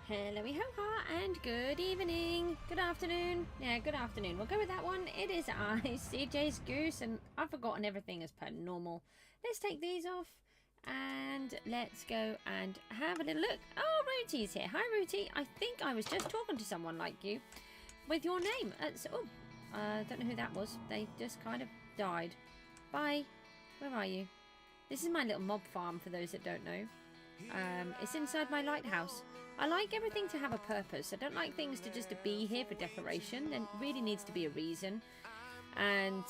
Hello ho-ha and good evening, good afternoon, yeah, good afternoon, we'll go with that one. It is I, CJSGOOSE, and I've forgotten everything as per normal. Let's take these off and let's go and have a little look. Oh, Rooty's here. Hi Rooty, I think I was just talking to someone like you with your name. I don't know who that was. They just kind of died. Bye. Where are you? This is my little mob farm for those that don't know. It's inside my lighthouse. I like everything to have a purpose. I don't like things to just be here for decoration. There really needs to be a reason. And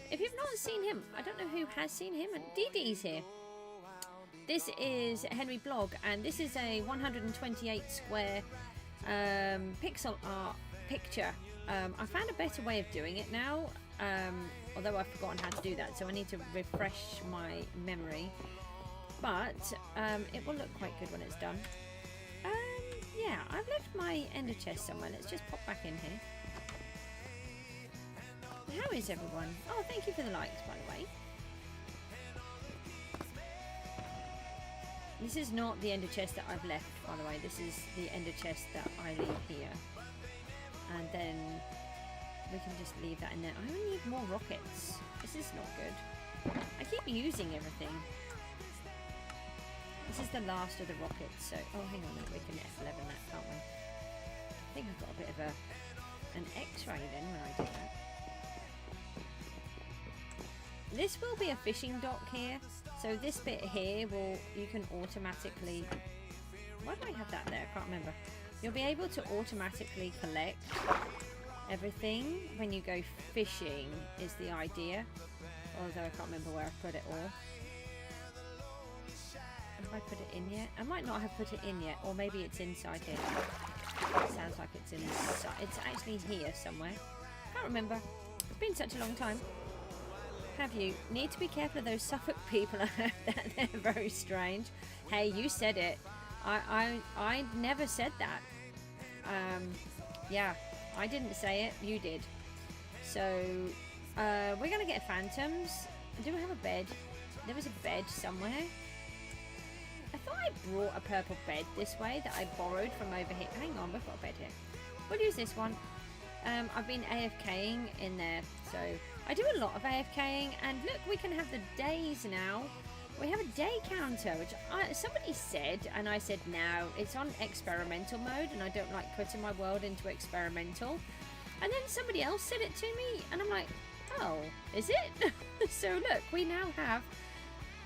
if you've not seen him, I don't know who has seen him. And DD's here. This is Henry Blog, and this is a 128 square pixel art picture. I found a better way of doing it now, although I've forgotten how to do that, so I need to refresh my memory. But it will look quite good when it's done. Yeah, I've left my ender chest somewhere. Let's just pop back in here. How is everyone? Oh, thank you for the likes, by the way. This is not the ender chest that I've left, by the way. This is the ender chest that I leave here. And then we can just leave that in there. I only need more rockets. This is not good. I keep using everything. This is the last of the rockets, so... Oh, hang on a minute, we can F11 that, can't we? I think I've got a bit of an X-ray then when I do that. This will be a fishing dock here, so this bit here you can automatically... Why do I have that there? I can't remember. You'll be able to automatically collect everything when you go fishing, is the idea. Although I can't remember where I put it all. Have I put it in yet? I might not have put it in yet, or maybe it's inside here. It sounds like it's inside. It's actually here somewhere. Can't remember. It's been such a long time. Have you? Need to be careful of those Suffolk people. They're very strange. Hey, you said it. I never said that. Yeah, I didn't say it. You did. So we're gonna get phantoms. Do we have a bed? There was a bed somewhere. I thought I brought a purple bed this way that I borrowed from over here. Hang on, we've got a bed here. We'll use this one. I've been AFKing in there, so I do a lot of AFKing. And look, we can have the days now. We have a day counter, which somebody said, and I said no, it's on experimental mode, and I don't like putting my world into experimental. And then somebody else said it to me, and I'm like, oh, is it? So look, we now have...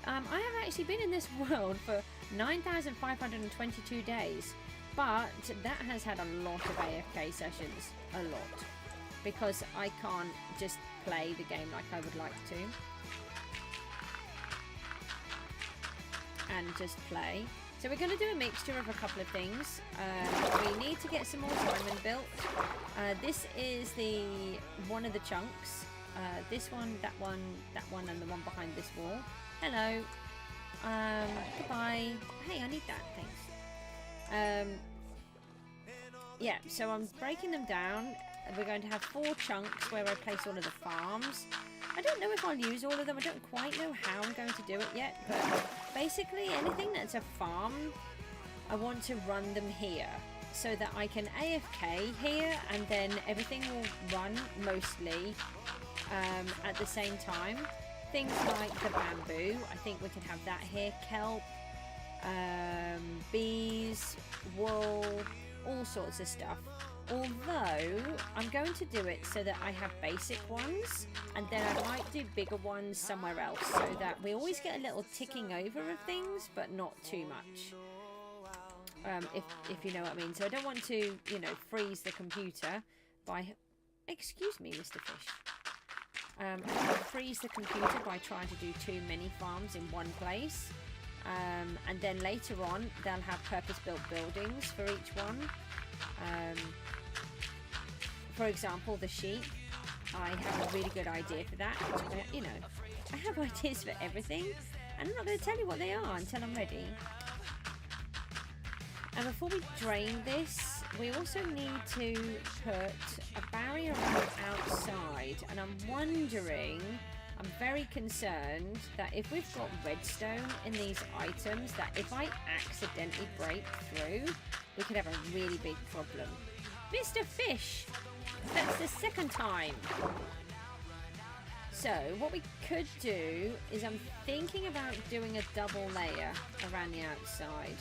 I have actually been in this world for 9,522 days, but that has had a lot of AFK sessions, a lot, because I can't just play the game like I would like to, and just play. So we're going to do a mixture of a couple of things. We need to get some more Zymin built. This is one of the chunks. This one, that one, and the one behind this wall. Hello. Goodbye. Hey, I need that. Thanks. Yeah, so I'm breaking them down. We're going to have 4 chunks where I place all of the farms. I don't know if I'll use all of them. I don't quite know how I'm going to do it yet. But basically, anything that's a farm, I want to run them here. So that I can AFK here, and then everything will run mostly at the same time. Things like the bamboo, I think we can have that here. Kelp, bees, wool, all sorts of stuff. Although, I'm going to do it so that I have basic ones, and then I might do bigger ones somewhere else, so that we always get a little ticking over of things, but not too much. If you know what I mean. So I don't want to, you know, freeze the computer by... Excuse me, Mr. Fish. I don't want to freeze the computer by trying to do too many farms in one place. And then later on, they'll have purpose-built buildings for each one. For example, the sheep. I have a really good idea for that. You know, I have ideas for everything. And I'm not going to tell you what they are until I'm ready. And before we drain this, we also need to put a barrier on the outside. And I'm wondering, I'm very concerned that if we've got redstone in these items, that if I accidentally break through, we could have a really big problem. Mr. Fish! That's the second time. So, what we could do is I'm thinking about doing a double layer around the outside.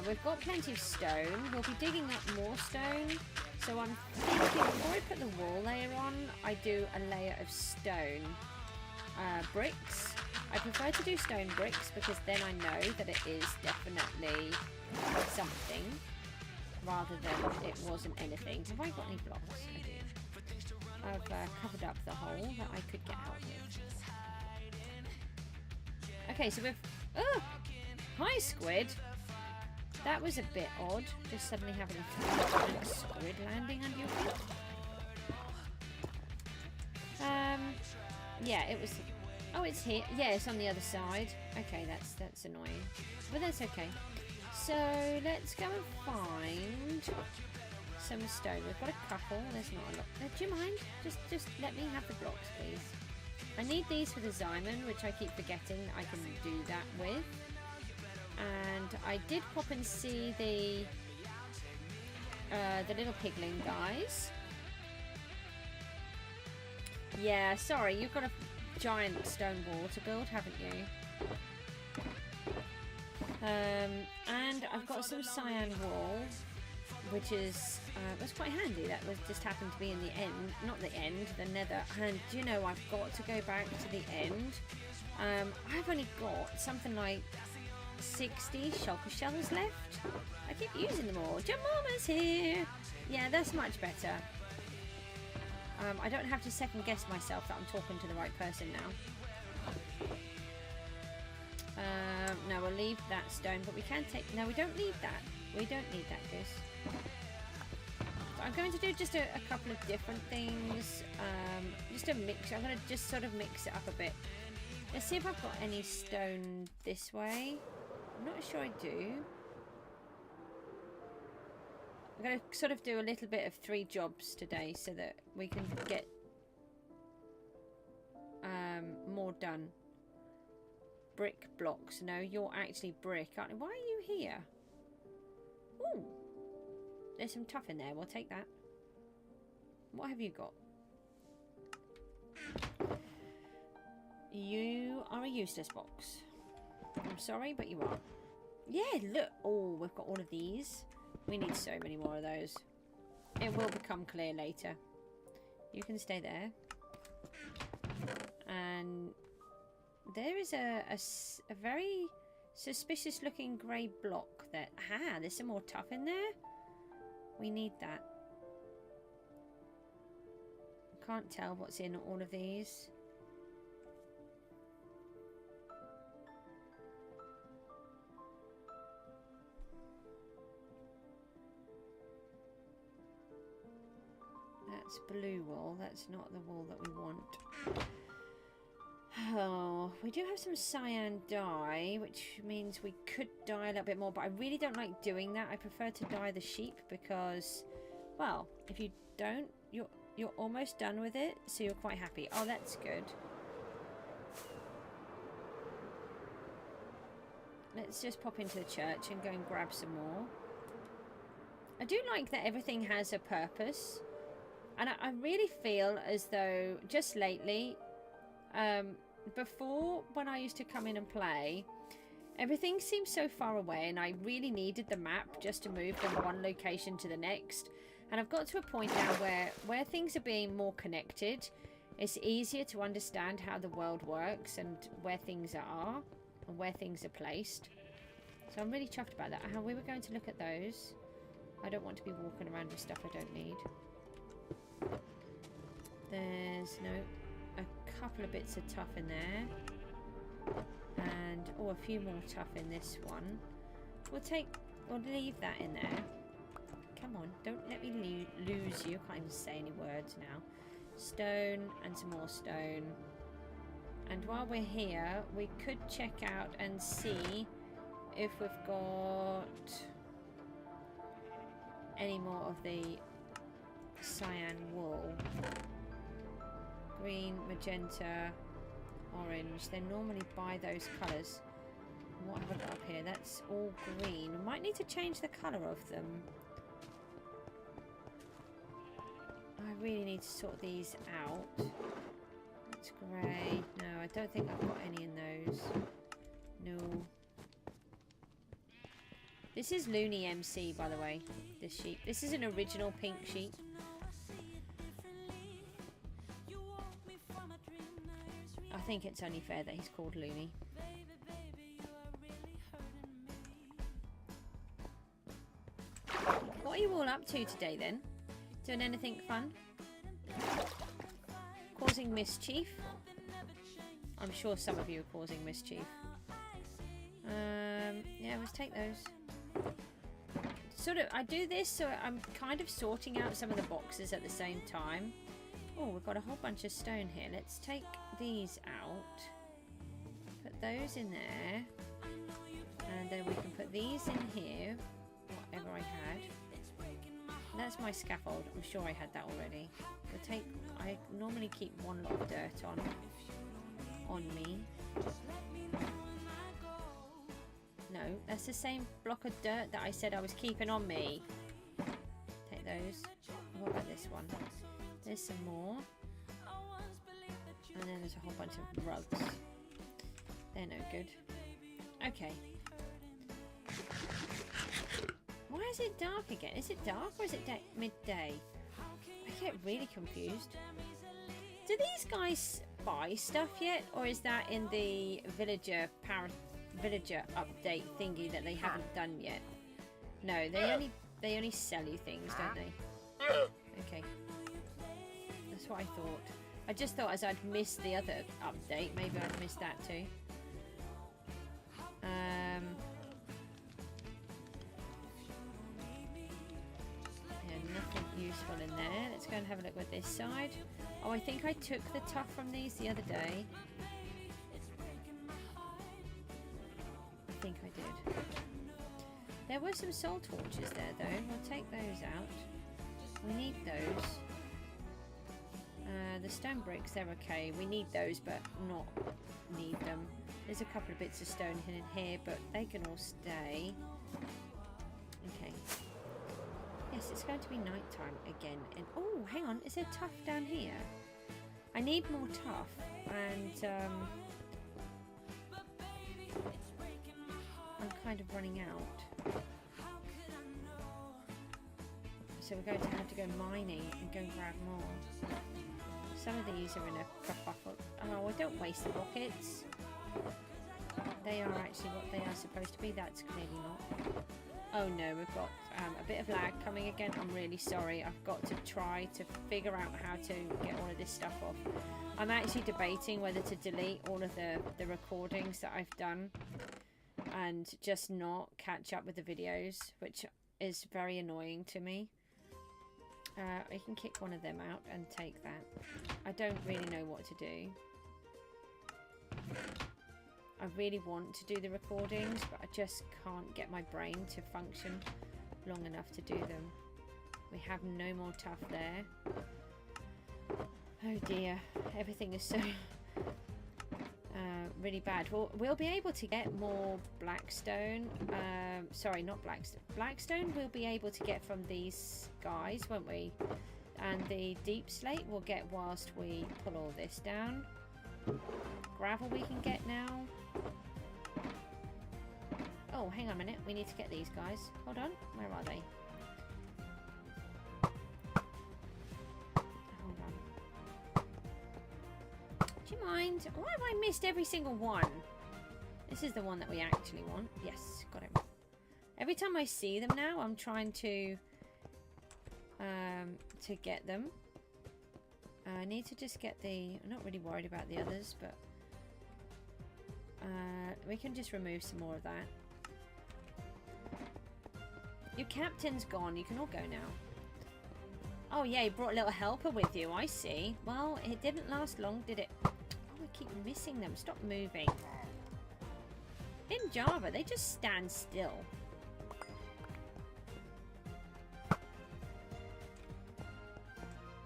We've got plenty of stone. We'll be digging up more stone. So I'm thinking before I put the wall layer on, I do a layer of stone bricks. I prefer to do stone bricks because then I know that it is definitely something rather than it wasn't anything. Have I got any blocks? I do. I've covered up the hole that I could get out with. Okay, so we've... Oh! Hi, squid! That was a bit odd, just suddenly having a squid landing under your feet. Yeah, it was... Oh, it's here. Yeah, it's on the other side. Okay, that's annoying. But that's okay. So, let's go and find some stone. We've got a couple. There's not a lot. Do you mind? Just let me have the blocks, please. I need these for the Zymin, which I keep forgetting I can do that with. And I did pop and see the little piglin guys. Yeah, sorry, you've got a giant stone wall to build, haven't you? And I've got some cyan wool, which is was quite handy. That was just happened to be in the end, not the end, the nether. And do you know, I've got to go back to the end. I've only got something like 60 shulker shells left. I keep using them all. Jemama's here. Yeah, that's much better. I don't have to second guess myself that I'm talking to the right person now. No, we'll leave that stone, but we can take... No, we don't need that. We don't need that, Goose. So I'm going to do just a couple of different things. Just a mix. I'm going to just sort of mix it up a bit. Let's see if I've got any stone this way. I'm not sure I do. I'm going to sort of do a little bit of 3 jobs today so that we can get more done. Brick blocks. No, you're actually brick, aren't you? Why are you here? Ooh. There's some tuff in there. We'll take that. What have you got? You are a useless box. I'm sorry, but you are. Yeah, look. Oh, we've got all of these. We need so many more of those. It will become clear later. You can stay there. And there is a very suspicious looking grey block there. Ah, there's some more tuff in there. We need that. Can't tell what's in all of these. That's blue wool. That's not the wool that we want. Oh, we do have some cyan dye, which means we could dye a little bit more, but I really don't like doing that. I prefer to dye the sheep because, well, if you don't, you're almost done with it, so you're quite happy. Oh, that's good. Let's just pop into the church and go and grab some more. I do like that everything has a purpose. And I really feel as though just lately, before when I used to come in and play, everything seemed so far away and I really needed the map just to move from one location to the next. And I've got to a point now where things are being more connected, it's easier to understand how the world works and where things are and where things are placed. So I'm really chuffed about that. How we were going to look at those. I don't want to be walking around with stuff I don't need. There's a couple of bits of tuff in there, and a few more tuff in this one. We'll leave that in there. Come on, don't let me lose you. Can't even say any words now. Stone and some more stone. And while we're here, we could check out and see if we've got any more of the cyan wool. Green, magenta, orange. They normally buy those colours. What have I got up here? That's all green. I might need to change the colour of them. I really need to sort these out. It's grey. No, I don't think I've got any in those. No. This is Looney MC, by the way. This sheep. This is an original pink sheep. I think it's only fair that he's called Looney. What are you all up to today then? Doing anything fun? Causing mischief? I'm sure some of you are causing mischief. Yeah, let's take those. Sort of, I do this so I'm kind of sorting out some of the boxes at the same time. Oh, we've got a whole bunch of stone here. Let's take these out. Put those in there. And then we can put these in here. Whatever I had. That's my scaffold. I'm sure I had that already. We'll take. I normally keep one lot of dirt on me. No, that's the same block of dirt that I said I was keeping on me. Take those. What about this one? There's some more. And then there's a whole bunch of rugs. They're no good. Okay. Why is it dark again? Is it dark or is it midday? I get really confused. Do these guys buy stuff yet? Or is that in the villager update thingy that they haven't done yet? No, they only sell you things, don't they? Okay. That's what I thought. I just thought as I'd missed the other update, maybe I'd missed that too. Nothing useful in there. Let's go and have a look with this side. Oh, I think I took the tuff from these the other day. I think I did. There were some soul torches there though. We'll take those out. We need those. The stone bricks, they're okay. We need those, but not need them. There's a couple of bits of stone hidden here, but they can all stay. Okay. Yes, it's going to be nighttime again. And oh, hang on, is there tuff down here? I need more tuff, and I'm kind of running out. So we're going to have to go mining and go and grab more. Some of these are in a kerfuffle. Oh, I don't waste the rockets. They are actually what they are supposed to be. That's clearly not. Oh no, we've got a bit of lag coming again. I'm really sorry. I've got to try to figure out how to get all of this stuff off. I'm actually debating whether to delete all of the recordings that I've done and just not catch up with the videos, which is very annoying to me. I can kick one of them out and take that. I don't really know what to do. I really want to do the recordings, but I just can't get my brain to function long enough to do them. We have no more tuff there. Oh dear, everything is so really bad. We'll be able to get more blackstone. Sorry, not blackstone. Blackstone we'll be able to get from these guys, won't we? And the deep slate we'll get whilst we pull all this down. Gravel we can get now. Oh, hang on a minute. We need to get these guys. Hold on. Where are they? Hold on. Do you mind? Why have I missed every single one? This is the one that we actually want. Yes, got it. Every time I see them now, I'm trying to get them. I need to just get the... I'm not really worried about the others, but we can just remove some more of that. Your captain's gone. You can all go now. Oh yeah, you brought a little helper with you. I see. Well, it didn't last long, did it? Oh, I keep missing them. Stop moving. In Java, they just stand still.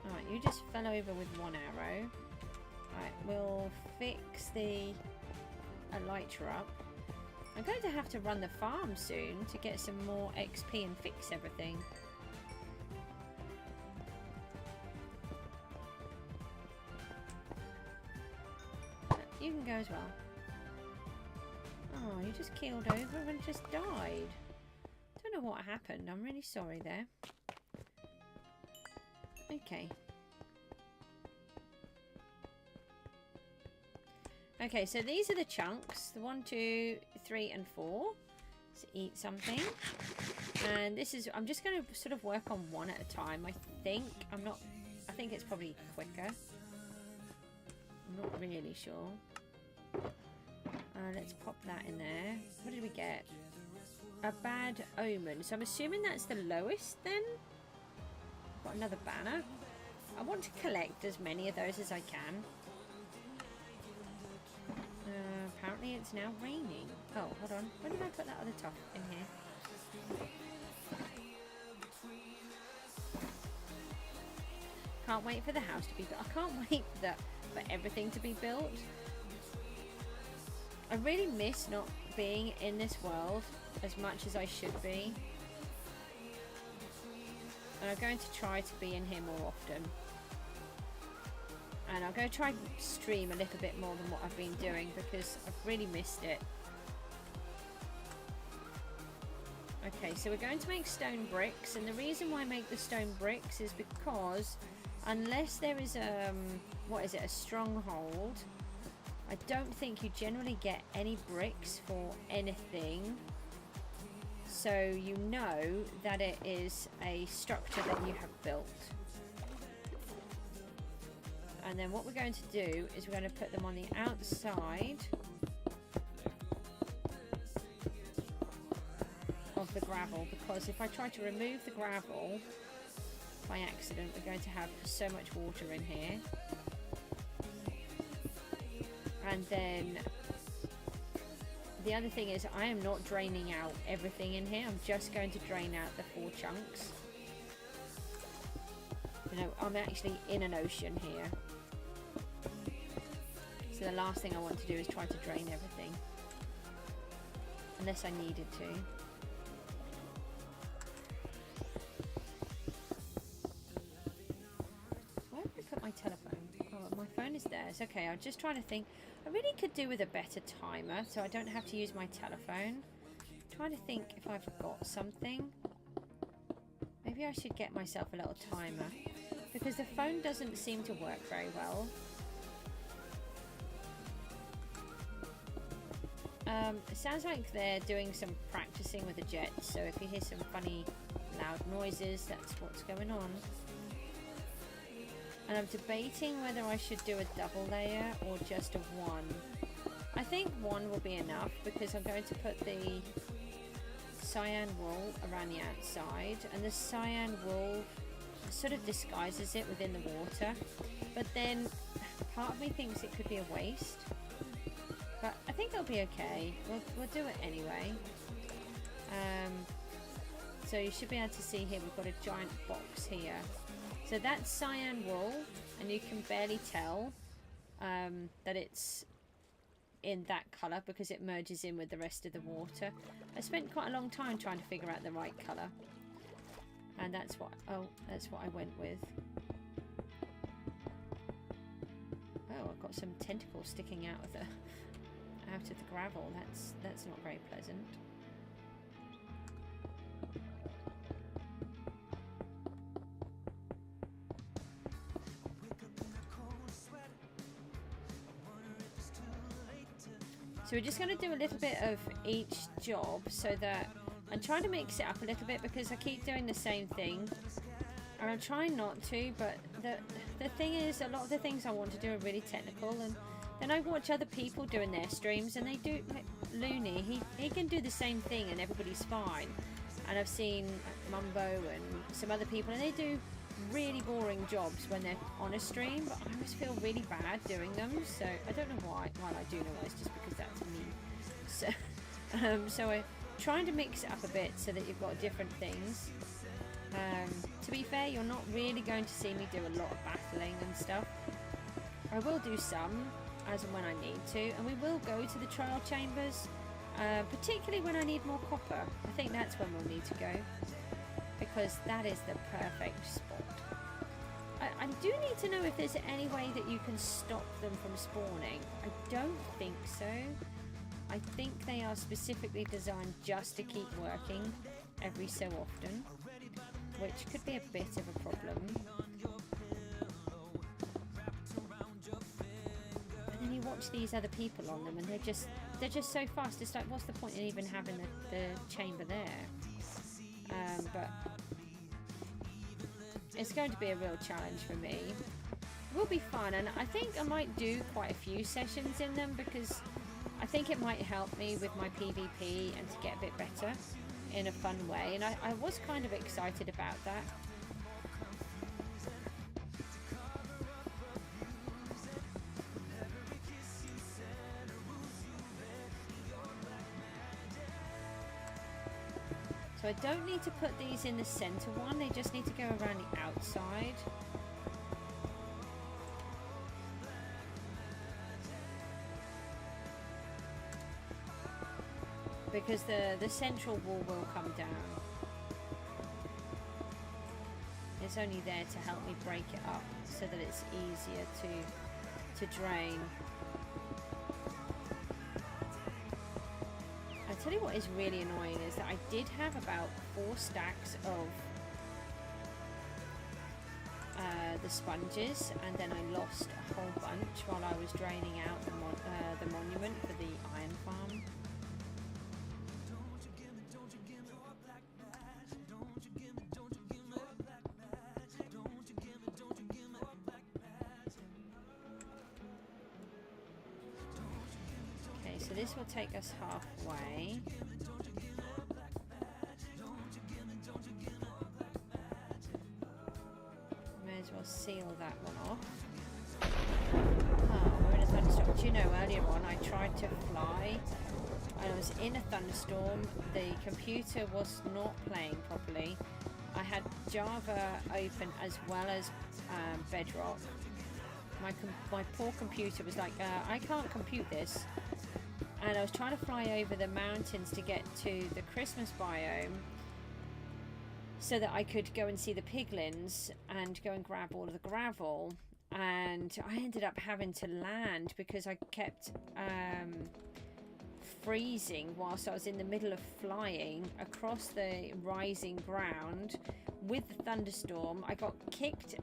Alright, you just fell over with one arrow. Alright, we'll fix the elytra up. I'm going to have to run the farm soon to get some more XP and fix everything. You can go as well. Oh, you just keeled over and just died. Don't know what happened. I'm really sorry there. Okay. Okay, so these are the chunks. The 1, 2, 3, and 4. Let's eat something. And this is... I'm just going to sort of work on one at a time, I think. I think it's probably quicker. I'm not really sure. Let's pop that in there. What did we get? A bad omen. So I'm assuming that's the lowest then? Got another banner. I want to collect as many of those as I can. Apparently it's now raining. Oh, hold on. When did I put that other top in here? Can't wait for the house to be built. I can't wait for everything to be built. I really miss not being in this world as much as I should be. And I'm going to try to be in here more often. And I'm going to try and stream a little bit more than what I've been doing because I've really missed it. Okay, so we're going to make stone bricks, and the reason why I make the stone bricks is because unless there is a stronghold, I don't think you generally get any bricks for anything. So you know that it is a structure that you have built. And then what we're going to do is we're going to put them on the outside of the gravel, because if I try to remove the gravel by accident, we're going to have so much water in here. And then the other thing is I am not draining out everything in here. I'm just going to drain out the 4 chunks. You know, I'm actually in an ocean here. So the last thing I want to do is try to drain everything. Unless I needed to. Where did I put my telephone? Oh, my phone is there. It's okay. I'm just trying to think. I really could do with a better timer so I don't have to use my telephone. I'm trying to think if I've got something. Maybe I should get myself a little timer. Because the phone doesn't seem to work very well. It sounds like they're doing some practicing with the jets, so if you hear some funny loud noises, that's what's going on. And I'm debating whether I should do a double layer or just a 1. I think 1 will be enough because I'm going to put the cyan wool around the outside, and the cyan wool sort of disguises it within the water, but then part of me thinks it could be a waste. But I think it'll be okay. We'll do it anyway. So you should be able to see here we've got a giant box here. So that's cyan wool, and you can barely tell that it's in that colour because it merges in with the rest of the water. I spent quite a long time trying to figure out the right colour, and that's what I went with. Oh, I've got some tentacles sticking out of the gravel. That's not very pleasant. So we're just going to do a little bit of each job so that I'm trying to mix it up a little bit because I keep doing the same thing. And I'm trying not to, but the thing is, a lot of the things I want to do are really technical, and then I watch other people doing their streams and they do, like Looney, he can do the same thing and everybody's fine. And I've seen Mumbo and some other people, and they do really boring jobs when they're on a stream, but I always feel really bad doing them, so I don't know why. Well, I do know why, it's just because that's me. So I'm trying to mix it up a bit so that you've got different things. To be fair, you're not really going to see me do a lot of battling and stuff. I will do some as and when I need to, and we will go to the trial chambers particularly when I need more copper. I think that's when we'll need to go, because that is the perfect spot. I do need to know if there's any way that you can stop them from spawning. I don't think so. I think they are specifically designed just to keep working every so often, which could be a bit of a problem. And then you watch these other people on them and they're just so fast. It's like, what's the point in even having the chamber there? But it's going to be a real challenge for me. It will be fun, and I think I might do quite a few sessions in them, because I think it might help me with my PvP and to get a bit better in a fun way, and I was kind of excited about that. So I don't need to put these in the center one, they just need to go around the outside. Because the central wall will come down. It's only there to help me break it up so that it's easier to drain. I tell you what is really annoying is that I did have about 4 stacks of the sponges, and then I lost a whole bunch while I was draining out the monument for the iron farm. Okay, so this will take us halfway. May as well seal that one off. Oh, we're in a thunderstorm. Do you know, earlier on I tried to fly and I was in a thunderstorm. The computer was not playing properly. I had Java open as well as Bedrock. My poor computer was like, I can't compute this. And I was trying to fly over the mountains to get to the Christmas biome so that I could go and see the piglins and go and grab all of the gravel. And I ended up having to land because I kept freezing whilst I was in the middle of flying across the rising ground with the thunderstorm. I got kicked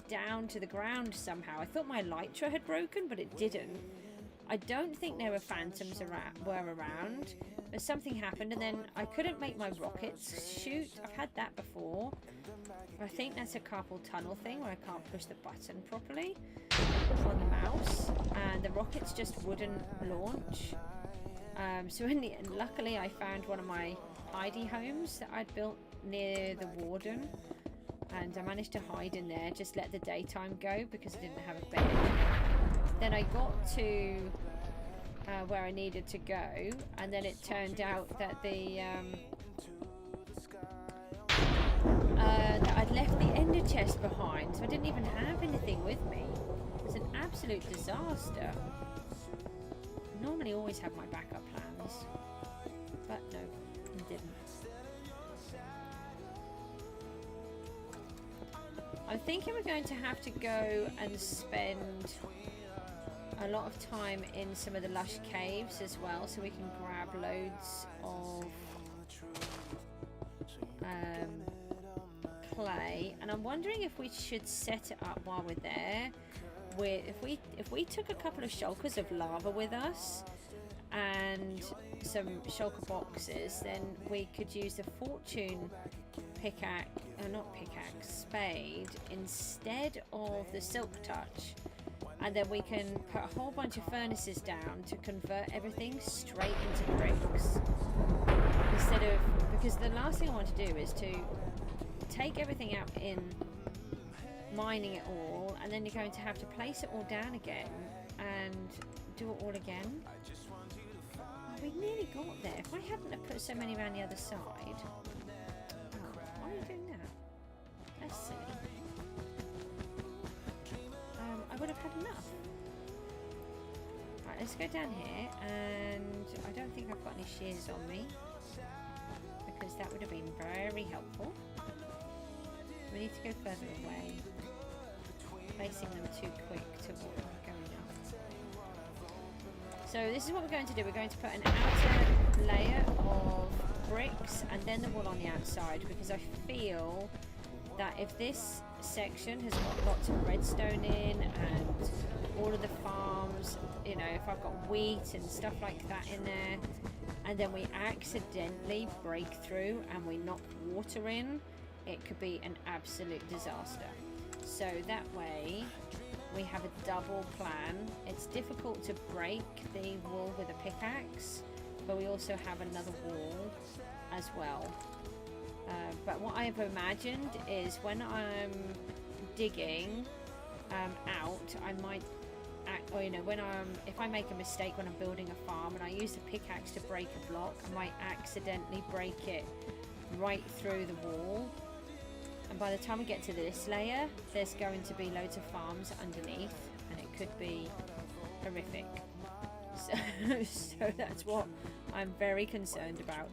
down to the ground somehow. I thought my elytra had broken, but it didn't. I don't think there were phantoms around, but something happened, and then I couldn't make my rockets shoot. I've had that before. I think that's a carpal tunnel thing where I can't push the button properly on the mouse, and the rockets just wouldn't launch. So in the end, luckily I found one of my hidey homes that I'd built near the warden, and I managed to hide in there, just let the daytime go because I didn't have a bed. Then I got to where I needed to go, and then it turned out that that I'd left the ender chest behind, so I didn't even have anything with me. It was an absolute disaster. Normally always have my backup plans, but no, I didn't. I'm thinking we're going to have to go and spend a lot of time in some of the lush caves as well, so we can grab loads of clay. And I'm wondering if we should set it up while we're there. If we took a couple of shulkers of lava with us and some shulker boxes, then we could use the fortune pickaxe, spade instead of the silk touch, and then we can put a whole bunch of furnaces down to convert everything straight into bricks instead of, because the last thing I want to do is to take everything out in mining it all, and then you're going to have to place it all down again and do it all again. Oh, we nearly got there. If I hadn't have put so many around the other side. Oh, why are you doing that? That's silly. I would have had enough. Right, let's go down here, and I don't think I've got any shears on me, because that would have been very helpful. We need to go further away. Placing them too quick to what we're going up. So this is what we're going to do. We're going to put an outer layer of bricks and then the wool on the outside, because I feel that if this section has got lots of redstone in and all of the farms, you know, if I've got wheat and stuff like that in there, and then we accidentally break through and we knock water in, it could be an absolute disaster. So that way we have a double plan. It's difficult to break the wall with a pickaxe, but we also have another wall as well. But what I've imagined is when I'm digging out, I might, or you know, if I make a mistake when I'm building a farm and I use the pickaxe to break a block, I might accidentally break it right through the wall. And by the time we get to this layer, there's going to be loads of farms underneath, and it could be horrific. So that's what I'm very concerned about.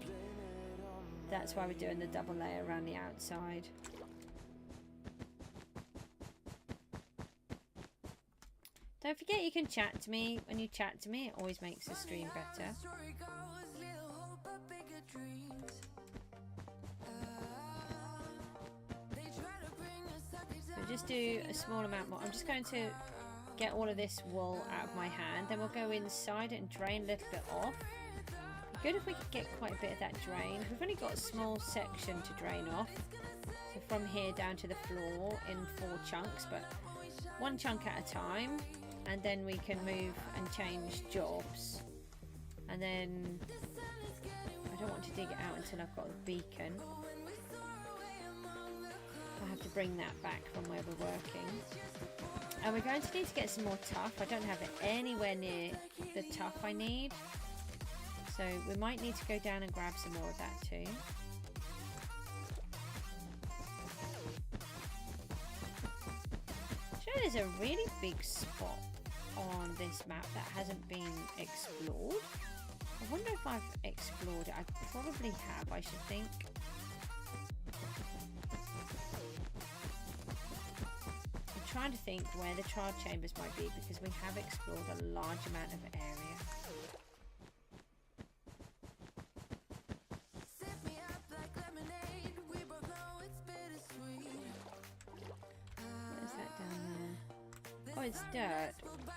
That's why we're doing the double layer around the outside. Don't forget you can chat to me. When you chat to me, it always makes the stream better. So just do a small amount more. I'm just going to get all of this wool out of my hand. Then we'll go inside and drain a little bit off. Good if we could get quite a bit of that drained. We've only got a small section to drain off. So from here down to the floor in 4 chunks, but 1 chunk at a time. And then we can move and change jobs. And then I don't want to dig it out until I've got the beacon. I have to bring that back from where we're working. And we're going to need to get some more tuff. I don't have it anywhere near the tuff I need. So we might need to go down and grab some more of that too. So there's a really big spot on this map that hasn't been explored. I wonder if I've explored it. I probably have, I should think. I'm trying to think where the trial chambers might be, because we have explored a large amount of area. It's dirt.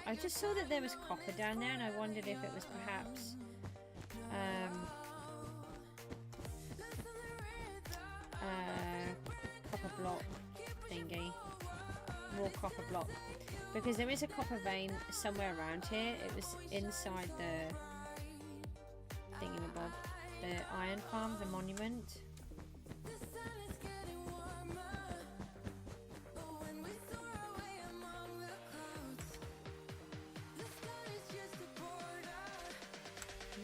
I just saw that there was copper down there, and I wondered if it was perhaps copper block thingy, raw copper block, because there is a copper vein somewhere around here. It was inside the thingamabob, the iron farm, the monument.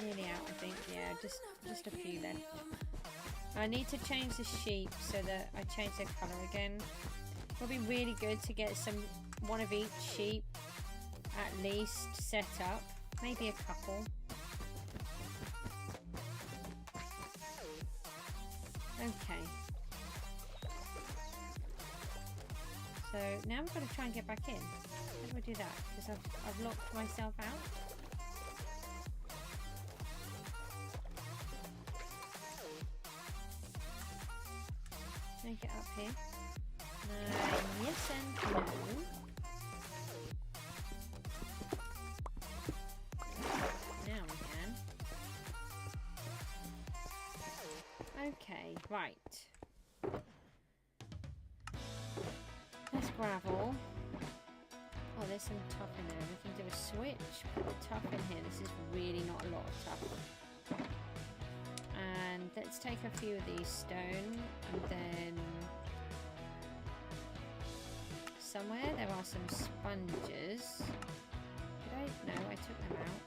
Nearly out, I think. Yeah, just a few left. I need to change the sheep so that I change their colour again. It'll be really good to get one of each sheep at least set up. Maybe a couple. Okay. So now we've got to try and get back in. How do I do that? Because I've locked myself out. Make it up here. Yes and no. Now we can. Okay, right. There's gravel. Oh, there's some tuff in there. We can do a switch. Put the tuff in here. This is really not a lot of tuff. And let's take a few of these stone, and then somewhere there are some sponges. Did I? No, I took them out.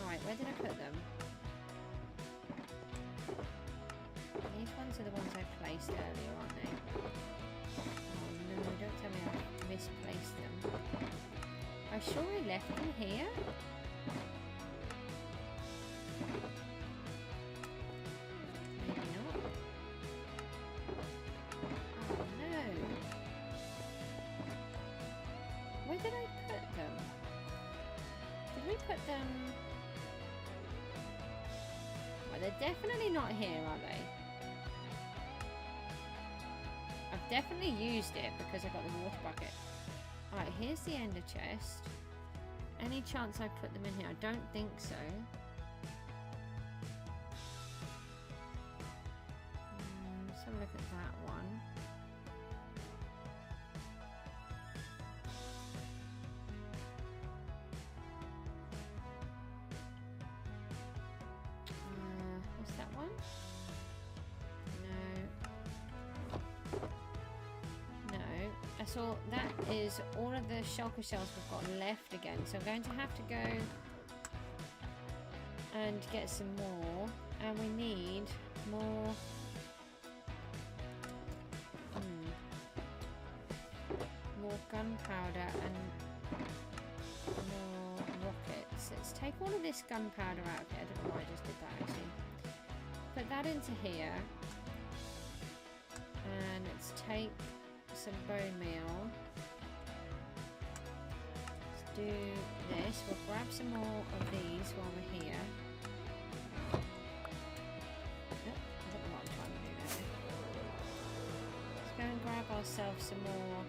Alright, where did I put them? These ones are the ones I placed earlier, aren't they? Oh no, don't tell me I misplaced them. I sure I left them here? Maybe not. Oh no. Where did I put them? Did we put them... Well, they're definitely not here, are they? I've definitely used it because I got the water bucket. Alright, here's the ender chest. Any chance I put them in here? I don't think so. Let's have a look at that one. What's that one? No. That's all. That is all of the shulker shells we've got left again. So I'm going to have to go and get some more. And we need more. More gunpowder and more rockets. Let's take all of this gunpowder out of here. I don't know why I just did that actually. Put that into here. And let's take some bone meal. Let's do this. We'll grab some more of these while we're here. Oh, I don't know what I'm trying to do there. Let's go and grab ourselves some more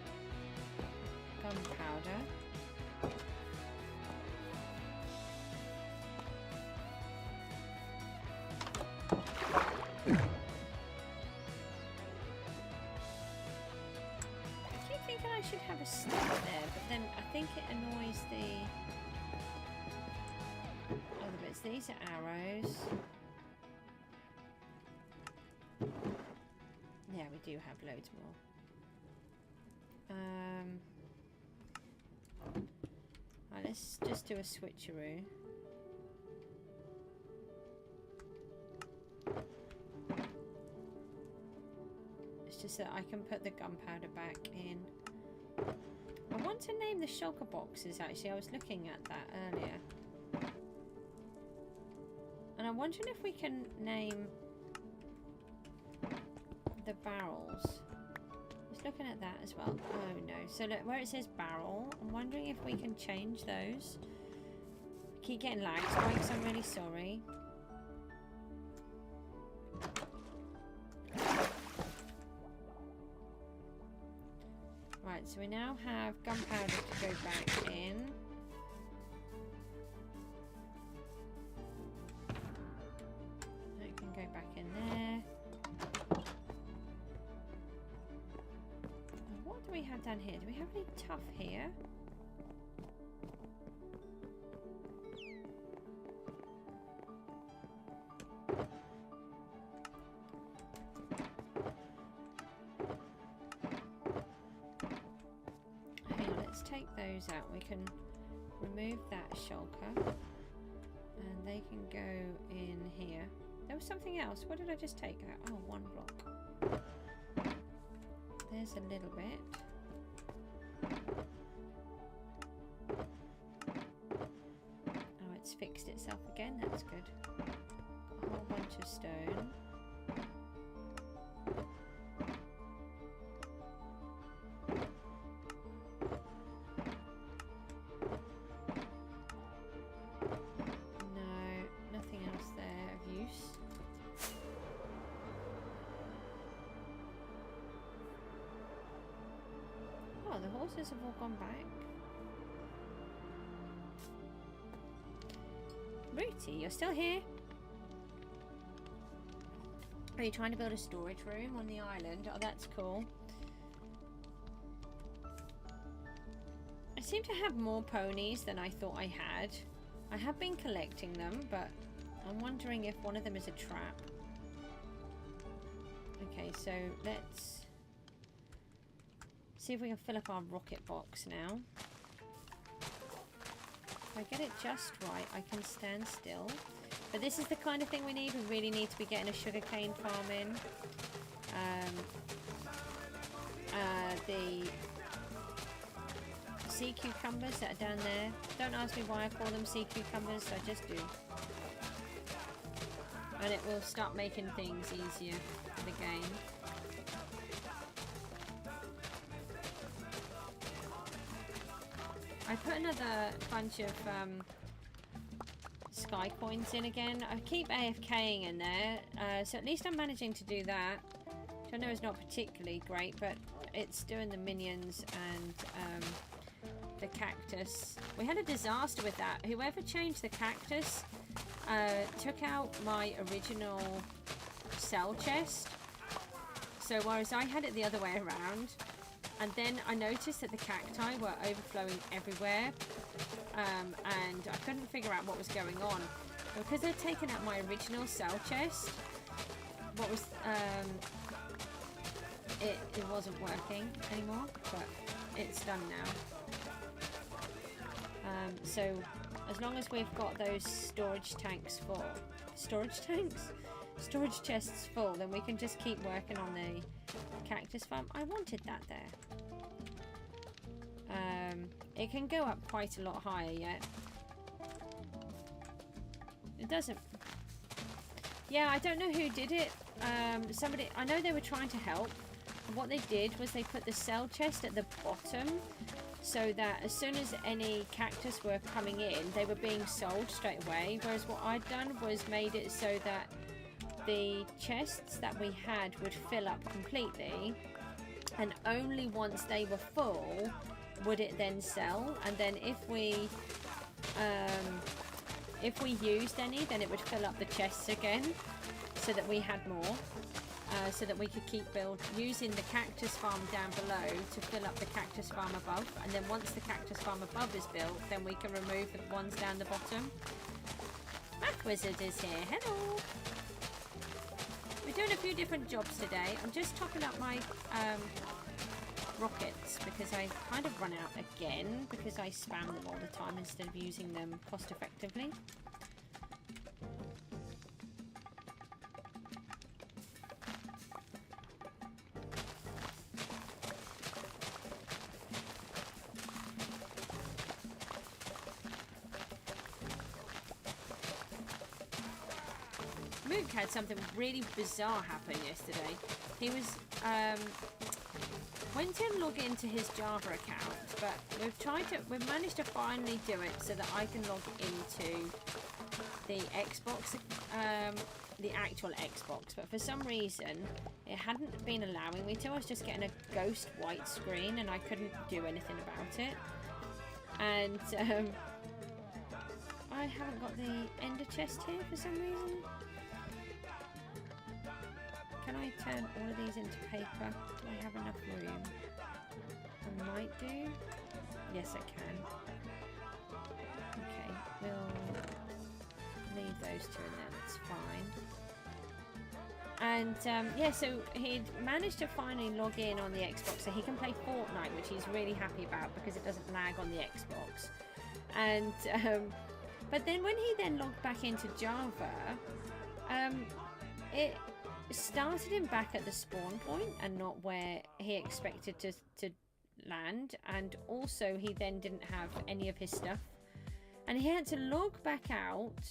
gunpowder. I should have a stick there, but then I think it annoys the other bits. These are arrows. Yeah, we do have loads more. Right, let's just do a switcheroo. It's just that I can put the gunpowder back in. I want to name the shulker boxes actually. I was looking at that earlier. And I'm wondering if we can name the barrels. I was looking at that as well. Oh no. So look, where it says barrel, I'm wondering if we can change those. I keep getting lags, Mike, so I'm really sorry. Right, so we now have gunpowder to go back in. It can go back in there. And what do we have down here? Do we have any tough here? Take those out. We can remove that shulker and they can go in here. There was something else. What did I just take out? Oh, one block. There's a little bit. Oh, it's fixed itself again. That's good. Got a whole bunch of stone. The horses have all gone back. Rooty, you're still here? Are you trying to build a storage room on the island? Oh, that's cool. I seem to have more ponies than I thought I had. I have been collecting them, but I'm wondering if one of them is a trap. Okay, so let's see if we can fill up our rocket box now. If I get it just right, I can stand still. But this is the kind of thing we need. We really need to be getting a sugarcane farm in. The sea cucumbers that are down there. Don't ask me why I call them sea cucumbers, I just do. And it will start making things easier for the game. I put another bunch of sky coins in again. I keep AFKing in there, so at least I'm managing to do that. Which I know is not particularly great, but it's doing the minions and the cactus. We had a disaster with that. Whoever changed the cactus took out my original cell chest. So whereas I had it the other way around, and then I noticed that the cacti were overflowing everywhere, and I couldn't figure out what was going on. Because they'd taken out my original cell chest, what was it wasn't working anymore, but it's done now. So as long as we've got those storage chests full, then we can just keep working on the cactus farm. I wanted that there. It can go up quite a lot higher yet. It doesn't. Yeah, I don't know who did it. Somebody, I know they were trying to help. And what they did was they put the cell chest at the bottom, so that as soon as any cactus were coming in, they were being sold straight away. Whereas what I'd done was made it so that the chests that we had would fill up completely, and only once they were full would it then sell. And then if we used any, then it would fill up the chests again, so that we had more, so that we could keep using the cactus farm down below to fill up the cactus farm above. And then once the cactus farm above is built, then we can remove the ones down the bottom. Math Wizard is here. Hello. We're doing a few different jobs today. I'm just topping up my rockets because I kind of run out again because I spam them all the time instead of using them cost effectively. Mook had something really bizarre happen yesterday. He was went to log into his Java account, but we've managed to finally do it so that I can log into the Xbox, the actual Xbox, but for some reason it hadn't been allowing me to. I was just getting a ghost white screen and I couldn't do anything about it. And I haven't got the ender chest here for some reason. Can I turn all of these into paper? Do I have enough room? I might do. Yes, I can. Okay, we'll leave those two in there. That's fine. And yeah, so he'd managed to finally log in on the Xbox, so he can play Fortnite, which he's really happy about because it doesn't lag on the Xbox. And but then when he then logged back into Java, it started him back at the spawn point and not where he expected to land, and also he then didn't have any of his stuff, and he had to log back out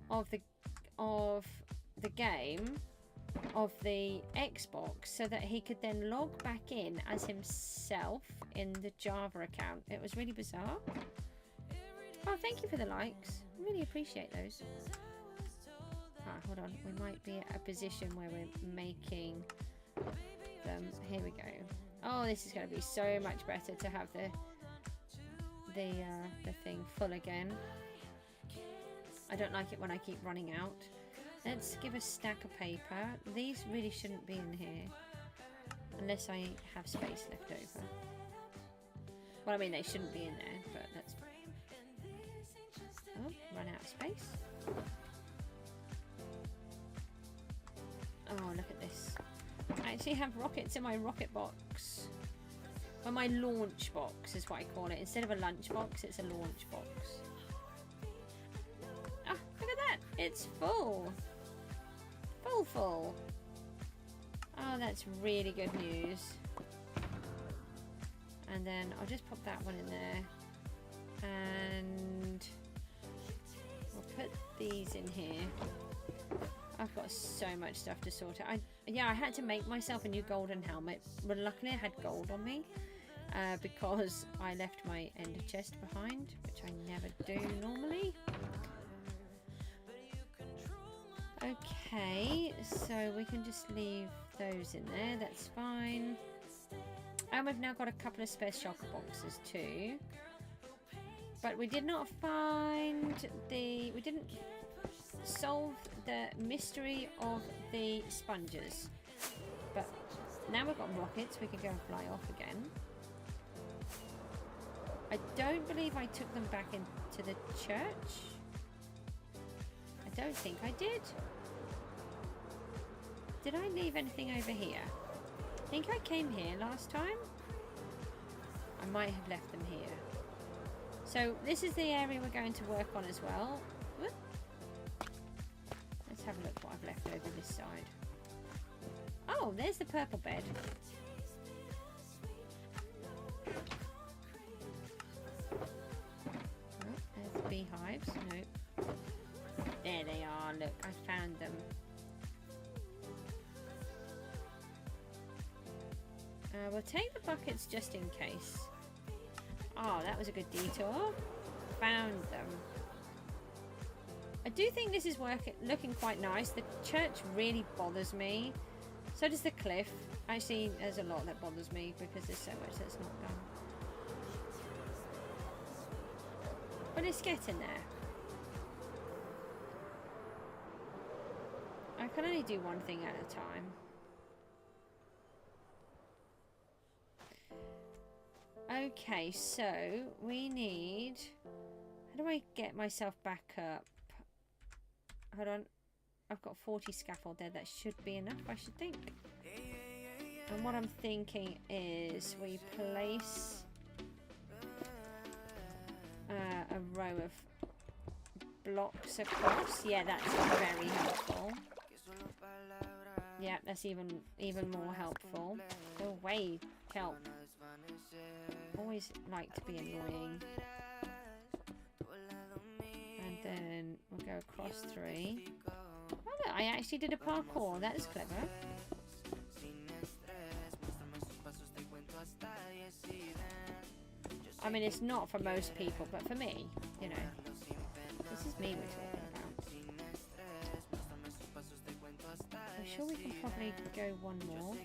of the game of the Xbox so that he could then log back in as himself in the Java account. It was really bizarre. Oh, thank you for the likes. I really appreciate those. Right, hold on. We might be at a position where we're making them. Here we go. Oh, this is going to be so much better to have the thing full again. I don't like it when I keep running out. Let's give a stack of paper. These really shouldn't be in here unless I have space left over. Well, I mean, they shouldn't be in there, but that's... Oh, run out of space. Oh, look at this. I actually have rockets in my rocket box. Well, my launch box is what I call it. Instead of a lunch box, it's a launch box. Ah, look at that. It's full. Full. Oh, that's really good news. And then I'll just pop that one in there. And we'll put these in here. I've got so much stuff to sort out. Yeah, I had to make myself a new golden helmet. But luckily I had gold on me. Because I left my ender chest behind, which I never do normally. Okay, so we can just leave those in there, that's fine. And we've now got a couple of spare shulker boxes too. But we did not find we didn't solve the mystery of the sponges. But now we've got rockets, we can go and fly off again. I don't believe I took them back into the church. I don't think I did. Did I leave anything over here? I think I came here last time. I might have left them here. So this is the area we're going to work on as well. Whoop. Let's have a look what I've left over this side. Oh, there's the purple bed. Beehives, nope. There they are, look, I found them. We'll take the buckets just in case. Oh, that was a good detour. Found them. I do think this is looking quite nice. The church really bothers me. So does the cliff. Actually, there's a lot that bothers me because there's so much that's not done. But it's getting there. I can only do one thing at a time. Okay, so we need... How do I get myself back up? Hold on. I've got 40 scaffold there. That should be enough, I should think. And what I'm thinking is we place... a row of blocks across. Yeah, that's very helpful. Yeah, that's even more helpful. Go away, kelp. Always like to be annoying. And then we'll go across 3. Oh look, I actually did a parkour. That is clever. I mean, it's not for most people, but for me, you know, this is me we're talking about. I'm sure we can probably go one more.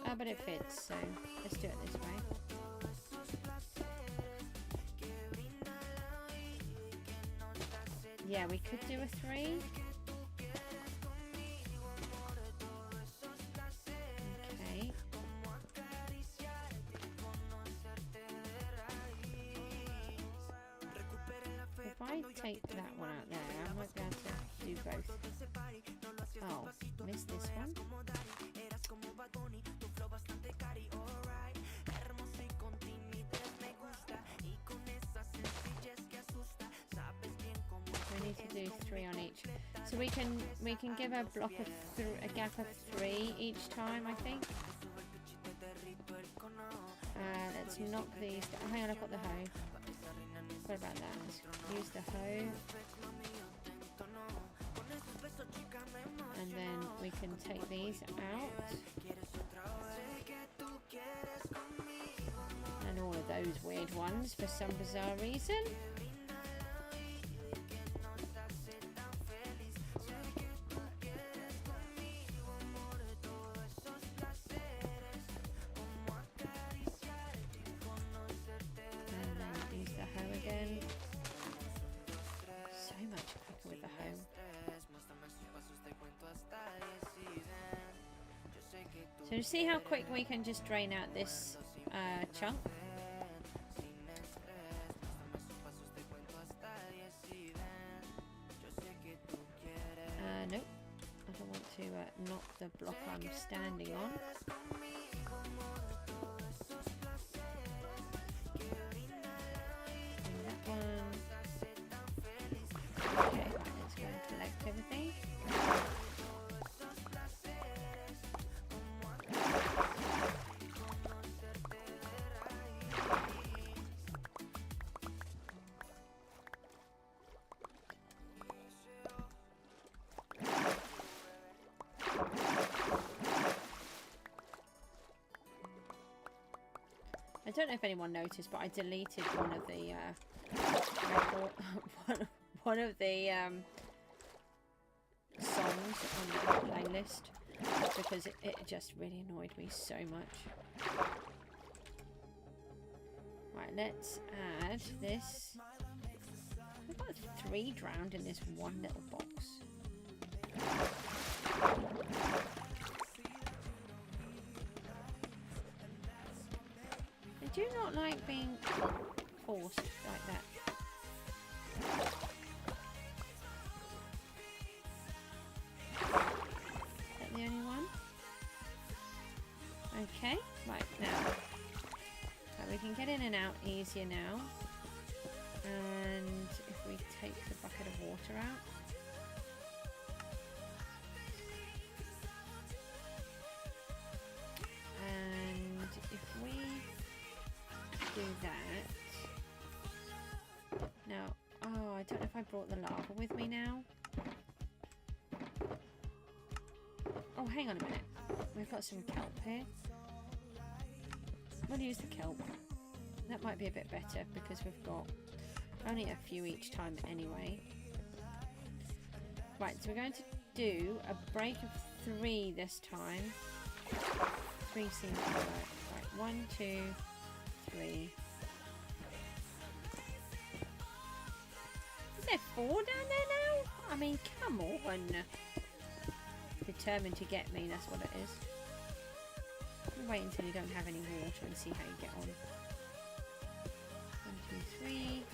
Oh, but it fits, so let's do it this way. Yeah, we could do a 3. If I take that one out there, I might be able to do both. Oh, missed this one. We need to do 3 on each. So we can give a block of a gap of 3 each time, I think. Let's knock these down. Oh, hang on, I've got the hoe. What about that? Let's use the hoe. And then we can take these out. And all of those weird ones for some bizarre reason. So you see how quick we can just drain out this chunk? Nope. I don't want to knock the block I'm standing on. And that one. Okay, right, let's go and collect everything. I don't know if anyone noticed, but I deleted one of the one of the songs on the playlist because it just really annoyed me so much. Right, let's add this. We've got 3 drowned in this one little box. I do not like being forced like that. Is that the only one? Okay, right now. Right, we can get in and out easier now. And if we take the bucket of water out. And if we do that. Now, oh, I don't know if I brought the lava with me now. Oh, hang on a minute. We've got some kelp here. We'll use the kelp. That might be a bit better because we've got only a few each time anyway. Right, so we're going to do a break of 3 this time. 3 seems to work. Right, 1, 2, 3. Is there 4 down there now? I mean, come on. Determined to get me, that's what it is. We'll wait until you don't have any water and see how you get on. 1, 2, 3.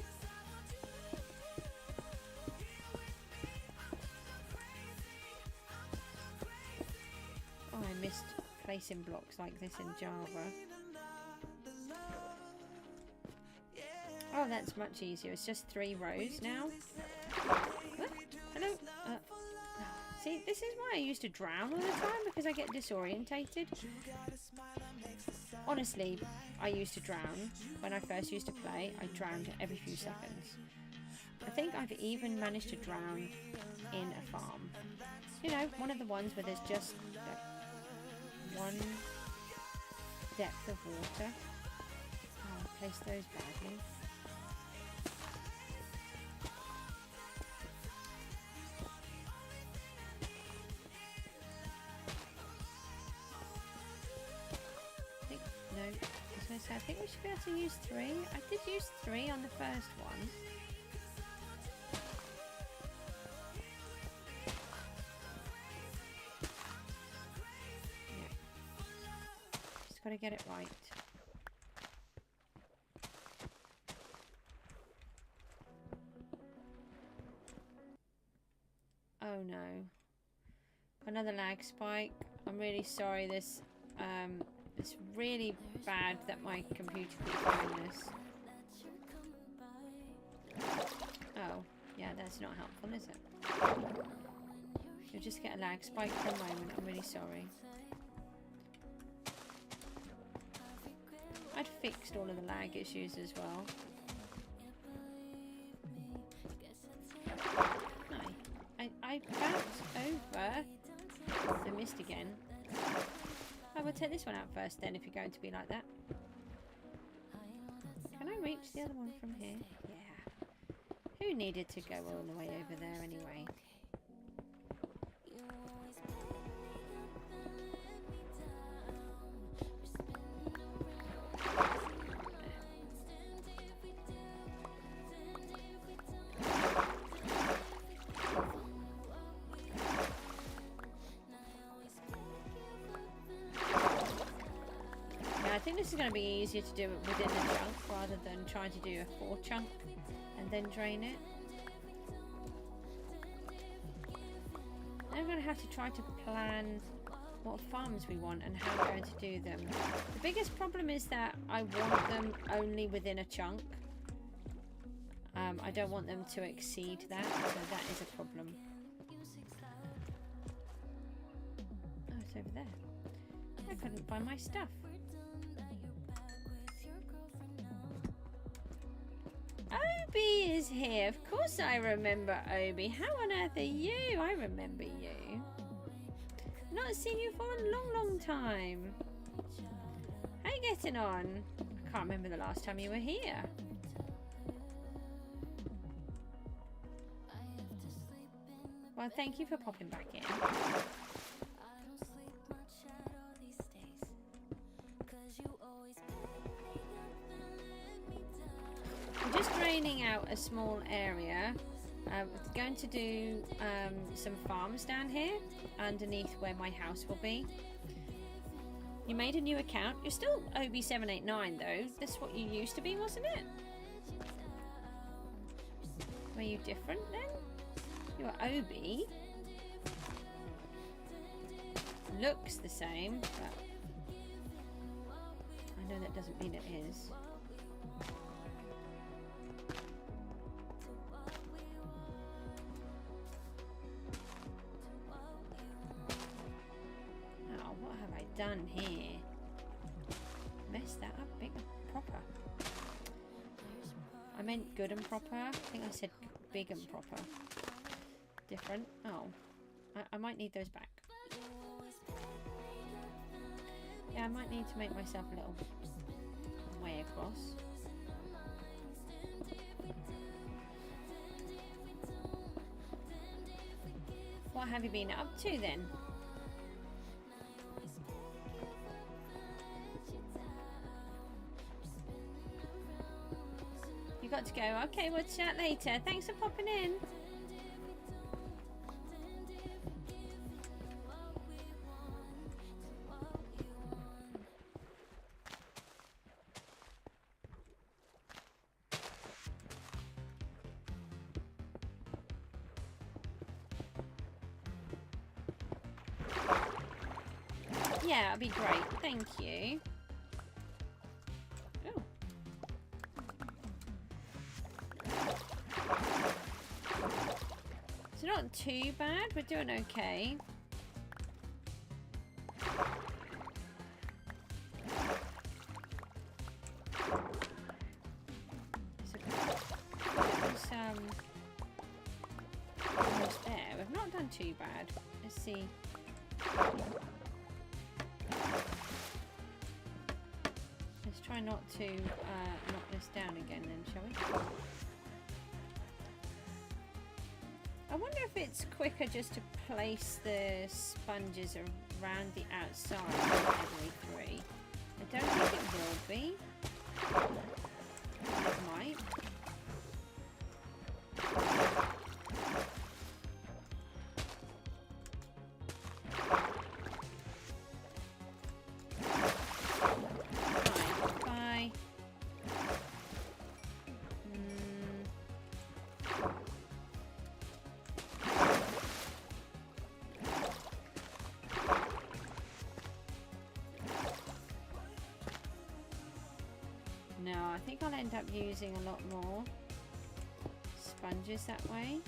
Oh, I missed placing blocks like this in Java. Oh, that's much easier. It's just 3 rows now. What? Hello? See, this is why I used to drown all the time, because I get disorientated. Honestly, I used to drown. When I first used to play, I drowned every few seconds. I think I've even managed to drown in a farm. You know, one of the ones where there's just one depth of water. Oh, I placed those badly. I think we should be able to use 3. I did use 3 on the first one. Yeah. Just gotta get it right. Oh no. Another lag spike. I'm really sorry this it's really bad that my computer keeps doing this. Oh, yeah, that's not helpful, is it? You'll just get a lag spike for a moment. I'm really sorry. I'd fixed all of the lag issues as well. No, I bounced over. I missed again. I will take this one out first then, if you're going to be like that. Can I reach the other one from here? Yeah. Who needed to go all the way over there anyway? I think this is going to be easier to do it within the chunk rather than trying to do a 4 chunk and then drain it. Now I'm going to have to try to plan what farms we want and how we're going to do them. The biggest problem is that I want them only within a chunk. I don't want them to exceed that, so that is a problem. Oh, it's over there. I couldn't find my stuff. Obi is here. Of course I remember Obi. How on earth are you? I remember you. Not seen you for a long, long time. How you getting on? I can't remember the last time you were here. Well, thank you for popping back in. I'm just draining out a small area. Going to do some farms down here underneath where my house will be. You made a new account. You're still OB789 though. That's what you used to be, wasn't it? Were you different then? You were OB. Looks the same, but I know that doesn't mean it is. Done here. Messed that up big and proper. I meant good and proper. I think I said big and proper. Different. Oh. I might need those back. Yeah, I might need to make myself a little way across. What have you been up to then? Got to go. Okay, we'll chat later. Thanks for popping in. Yeah, that'd be great. Thank you. It's not too bad, we're doing okay. It's almost there. We've not done too bad. Let's see. Let's try not to knock this down again then, shall we? I wonder if it's quicker just to place the sponges around the outside of every three. I don't think it will be. It might. No, I think I'll end up using a lot more sponges that way.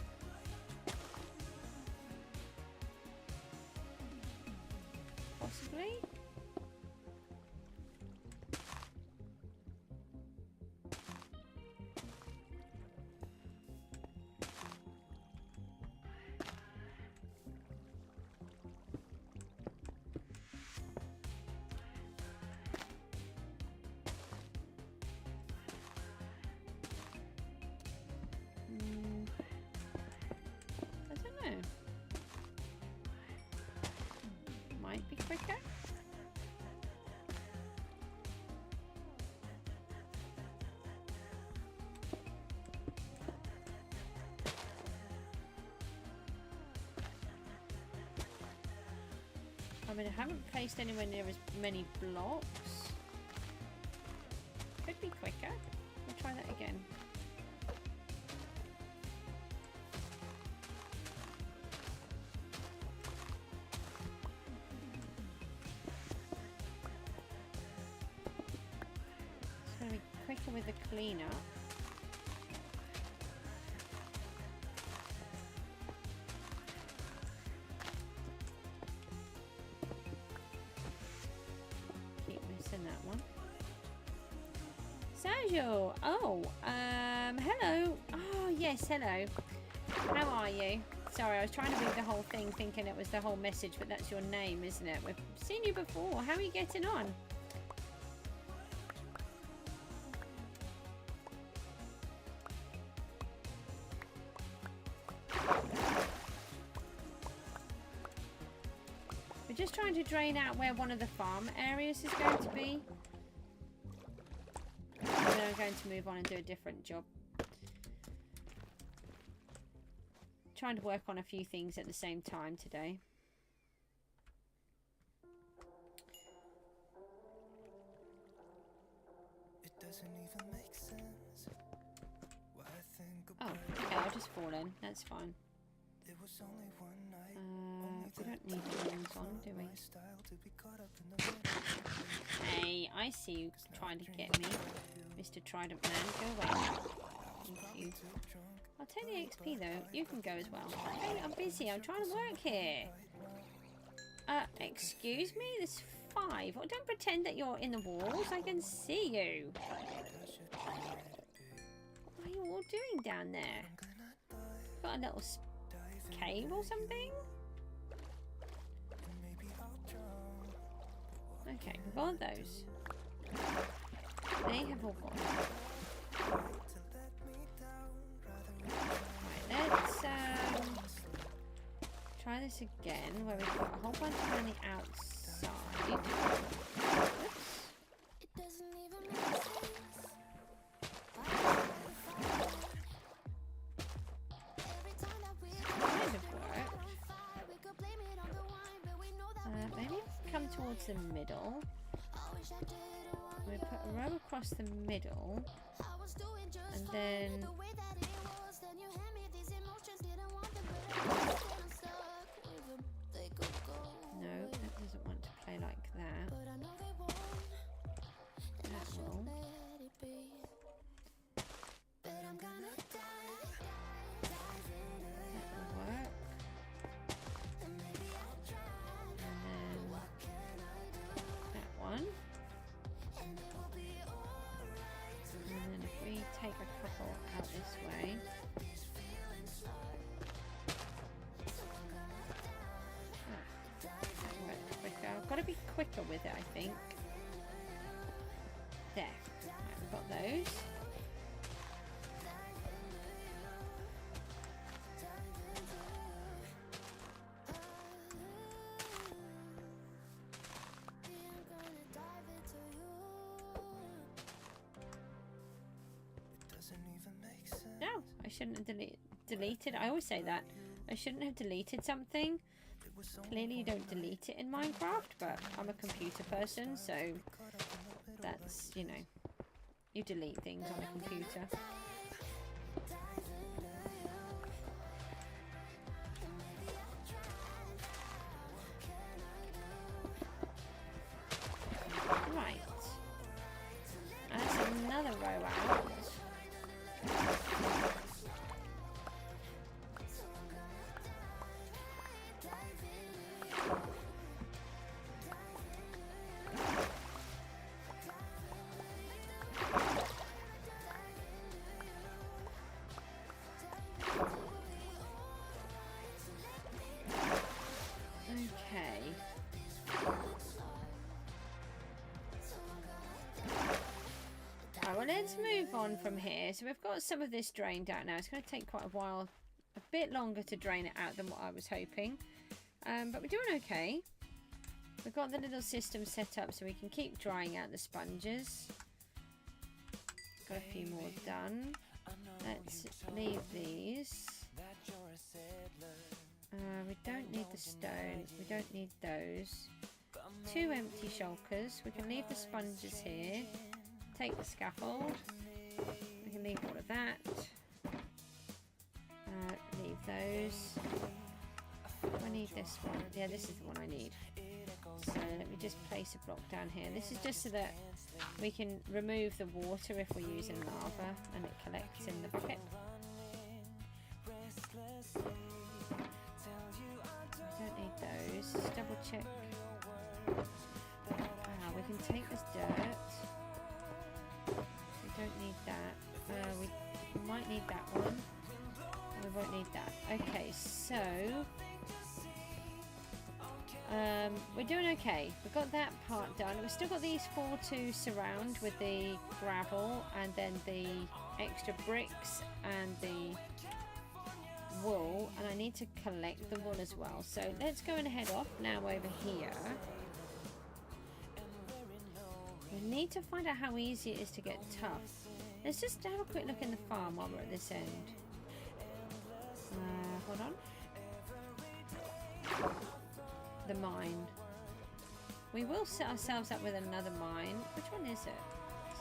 Possibly. Might be quicker. I mean, I haven't placed anywhere near as many blocks. Could be quicker. We'll try that again. Quicker with the cleanup. Keep missing that one. Sergio! Oh, hello. Oh, yes, hello. How are you? Sorry, I was trying to read the whole thing thinking it was the whole message, but that's your name, isn't it? We've seen you before. How are you getting on? We're just trying to drain out where one of the farm areas is going to be. And then I'm going to move on and do a different job. Trying to work on a few things at the same time today. It doesn't even make sense. What I think Oh, okay, I'll just fall in. That's fine. There was only one night. We don't need the ones on, do we? Hey, I see you trying to get me, Mr. Trident Man. Go away. Thank you. I'll take the XP though. You can go as well. Hey, I'm busy. I'm trying to work here. Excuse me? There's 5. Oh, don't pretend that you're in the walls. I can see you. What are you all doing down there? Got a little cave or something? Okay, we've got those. They have all gone. Right, let's try this again, where we've got a whole bunch on the outside. Oops. It doesn't even make sense. Kind of worked. Maybe come towards the middle. We put a row across the middle, and then no, that doesn't want to play like that. That will. That will work. And then that one. And then if we take a couple out this way. I've got to be quicker with it, I think. There. Right, we've got those. No, I shouldn't have deleted. I always say that. I shouldn't have deleted something. Clearly you don't delete it in Minecraft, but I'm a computer person, so that's, you know, you delete things on a computer. Right. That's another row out. Well, let's move on from here. So we've got some of this drained out now. It's going to take quite a while, a bit longer to drain it out than what I was hoping. But we're doing okay. We've got the little system set up so we can keep drying out the sponges. Got a few more done. Let's leave these. We don't need the stones. We don't need those. 2 empty shulkers. We can leave the sponges here. Take the scaffold. We can leave all of that. Leave those. I need this one. Yeah, this is the one I need. So let me just place a block down here. This is just so that we can remove the water if we're using lava and it collects in the bucket. I don't need those. Just double check. We can take this dirt. We don't need that. We might need that one. We won't need that. Okay, so we're doing okay. We've got that part done. We've still got these 4 to surround with the gravel and then the extra bricks and the wool, and I need to collect the wool as well. So let's go and head off now over here. We need to find out how easy it is to get tough. Let's just have a quick look in the farm while we're at this end. Hold on. The mine. We will set ourselves up with another mine. Which one is it? It's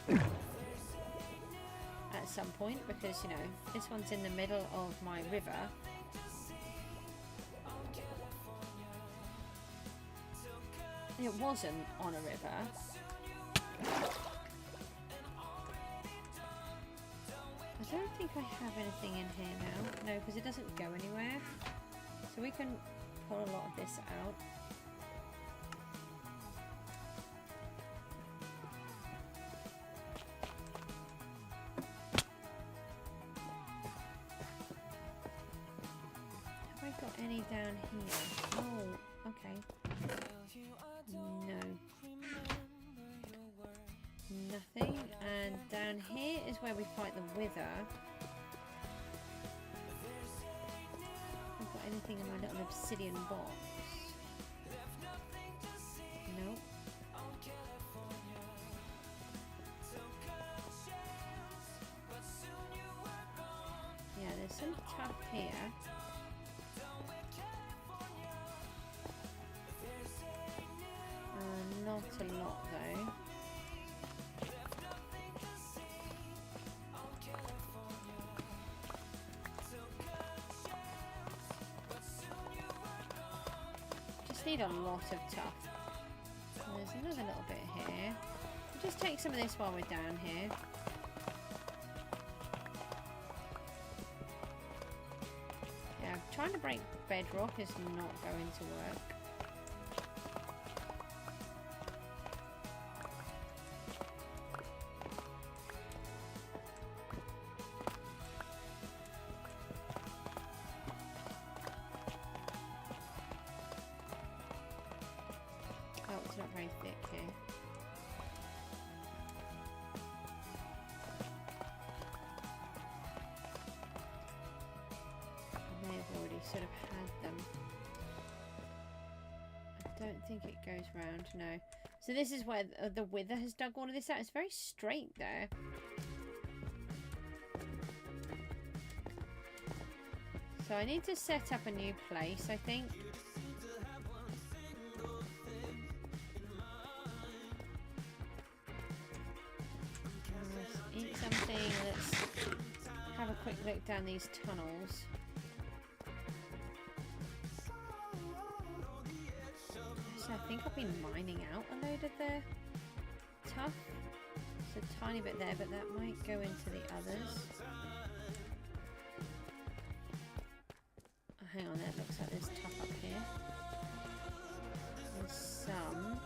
here. At some point, because, you know, this one's in the middle of my river. It wasn't on a river. I don't think I have anything in here now. No, because it doesn't go anywhere. So we can pull a lot of this out. Have I got any down here? Oh, okay. No. Nothing. And down here is where we fight the wither. I've got anything in my little obsidian box? Nope. Yeah, there's some tough here. Not a lot though. Just need a lot of tough. There's another little bit here. We'll just take some of this while we're down here. Yeah, trying to break bedrock is not going to work. It's not very thick here. I may have already sort of had them. I don't think it goes round, no. So this is where the wither has dug all of this out. It's very straight there. So I need to set up a new place, I think. Eat something. Let's have a quick look down these tunnels. So I think I've been mining out a load of the tough. It's a tiny bit there, but that might go into the others. Oh, hang on, that looks like there's tough up here. There's some.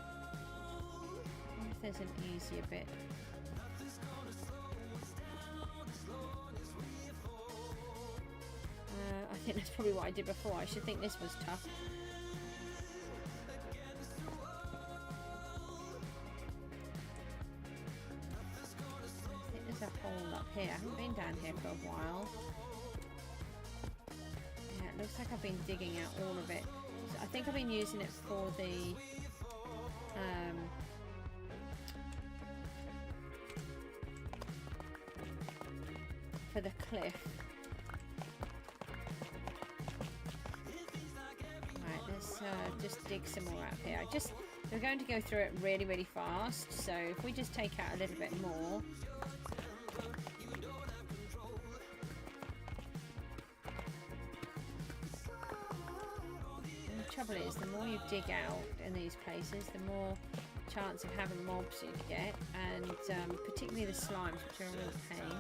I wonder if there's an easier bit. I think that's probably what I did before. I should think this was tough. I think there's a hole up here. I haven't been down here for a while. Yeah, it looks like I've been digging out all of it. So I think I've been using it for the cliff. Right, let's just dig some more out here. We're going to go through it really, really fast. So if we just take out a little bit more. And the trouble is, the more you dig out in these places, the more chance of having mobs you get, and particularly the slimes, which are a real pain.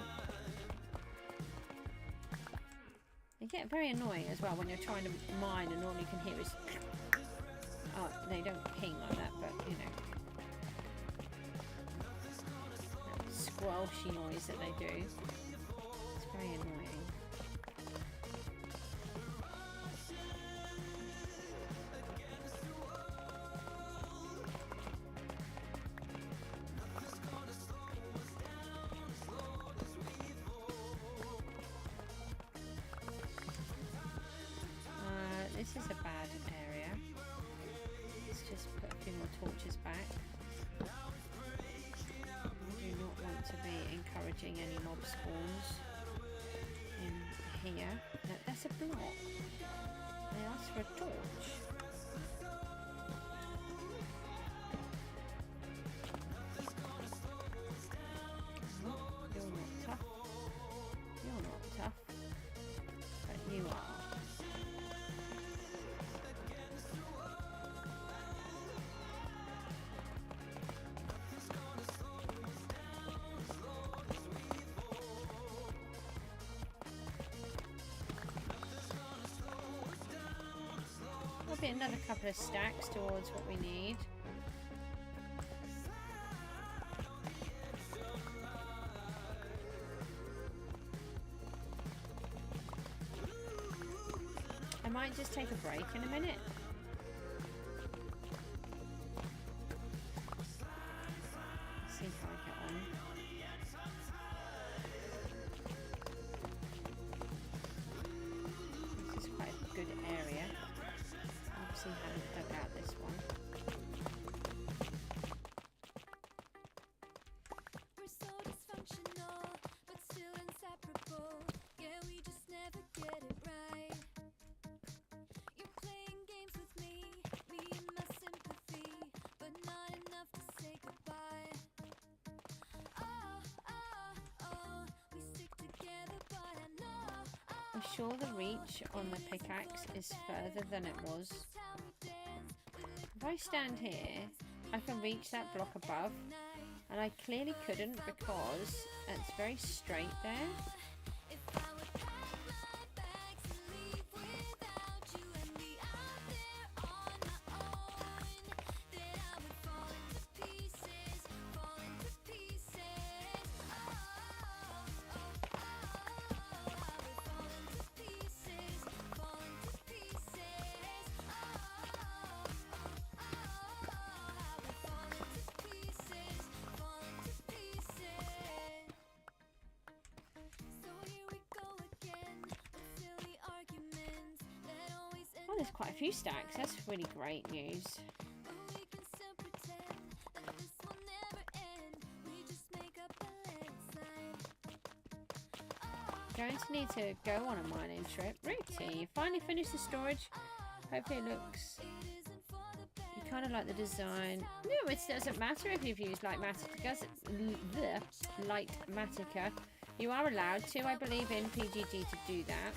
They get very annoying as well when you're trying to mine and all you can hear is... Oh, they don't ping like that, but you know. That squelchy noise that they do. It's very annoying. encouraging any mob spawns in here. No, that's a block. They asked for a torch. You're not tough. You're not tough. But you are. Be another couple of stacks towards what we need. I might just take a break in a minute. See how I get on. This is quite a good area. See how to dug out this one. We're so dysfunctional, but still inseparable. Yeah, we just never get it right. You're playing games with me and my sympathy, but not enough to say goodbye. Oh, we stick together, but I know. I'm sure the reach on the pickaxe is further than it was. If I stand here, I can reach that block above, and I clearly couldn't because it's very straight there. Oh, there's quite a few stacks. That's really great news. Going to need to go on a mining trip. Rooty, you finally finished the storage. Hopefully it looks... You kind of like the design. No, it doesn't matter if you've used Light Matica. Light Matica. You are allowed to, I believe, in PGG to do that.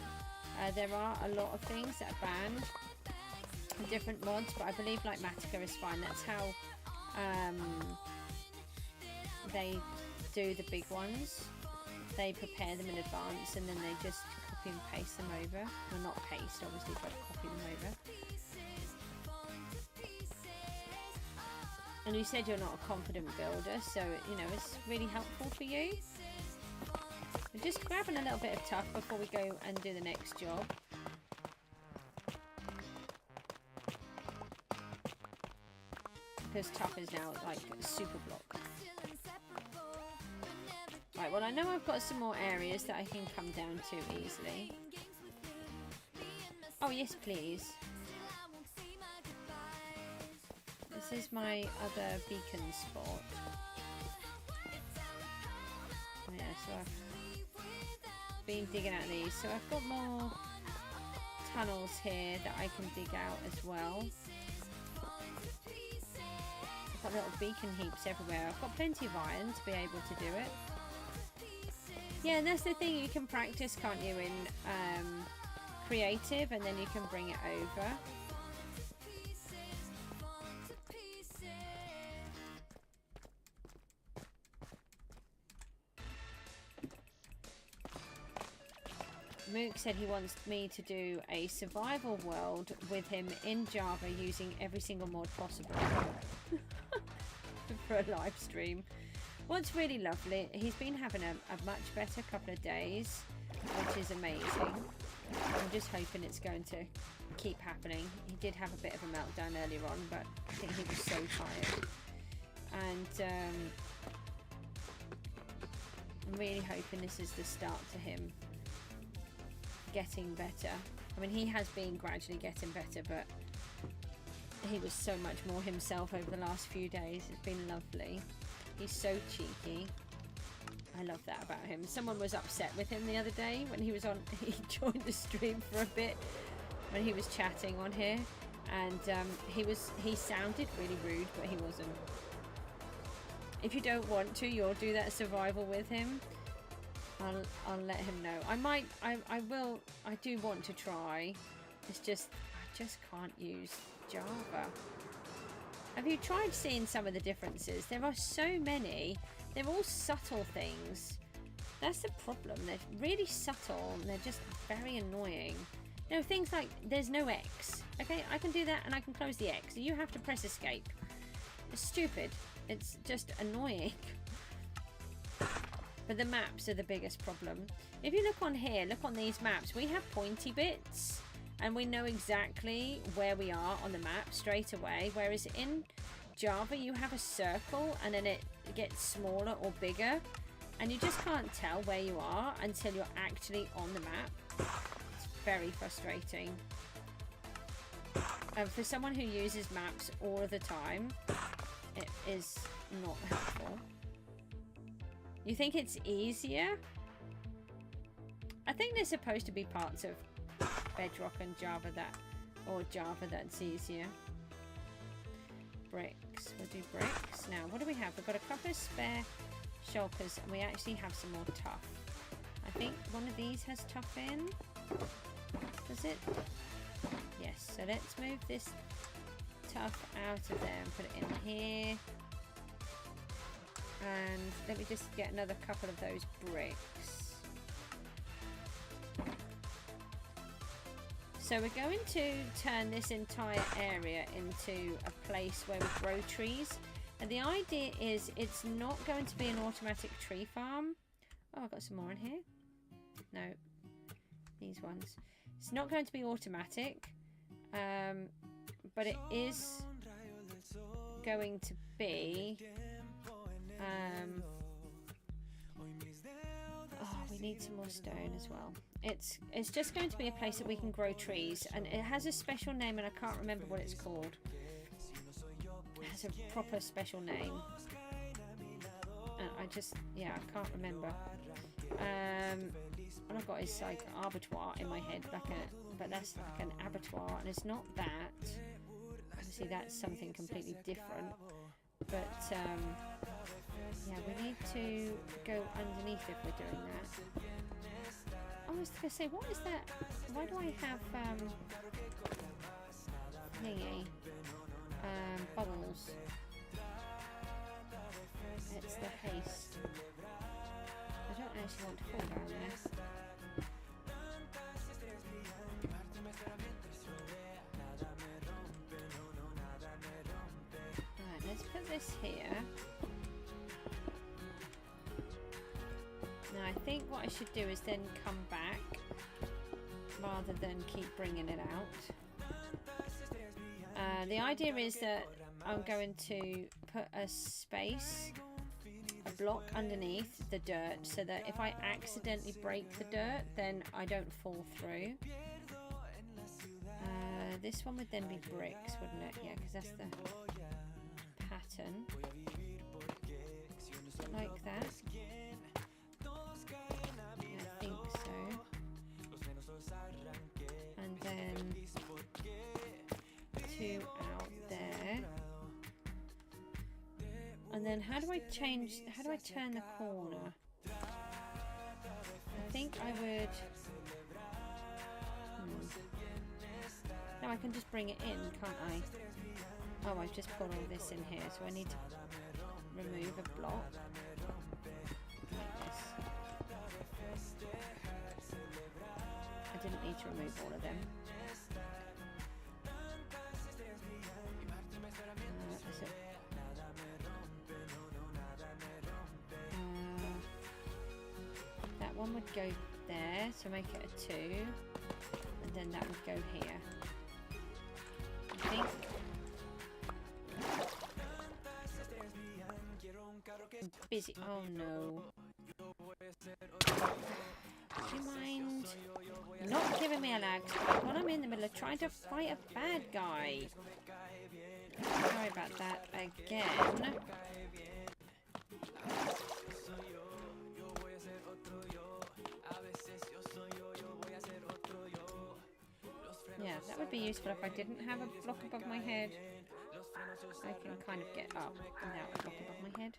There are a lot of things that are banned in different mods, but I believe Light Matica is fine. That's how they do the big ones. They prepare them in advance and then they just copy and paste them over. Well, not paste obviously, but copy them over. And you said you're not a confident builder, so you know it's really helpful for you. We're just grabbing a little bit of tough before we go and do the next job. Because tough is now like a super block. Right, well I know I've got some more areas that I can come down to easily. Oh yes please. This is my other beacon spot. Oh, yeah, so I've been digging out these. So I've got more tunnels here that I can dig out as well. I've got little beacon heaps everywhere. I've got plenty of iron to be able to do it. Yeah, and that's the thing, you can practice, can't you, in creative, and then you can bring it over. Mook said he wants me to do a survival world with him in Java using every single mod possible for a live stream. What's really lovely, he's been having a much better couple of days, which is amazing. I'm just hoping it's going to keep happening. He did have a bit of a meltdown earlier on, but I think he was so tired. And I'm really hoping this is the start to him getting better. I mean, he has been gradually getting better, but he was so much more himself over the last few days. It's been lovely. He's so cheeky. I love that about him. Someone was upset with him the other day when he was on. He joined the stream for a bit when he was chatting on here, and he sounded really rude, but he wasn't. If you don't want to, you'll do that survival with him. I'll let him know. I will. I do want to try. It's just I just can't use Java. Have you tried seeing some of the differences? There are so many. They're all subtle things. That's the problem. They're really subtle and they're just very annoying. You know, things like there's no X. Okay, I can do that and I can close the X. You have to press escape. It's stupid. It's just annoying. But the maps are the biggest problem. If you look on here, look on these maps, we have pointy bits and we know exactly where we are on the map straight away. Whereas in Java, you have a circle and then it gets smaller or bigger. And you just can't tell where you are until you're actually on the map. It's very frustrating. And for someone who uses maps all of the time, it is not helpful. You think it's easier? I think there's supposed to be parts of Bedrock and Java that's easier. Bricks. We'll do bricks. Now, what do we have? We've got a couple of spare shulkers and we actually have some more tuff. I think one of these has tuff in. Does it? Yes. So let's move this tuff out of there and put it in here. And let me just get another couple of those bricks. So we're going to turn this entire area into a place where we grow trees. And the idea is it's not going to be an automatic tree farm. Oh, I've got some more in here. No, these ones. It's not going to be automatic, but it is going to be... oh, we need some more stone as well. It's just going to be a place that we can grow trees, and it has a special name and I can't remember what it's called. It has a proper special name. I can't remember. What I've got is like abattoir in my head, but that's like an abattoir, and it's not that. Obviously, that's something completely different. But yeah, we need to go underneath if we're doing that. I was going to say, what is that? Why do I have thingy? Bubbles. It's the haste. I don't actually want to fall down there. Alright, let's put this here. Now I think what I should do is then come back rather than keep bringing it out. The idea is that I'm going to put a space, a block underneath the dirt, so that if I accidentally break the dirt, then I don't fall through. This one would then be bricks, wouldn't it? Yeah, because that's the pattern. Like that. Yeah, I think so. And then 2 out there. And then how do I turn the corner? I think I would... No, I can just bring it in, can't I? Oh, I've just put all this in here, so I need to remove a block. Like this. I didn't need to remove all of them. Is it? That one would go there, so make it a 2, and then that would go here. I think. I'm busy. Oh no. Do you mind not giving me a lag spike when I'm in the middle of trying to fight a bad guy? Sorry about that again. be useful if I didn't have a block above my head. I can kind of get up without a block above my head.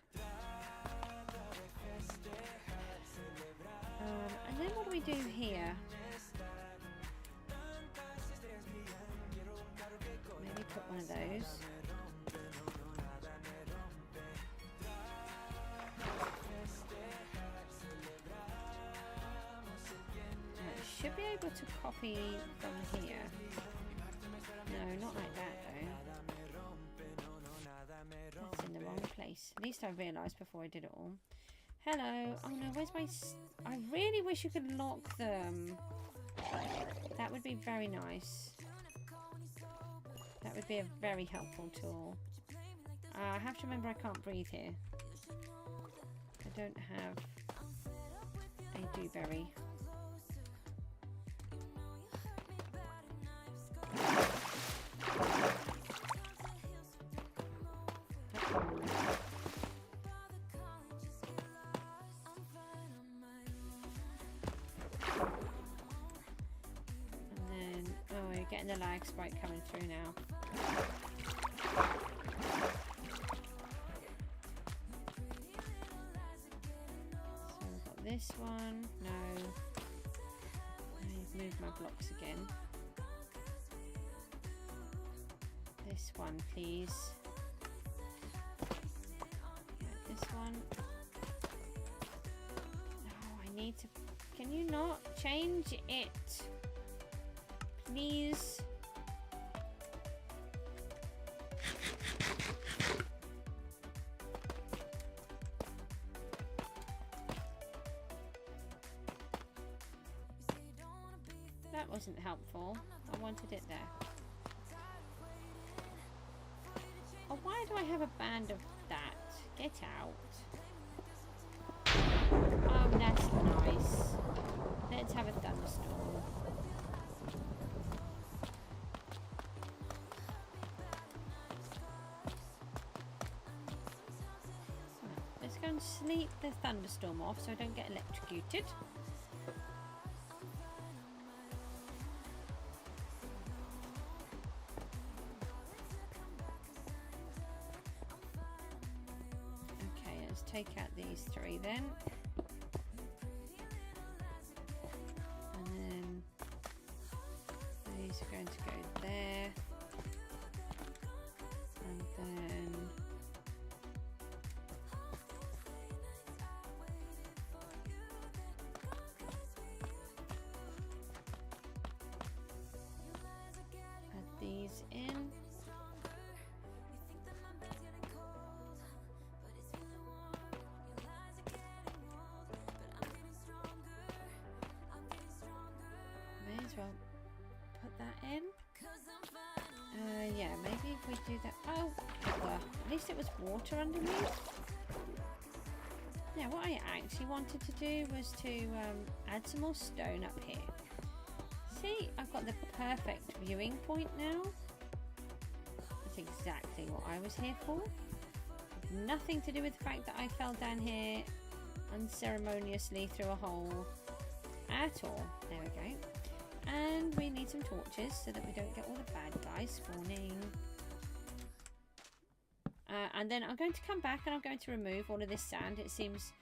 And then what do we do here? Maybe put one of those. Should be able to copy from here. No, not like that though. That's in the wrong place. At least I realised before I did it all. Hello. Oh no, where's my... I really wish you could lock them. That would be very nice. That would be a very helpful tool. I have to remember I can't breathe here. I don't have a dewberry. Getting the lag spike coming through now. So we've got this one. No. I've moved my blocks again. This one, please. Right, this one. Oh, I need to... Can you not change it? Please. That wasn't helpful. I wanted it there. Oh, why do I have a band of that? Get out. Oh, that's nice. Let's have a thunderstorm. And sleep the thunderstorm off so I don't get electrocuted. Okay, let's take out these three then. And then these are going to go there. And then these in. May as well put that in. Yeah, maybe if we do that. Oh, at least it was water underneath. Yeah, what I actually wanted to do was to add some more stone up here. See, I've got the perfect viewing point now. That's exactly what I was here for. Nothing to do with the fact that I fell down here unceremoniously through a hole at all. There we go. And we need some torches so that we don't get all the bad guys spawning. And then I'm going to come back and I'm going to remove all of this sand. It seems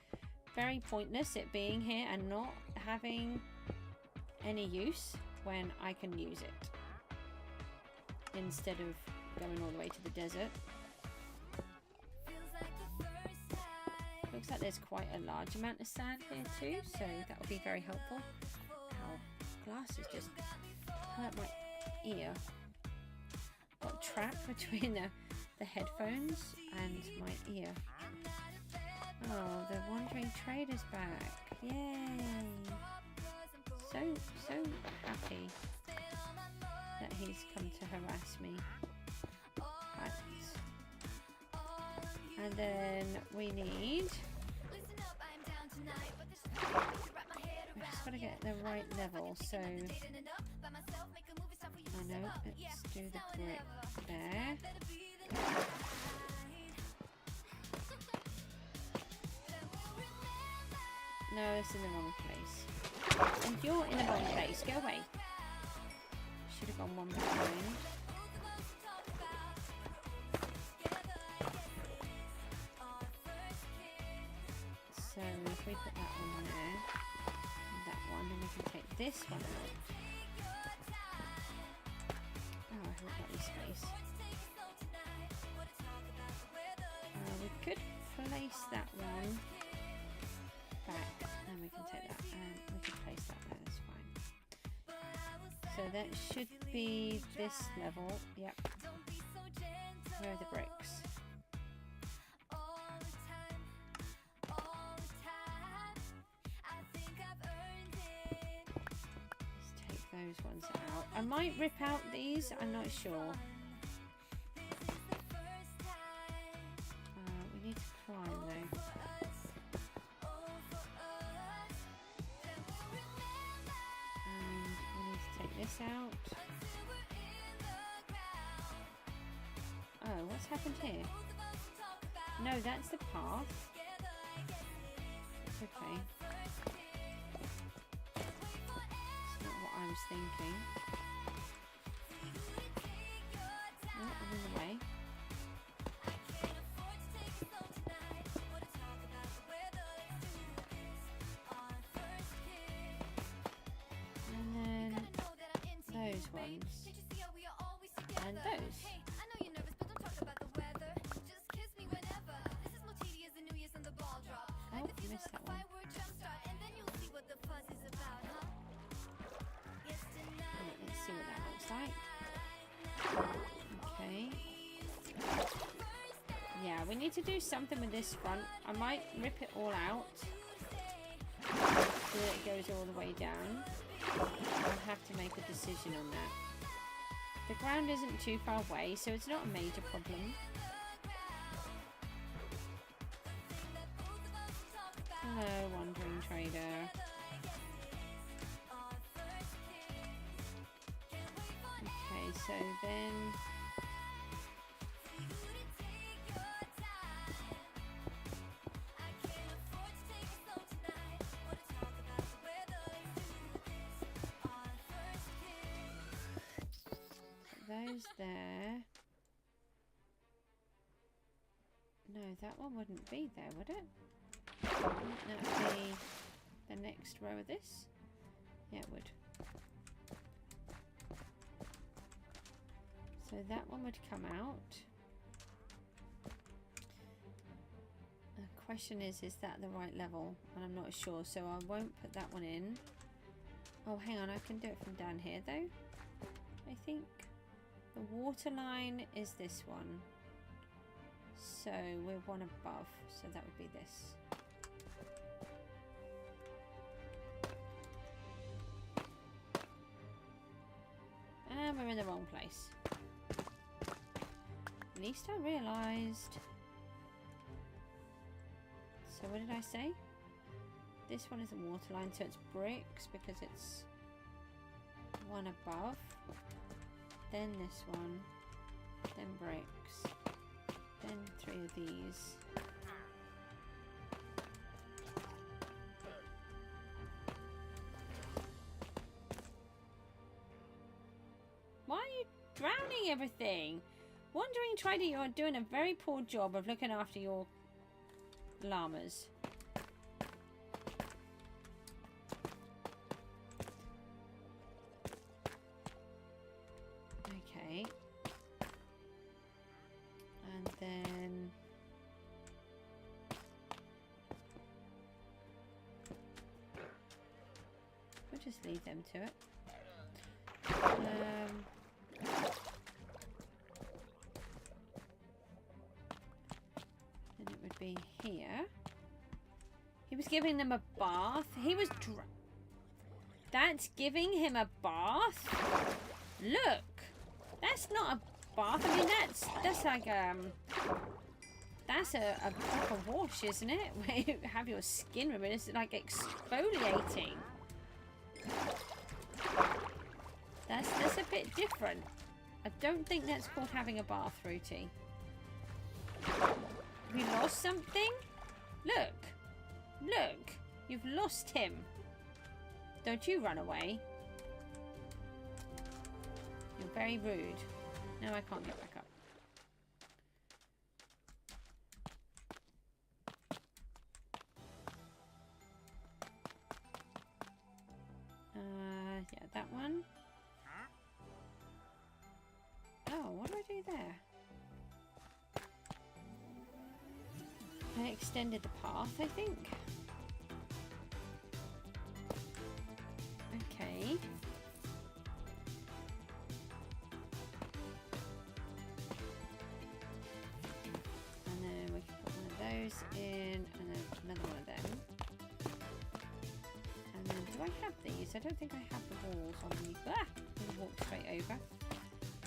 very pointless it being here and not having any use when I can use it instead of going all the way to the desert. Looks like there's quite a large amount of sand here too, so that will be very helpful. Ow, glasses just hurt my ear. Got trapped between the headphones and my ear. Oh, the wandering trader's back. Yay! So happy that he's come to harass me. Right. And then we need... We've just got to get the right level, so... I know, let's do the brick there. No, it's in the wrong place. And you're in the wrong place. Go away. should have gone one behind. So if we put that one there, and that one, then we can take this one out. Oh, I haven't got any space. We could place that one back, and we can take that, and we can place that there, that's fine. So that should be this level, yep. Where are the bricks? Those ones out. I might rip out these, I'm not sure. We need to climb though. And we need to take this out. Oh, what's happened here? No, that's the path. It's okay. I was thinking. Oh, I'm in the way. And then those ones. And those. Oh, I missed that one. See what that looks like. Okay. Yeah, we need to do something with this front. I might rip it all out so that it goes all the way down. I'll have to make a decision on that. The ground isn't too far away, so it's not a major problem. Hello, wandering trader. So then those there. No, that one wouldn't be there, would it? Wouldn't that be the next row of this? Yeah, it would. So that one would come out. The question is that the right level? And I'm not sure, so I won't put that one in. Oh, hang on, I can do it from down here though. I think the water line is this one. So we're one above, so that would be this. And we're in the wrong place. At least I realised. So what did I say? This one is a water line, so it's bricks because it's one above. Then this one. Then bricks. Then 3 of these. Why are you drowning everything? Wandering trader, you're doing a very poor job of looking after your llamas. Okay. And then we'll just leave them to it. Then it would be here. He was giving them a bath. He was that's giving him a bath? Look! That's not a bath. I mean, that's like that's a proper wash, isn't it? Where you have your skin removed. It's like exfoliating. That's a bit different. I don't think that's called having a bath, Fruity. Have you lost something? Look. Look. You've lost him. Don't you run away. You're very rude. No, I can't get back up. Yeah, that one. Oh, what do I do there? I extended the path, I think. Okay. And then we can put one of those in, and then another one of them. And then, do I have these? I don't think I have the walls on the... Ah! I'm gonna walk straight over.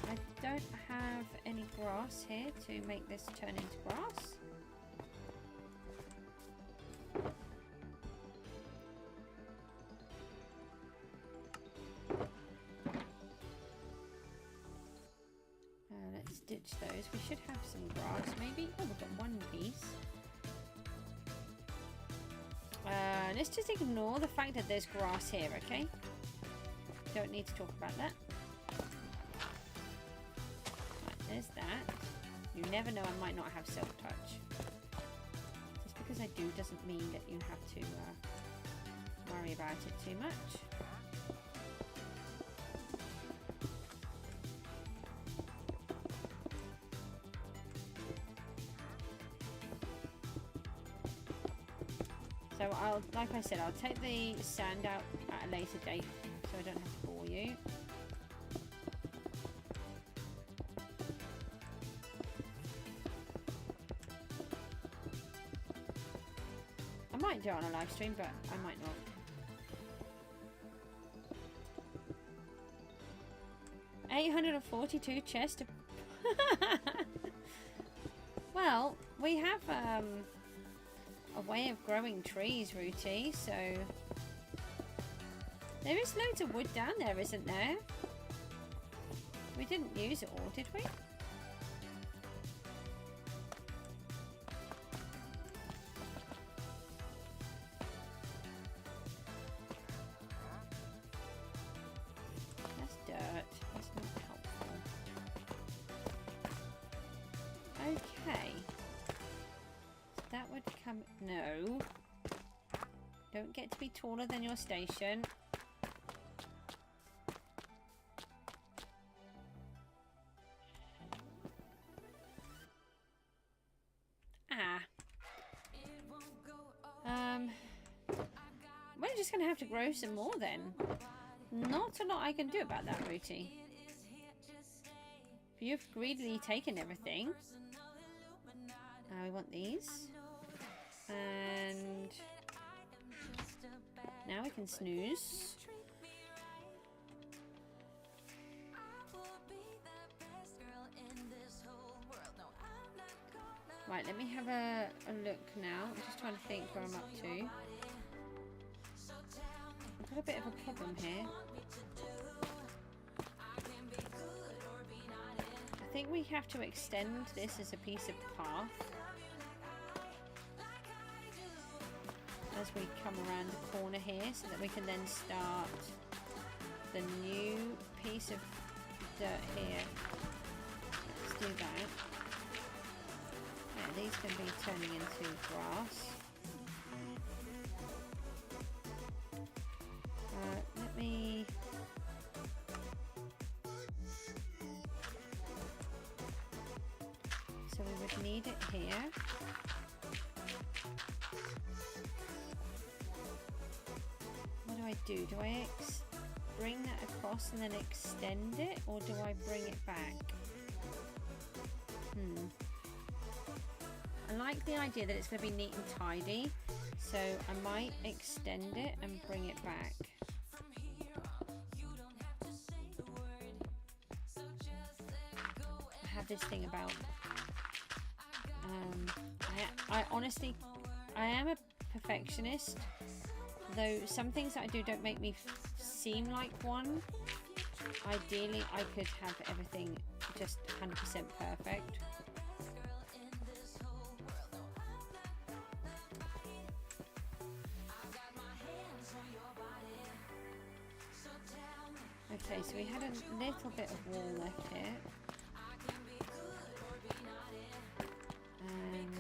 I don't have any grass here to make this turn into grass. Let's ditch those. We should have some grass maybe. Oh, we've got one piece. Let's just ignore the fact that there's grass here, okay? Don't need to talk about that. Right, there's that. You never know, I might not have self-touch. Just because I do doesn't mean that you have to worry about it too much. So I'll, like I said, I'll take the sand out at a later date so I don't have to bore you. I might do it on a live stream, but I might not. $842 chests. Well, we have a way of growing trees, Rooty, so there is loads of wood down there, isn't there? We didn't use it all, did we? That's dirt. That's not helpful. Okay. That would come... No. Don't get to be taller than your station. Ah. We're just going to have to grow some more then. Not a lot I can do about that, Rooty. You've greedily taken everything. We want these. And now we can snooze. Right, let me have a look now. I'm just trying to think where I'm up to. I've got a bit of a problem here. I think we have to extend this as a piece of path. As we come around the corner here, so that we can then start the new piece of dirt here. Let's do that. Yeah, these can be turning into grass. Let me... So we would need it here. What do I do? Do I bring that across and then extend it, or do I bring it back? I like the idea that it's going to be neat and tidy, so I might extend it and bring it back. I have this thing about I honestly, I am a perfectionist, though some things that I do don't make me seem like one. Ideally, I could have everything just 100% perfect. Okay, so we had a little bit of wall left here. And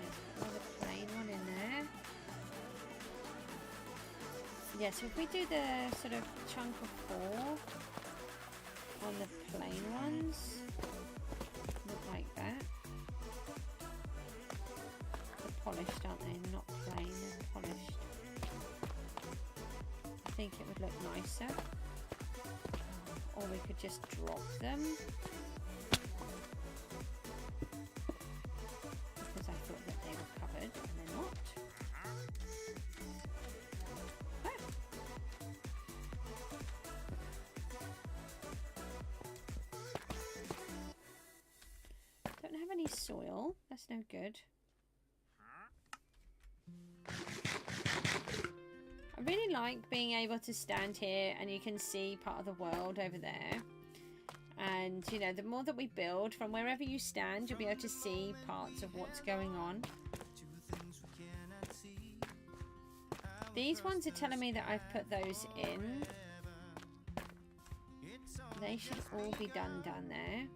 there's another plain one in there. Yeah, so if we do the sort of chunk of 4 on the plain ones, look like that. They're polished, aren't they? Not plain, they're polished. I think it would look nicer. Or we could just drop them. Because I thought that they were covered and they're not. Don't have any soil, that's no good. I really like being able to stand here and you can see part of the world over there. And you know, the more that we build, from wherever you stand, you'll be able to see parts of what's going on. These ones are telling me that I've put those in. They should all be done down there.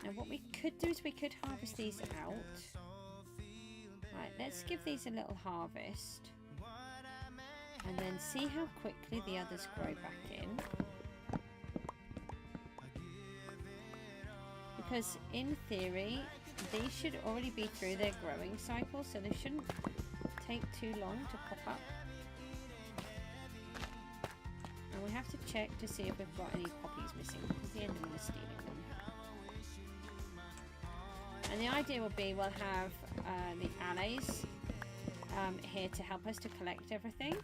Now what we could do is we could harvest these out. Right, let's give these a little harvest. And then see how quickly the others grow back in. Because in theory, these should already be through their growing cycle, so they shouldn't take too long to pop up. And we have to check to see if we've got any poppies missing, because the Enderman is stealing them. And the idea will be we'll have the allies here to help us to collect everything.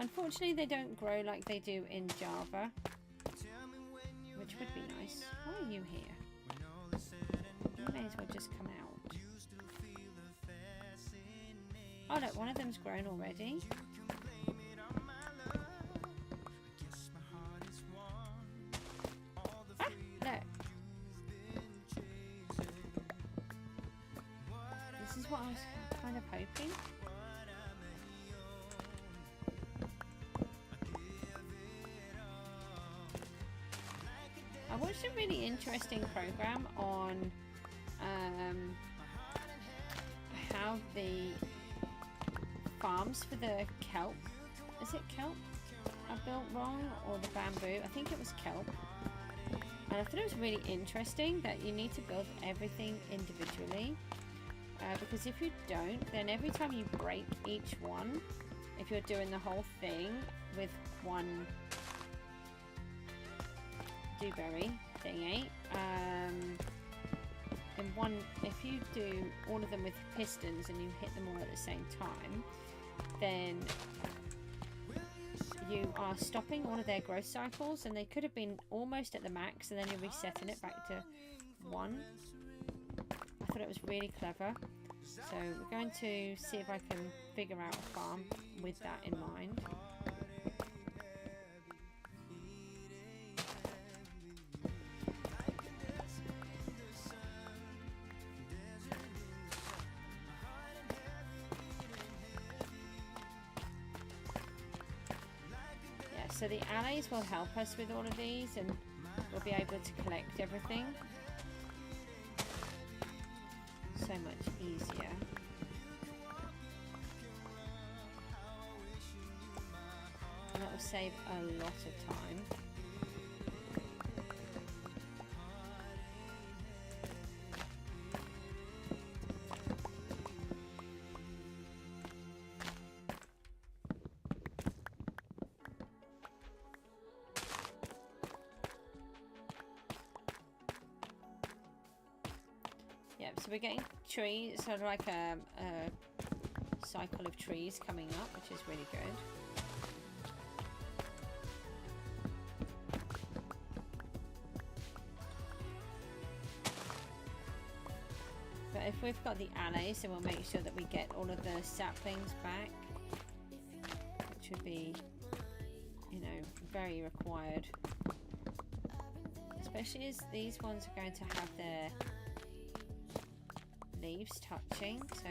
Unfortunately, they don't grow like they do in Java, which would be nice. Why are you here? You may as well just come out. Oh look, one of them's grown already. Ah, look. This is what I was kind of hoping. I watched a really interesting program on how the farms for the kelp, is it kelp, are built wrong, or the bamboo? I think it was kelp. And I thought it was really interesting that you need to build everything individually, because if you don't, then every time you break each one, if you're doing the whole thing with one dewberry thingy, and one, if you do all of them with pistons and you hit them all at the same time, then you are stopping all of their growth cycles, and they could have been almost at the max, and then you're resetting it back to 1. I thought it was really clever, so we're going to see if I can figure out a farm with that in mind. So the allies will help us with all of these, and we'll be able to collect everything so much easier. And that will save a lot of time. So we're getting trees, sort of like a cycle of trees coming up, which is really good. But if we've got the allies, then we'll make sure that we get all of the saplings back, which would be you know, very required. Especially as these ones are going to have their leaves touching, so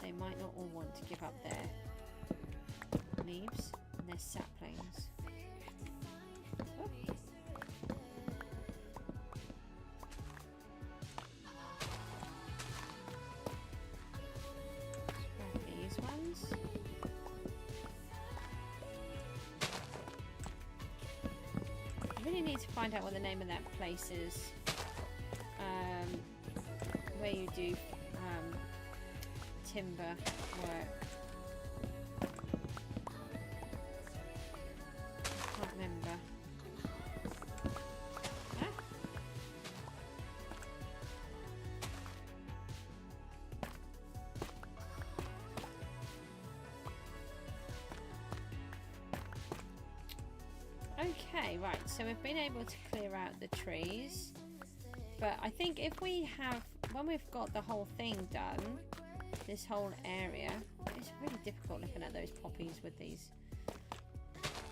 they might not all want to give up their leaves and their saplings. Oh. Grab these ones. I really need to find out what the name of that place is. Where you do timber work. Can't remember. Huh? Okay, right, so we've been able to clear out the trees, but I think if we have, when we've got the whole thing done, this whole area, it's really difficult looking at those poppies with these,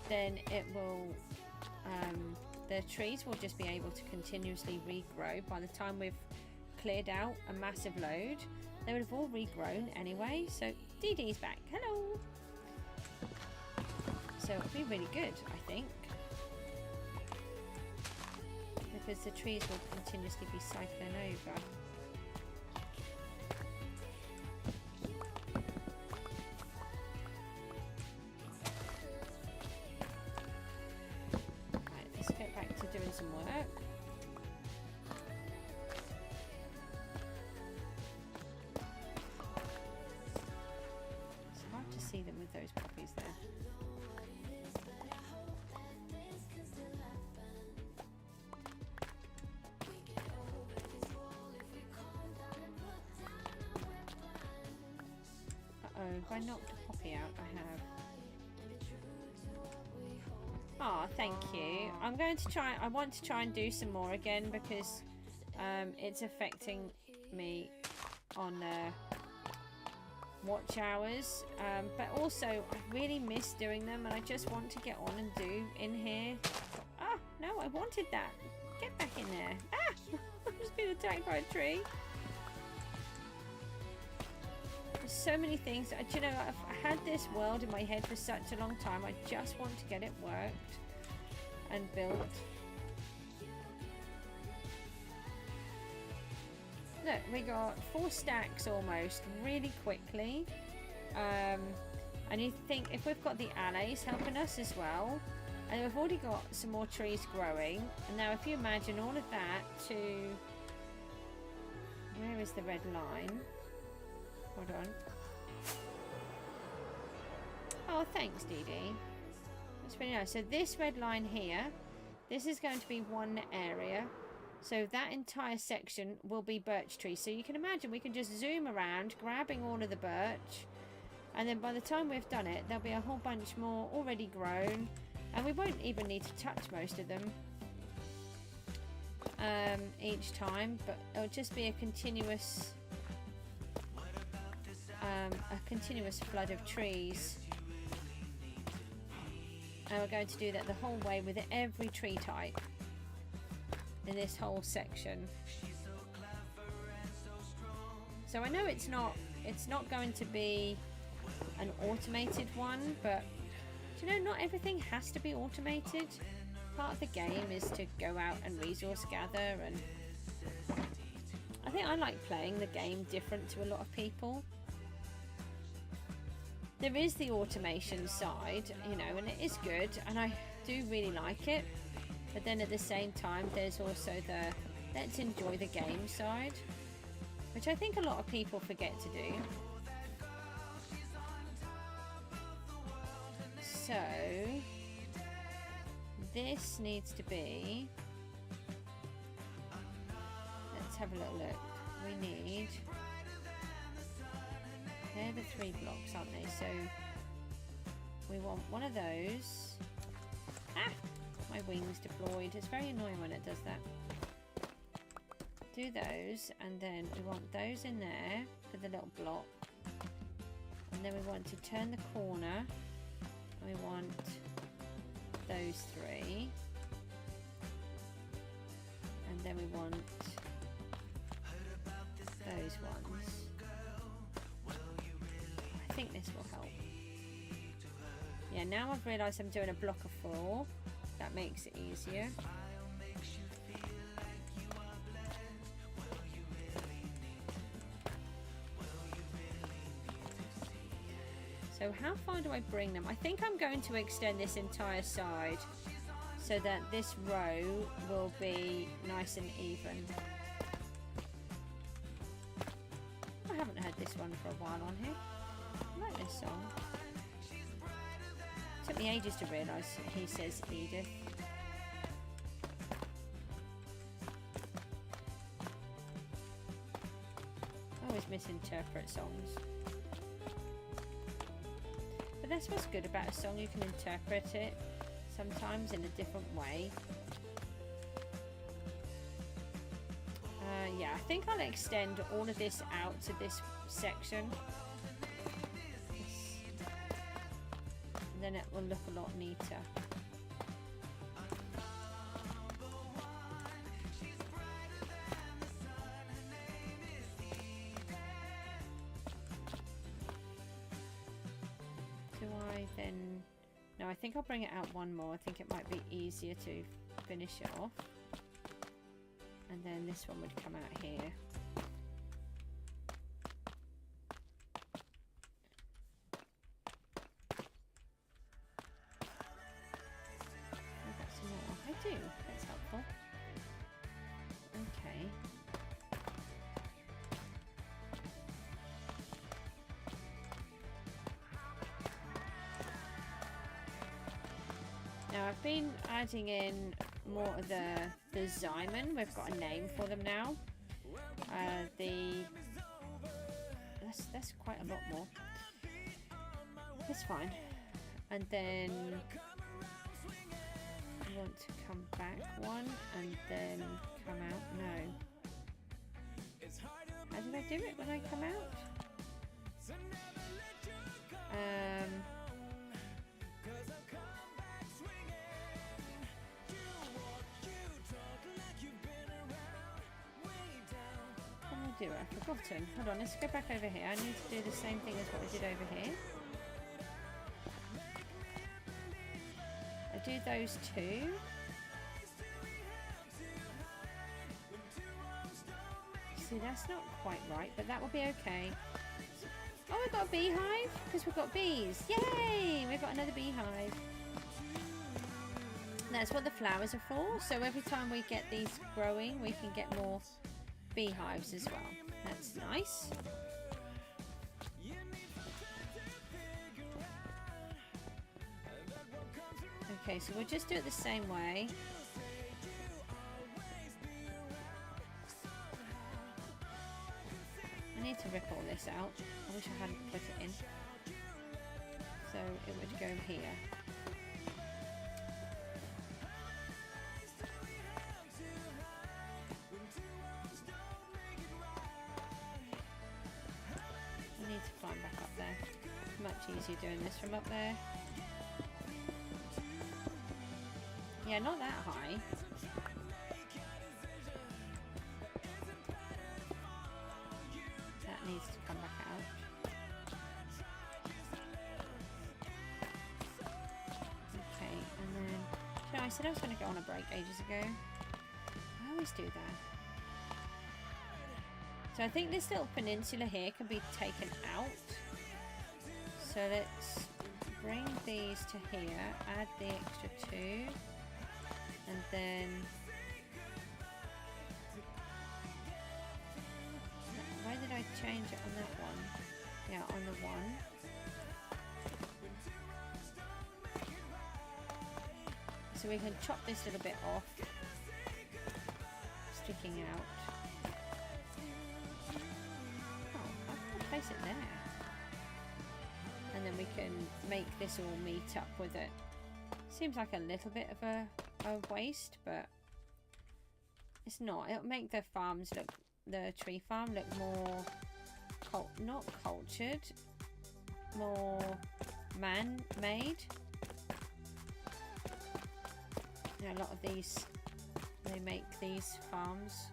then it will, the trees will just be able to continuously regrow. By the time we've cleared out a massive load, they would have all regrown anyway. So Dee Dee's back, hello! So it'll be really good, I think, because the trees will continuously be cycling over. Right, let's get back to doing some work. It's hard to see them with those poppies there. If I knocked a poppy out, I have. Ah, thank you. I'm going to try, I want to try and do some more again because it's affecting me on watch hours, but also I really miss doing them and I just want to get on and do in here. Ah, no, I wanted that. Get back in there. Ah, I've just been attacked by a tree. So many things. Do you know, I've had this world in my head for such a long time. I just want to get it worked and built. Look, we got 4 stacks almost really quickly. And you think if we've got the allies helping us as well, and we've already got some more trees growing, and now if you imagine all of that to, where is the red line? Hold on. Oh, thanks, Dee Dee. That's really nice. So this red line here, this is going to be one area. So that entire section will be birch trees. So you can imagine we can just zoom around, grabbing all of the birch. And then by the time we've done it, there'll be a whole bunch more already grown. And we won't even need to touch most of them each time. But it'll just be a continuous flood of trees, and we're going to do that the whole way with every tree type in this whole section. So I know it's not going to be an automated one, but do you know, not everything has to be automated. Part of the game is to go out and resource gather, and I think I like playing the game different to a lot of people. There is the automation side, you know, and it is good, and I do really like it. But then at the same time, there's also the let's enjoy the game side, which I think a lot of people forget to do. So this needs to be, let's have a little look. We need, they're the 3 blocks, aren't they? So we want one of those. Ah, my wings deployed. It's very annoying when it does that. Do those, and then we want those in there for the little block, and then we want to turn the corner We want those 3. And then we want those ones. I think this will help. Yeah, now I've realised I'm doing a block of 4. That makes it easier. So how far do I bring them? I think I'm going to extend this entire side so that this row will be nice and even. I haven't heard this one for a while on here. I like this song. Took me ages to realise he says Edith. I always misinterpret songs. But that's what's good about a song, you can interpret it sometimes in a different way. Yeah, I think I'll extend all of this out to this section. And then it will look a lot neater. Do I then... No, I think I'll bring it out one more. I think it might be easier to finish it off. And then this one would come out here. I've got some more. I do. That's helpful. Okay. Now I've been adding in more of the Zymin. We've got a name for them now. That's quite a lot more. It's fine. And then I want to come back one and then come out. No. How did I do it when I come out? I've forgotten. Hold on, let's go back over here. I need to do the same thing as what I did over here. I do those 2. See, that's not quite right, but that will be okay. Oh, we've got a beehive because we've got bees. Yay! We've got another beehive. That's what the flowers are for. So every time we get these growing, we can get more beehives as well. That's nice. Okay, so we'll just do it the same way. I need to rip all this out. I wish I hadn't put it in. So it would go here. Easier doing this from up there. Yeah, not that high. That needs to come back out. Okay, and then... You know, I said I was going to go on a break ages ago. I always do that. So I think this little peninsula here can be taken out. So let's bring these to here, add the extra 2, and then why did I change it on that one? Yeah, on the 1. So we can chop this little bit off, sticking out. Oh, I can place it there. And then we can make this all meet up with it. Seems like a little bit of a waste, but it's not. It'll make the farms look, the tree farm look more, not cultured, more man-made. You know, a lot of these, they make these farms.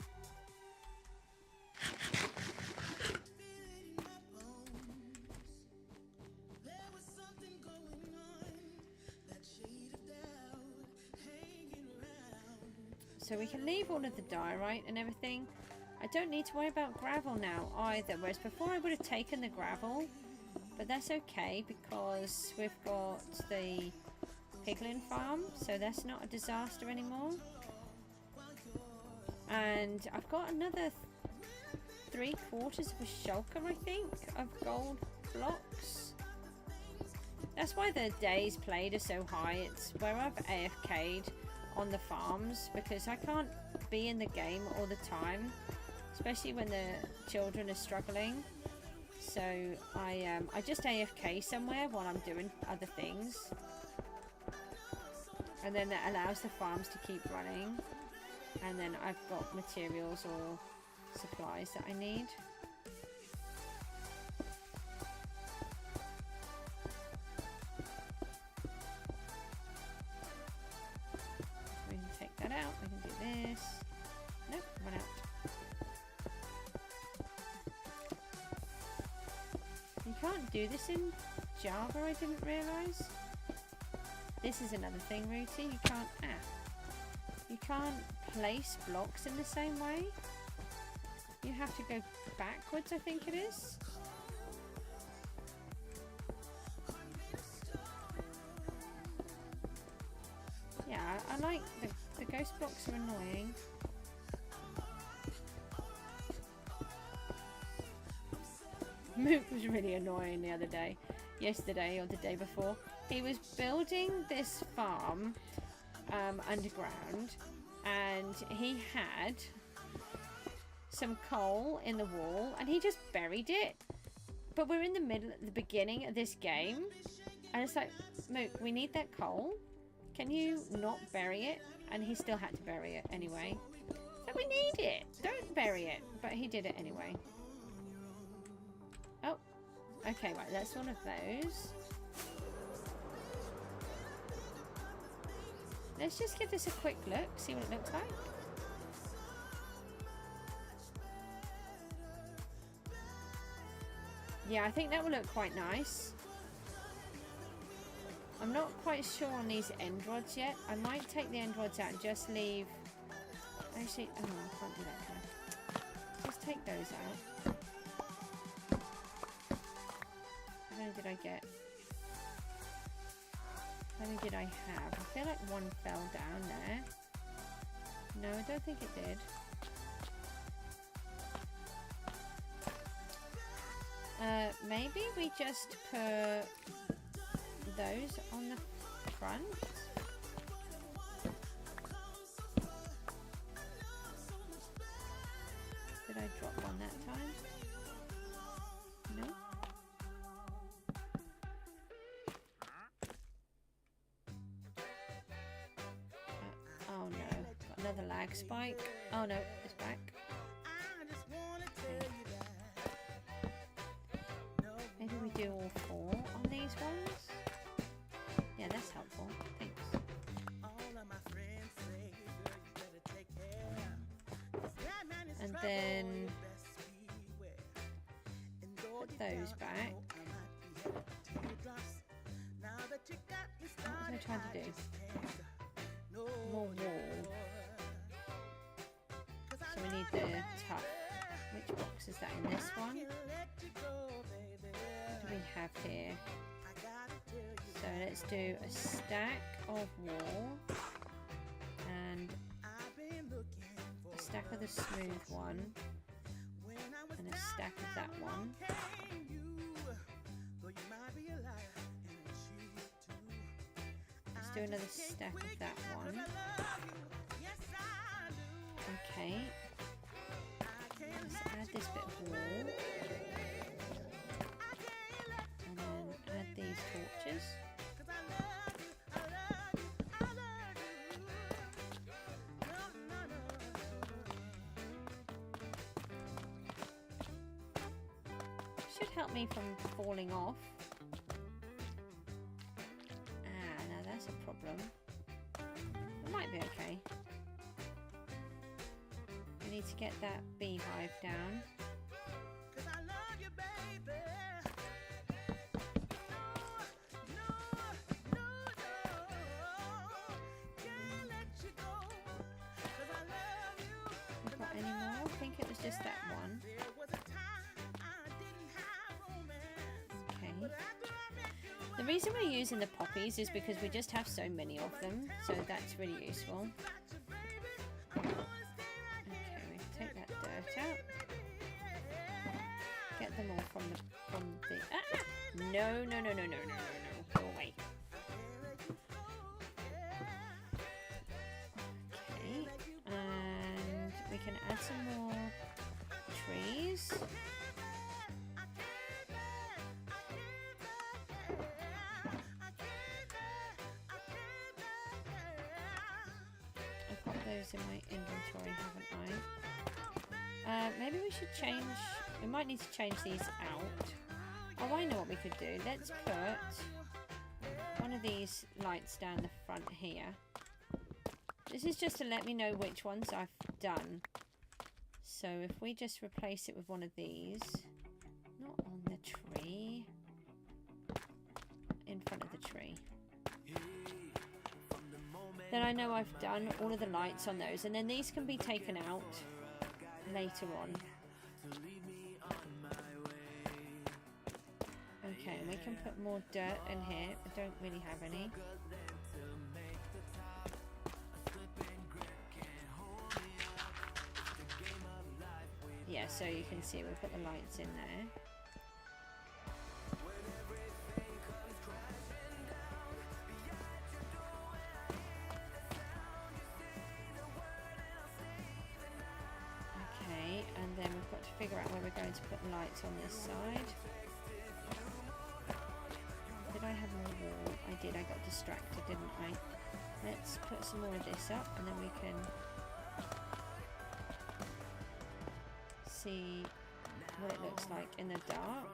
So we can leave all of the diorite and everything. I don't need to worry about gravel now either, whereas before I would have taken the gravel, but that's okay because we've got the piglin farm, so that's not a disaster anymore. And I've got another 3/4 of a shulker, I think, of gold blocks. That's why the days played are so high. It's where I've AFK'd on the farms because I can't be in the game all the time, especially when the children are struggling. So I just AFK somewhere while I'm doing other things, and then that allows the farms to keep running, and then I've got materials or supplies that I need. We can take that out, we can do this. Nope, run out. You can't do this in Java, I didn't realise. This is another thing, Rooty. You can't place blocks in the same way. You have to go backwards, I think it is. Yeah, I like the ghost blocks are annoying. Mook was really annoying the other day. Yesterday or the day before. He was building this farm underground, and he had some coal in the wall and he just buried it. But we're in the middle at the beginning of this game, and it's like, Mook, we need that coal. Can you not bury it? And he still had to bury it anyway. So we need it. Don't bury it. But he did it anyway. Oh, okay, right, that's one of those. Let's just give this a quick look, see what it looks like. Yeah, I think that will look quite nice. I'm not quite sure on these end rods yet. I might take the end rods out and just leave... Actually, oh, I can't do that, can I? Just take those out. How many did I get? How many did I have? I feel like one fell down there. No, I don't think it did. Maybe we just put those on the front. Did I drop one that time? No. Oh no, got another lag spike. Oh no, it's back. Maybe we do all 4 on these ones. Yeah, that's helpful. Thanks. And then put those back. What was I trying to do? More wall. So we need the tough. Which box is that in? This one? What do we have here? So let's do a stack of wall and a stack of the smooth one and a stack of that one. Let's do another stack of that one. Okay. Let's add this bit of wall. And then add these torches. Should help me from falling off. Ah, now that's a problem. I might might be okay. We need to get that beehive down. We've got any more? I think it was just that one. Okay. The reason we're using the poppies is because we just have so many of them, so that's really useful. Okay, we can take that dirt out. Get them all from the ah! No, no, no, no, no, no, no, no. Go away. Okay, and we can add some more trees. I've got those in my inventory, haven't I? Maybe we should change. We might need to change these out. Oh, I know what we could do. Let's put one of these lights down the front here. This is just to let me know which ones I've done. So if we just replace it with one of these, not on the tree, in front of the tree. Then I know I've done all of the lights on those, and then these can be taken out later on. Okay, and we can put more dirt in here. I don't really have any. Yeah, so you can see we'll put the lights in there. Okay, and then we've got to figure out where we're going to put the lights on this side. Did I have more wall? I did, I got distracted, didn't I? Let's put some more of this up and then we can see what it looks like in the dark.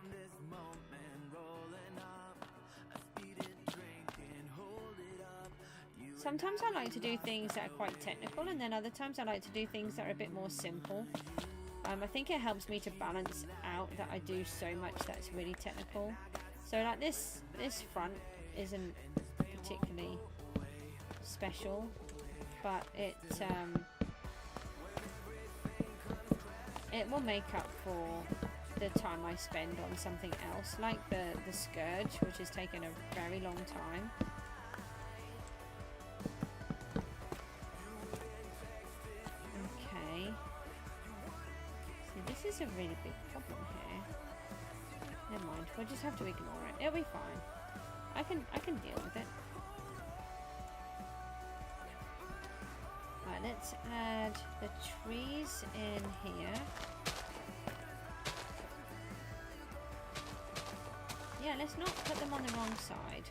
Sometimes I like to do things that are quite technical, and then other times I like to do things that are a bit more simple. I think it helps me to balance out that I do so much that's really technical. So like this front isn't particularly special, but it will make up for the time I spend on something else, like the Scourge, which has taken a very long time. Okay. So this is a really big problem here. Never mind, we'll just have to ignore it. It'll be fine. I can deal with it. Right, let's add the trees in here. Yeah, let's not put them on the wrong side.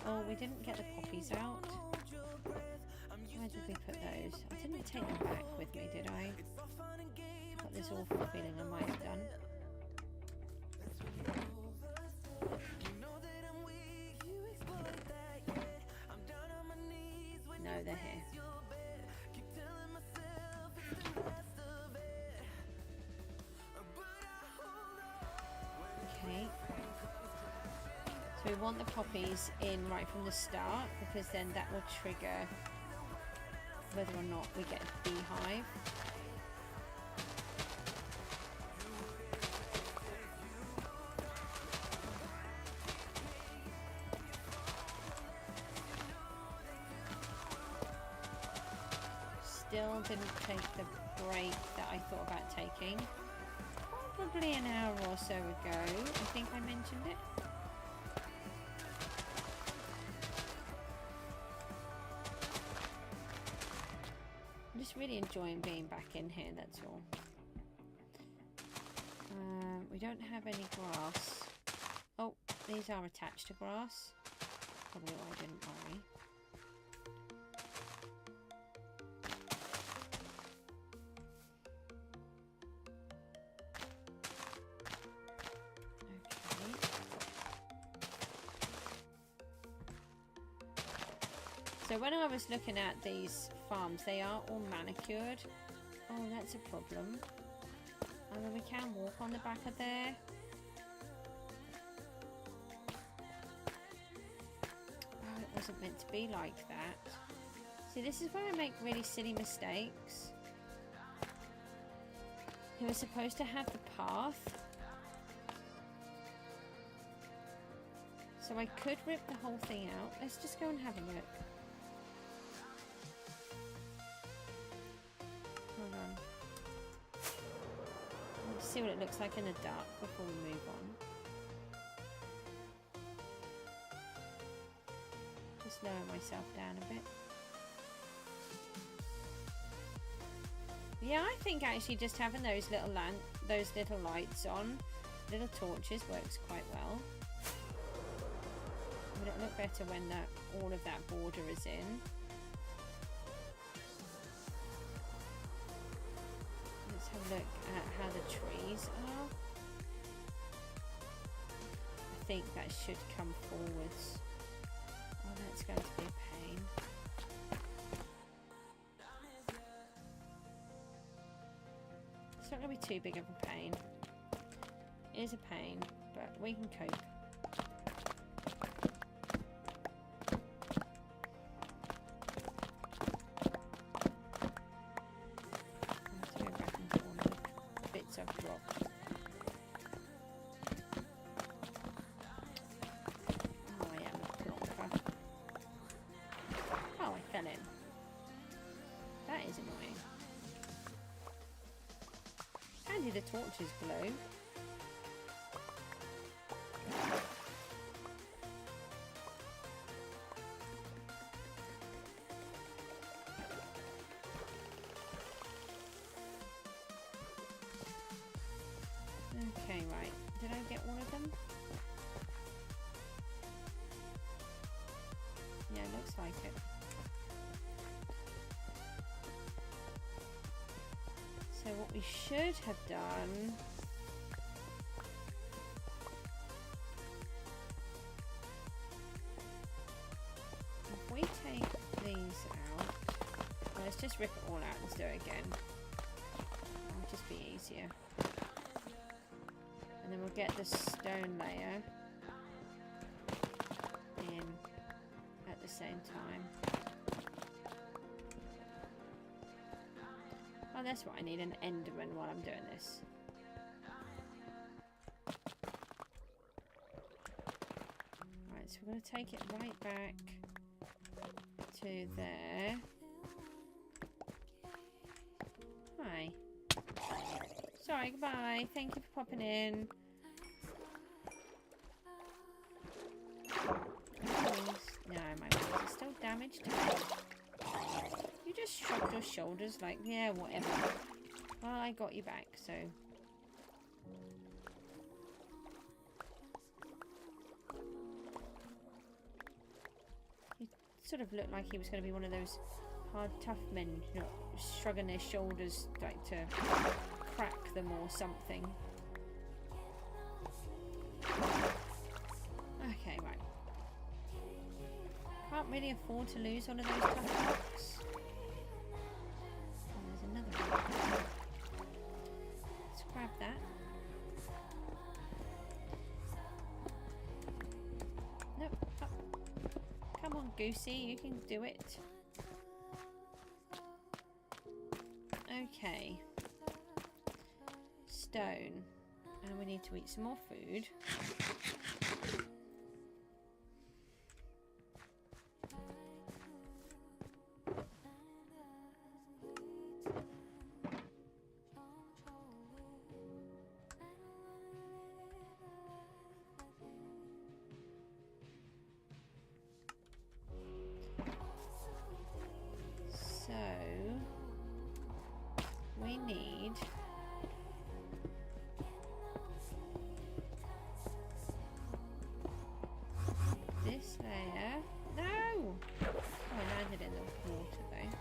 Oh, we didn't get the poppies out. Where did we put those? I didn't take them back with me, did I? Got this awful feeling I might have done. No, they're here. Okay. So we want the poppies in right from the start, because then that will trigger whether or not we get a beehive. Still didn't take the break that I thought about taking. Probably an hour or so ago, I think I mentioned it. I'm just really enjoying being back in here, that's all. We don't have any grass. Oh, these are attached to grass. Probably why I didn't worry. So when I was looking at these farms, they are all manicured. Oh, that's a problem. I mean, we can walk on the back of there. Oh, it wasn't meant to be like that. See, this is where I make really silly mistakes. He was supposed to have the path. So I could rip the whole thing out. Let's just go and have a look. Hold on. Let's see what it looks like in the dark before we move on. Just lower myself down a bit. Yeah, I think actually just having those little lights on, little torches, works quite well. Would it look better when all of that border is in? Let's have a look at how the trees are. I think that should come forwards. Oh, that's going to be a pain. It's not going to be too big of a pain. It is a pain, but we can cope. The torches glow. Okay, right. Did I get all of them? Yeah, looks like it. So what we should have done if we take these out, well, let's just rip it all out and do it again. It'll just be easier. And then we'll get the stone layer in at the same time. Oh, that's what I need, an enderman while I'm doing this. Right, so we're going to take it right back to there. Hi. Sorry, goodbye. Thank you for popping in. No, my wings are still damaged. You just shrugged your shoulders like, yeah, whatever. Well, I got you back, so. He sort of looked like he was going to be one of those hard, tough men, you know, shrugging their shoulders like to crack them or something. Okay, right. Can't really afford to lose one of those tough blocks. Oh, there's another one. Let's grab that. Nope. Up. Come on, Goosey, you can do it. Okay. Stone. And we need to eat some more food. We need this layer. No! Oh, I landed in the water though.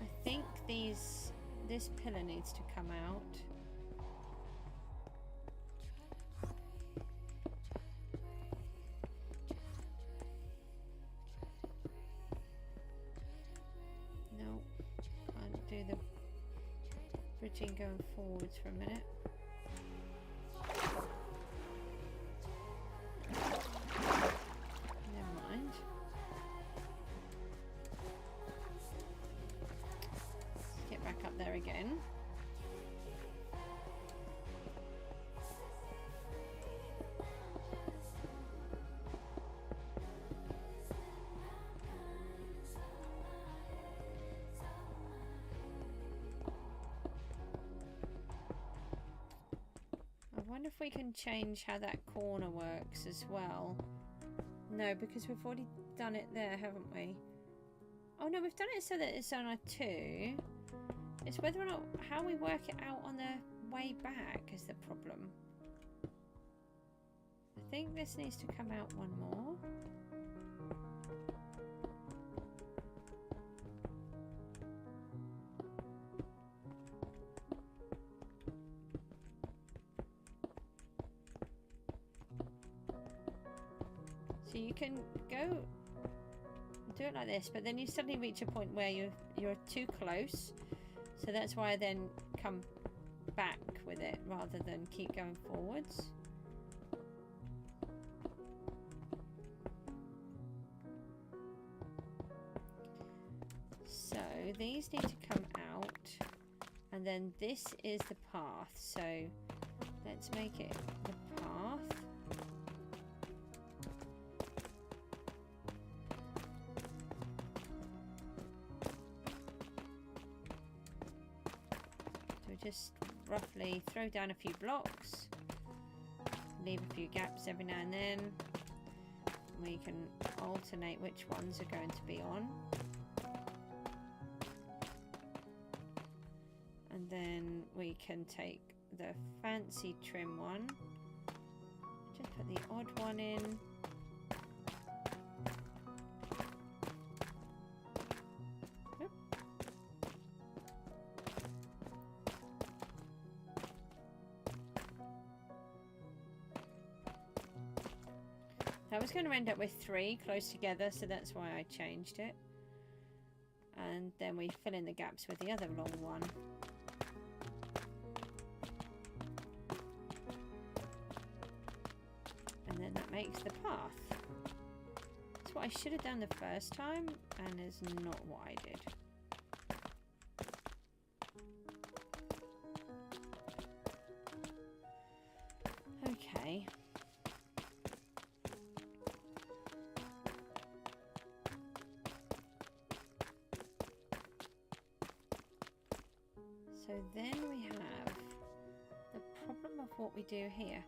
I think this pillar needs to come out. switching going forwards for a minute. Never mind. Let's get back up there again. I wonder if we can change how that corner works as well. No, because we've already done it there, haven't we? Oh no, we've done it so that it's on a 2. It's whether or not how we work it out on the way back is the problem. I think this needs to come out one more. So you can go do it like this, but then you suddenly reach a point where you're too close. So that's why I then come back with it rather than keep going forwards. So these need to come out, and then this is the path. So let's make it the path. Just roughly throw down a few blocks, leave a few gaps every now and then. We can alternate which ones are going to be on, and then we can take the fancy trim one, just put the odd one in. I was going to end up with 3 close together, so that's why I changed it. And then we fill in the gaps with the other long one. And then that makes the path. That's what I should have done the first time, and is not what I did. Okay. So then we have the problem of what we do here.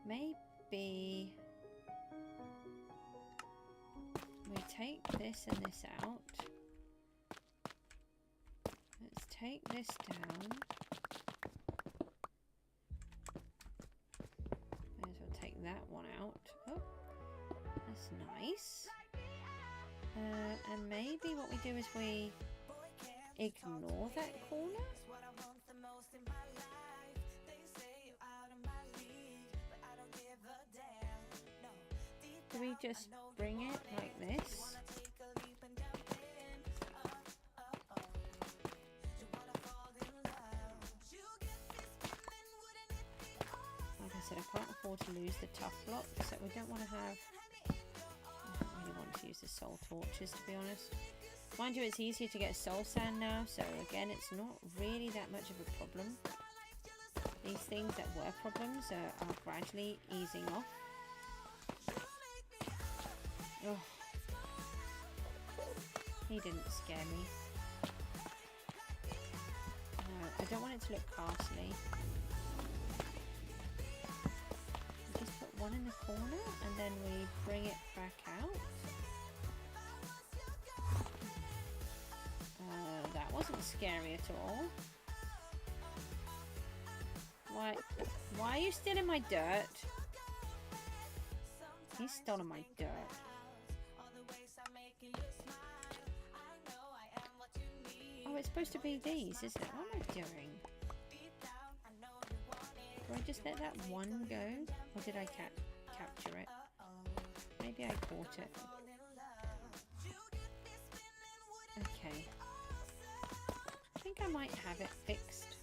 Maybe we take this and this out. Let's take this down. May as well take that one out. Oh, that's nice. And maybe what we do is we ignore that corner. Do we just bring it like this? Like I said, I can't afford to lose the tough block, so we don't want to have... I don't really want to use the soul torches, to be honest. Mind you, it's easier to get soul sand now, so again, it's not really that much of a problem. These things that were problems are gradually easing off. Oh, he didn't scare me. No, I don't want it to look castly. We just put one in the corner and then we bring it back out. That wasn't scary at all. Why are you still in my dirt? He's stolen my dirt. Oh, it's supposed to be these, isn't it? What am I doing? Do I just let that one go? Or did I capture it? Maybe I caught it. Okay. I think I might have it fixed.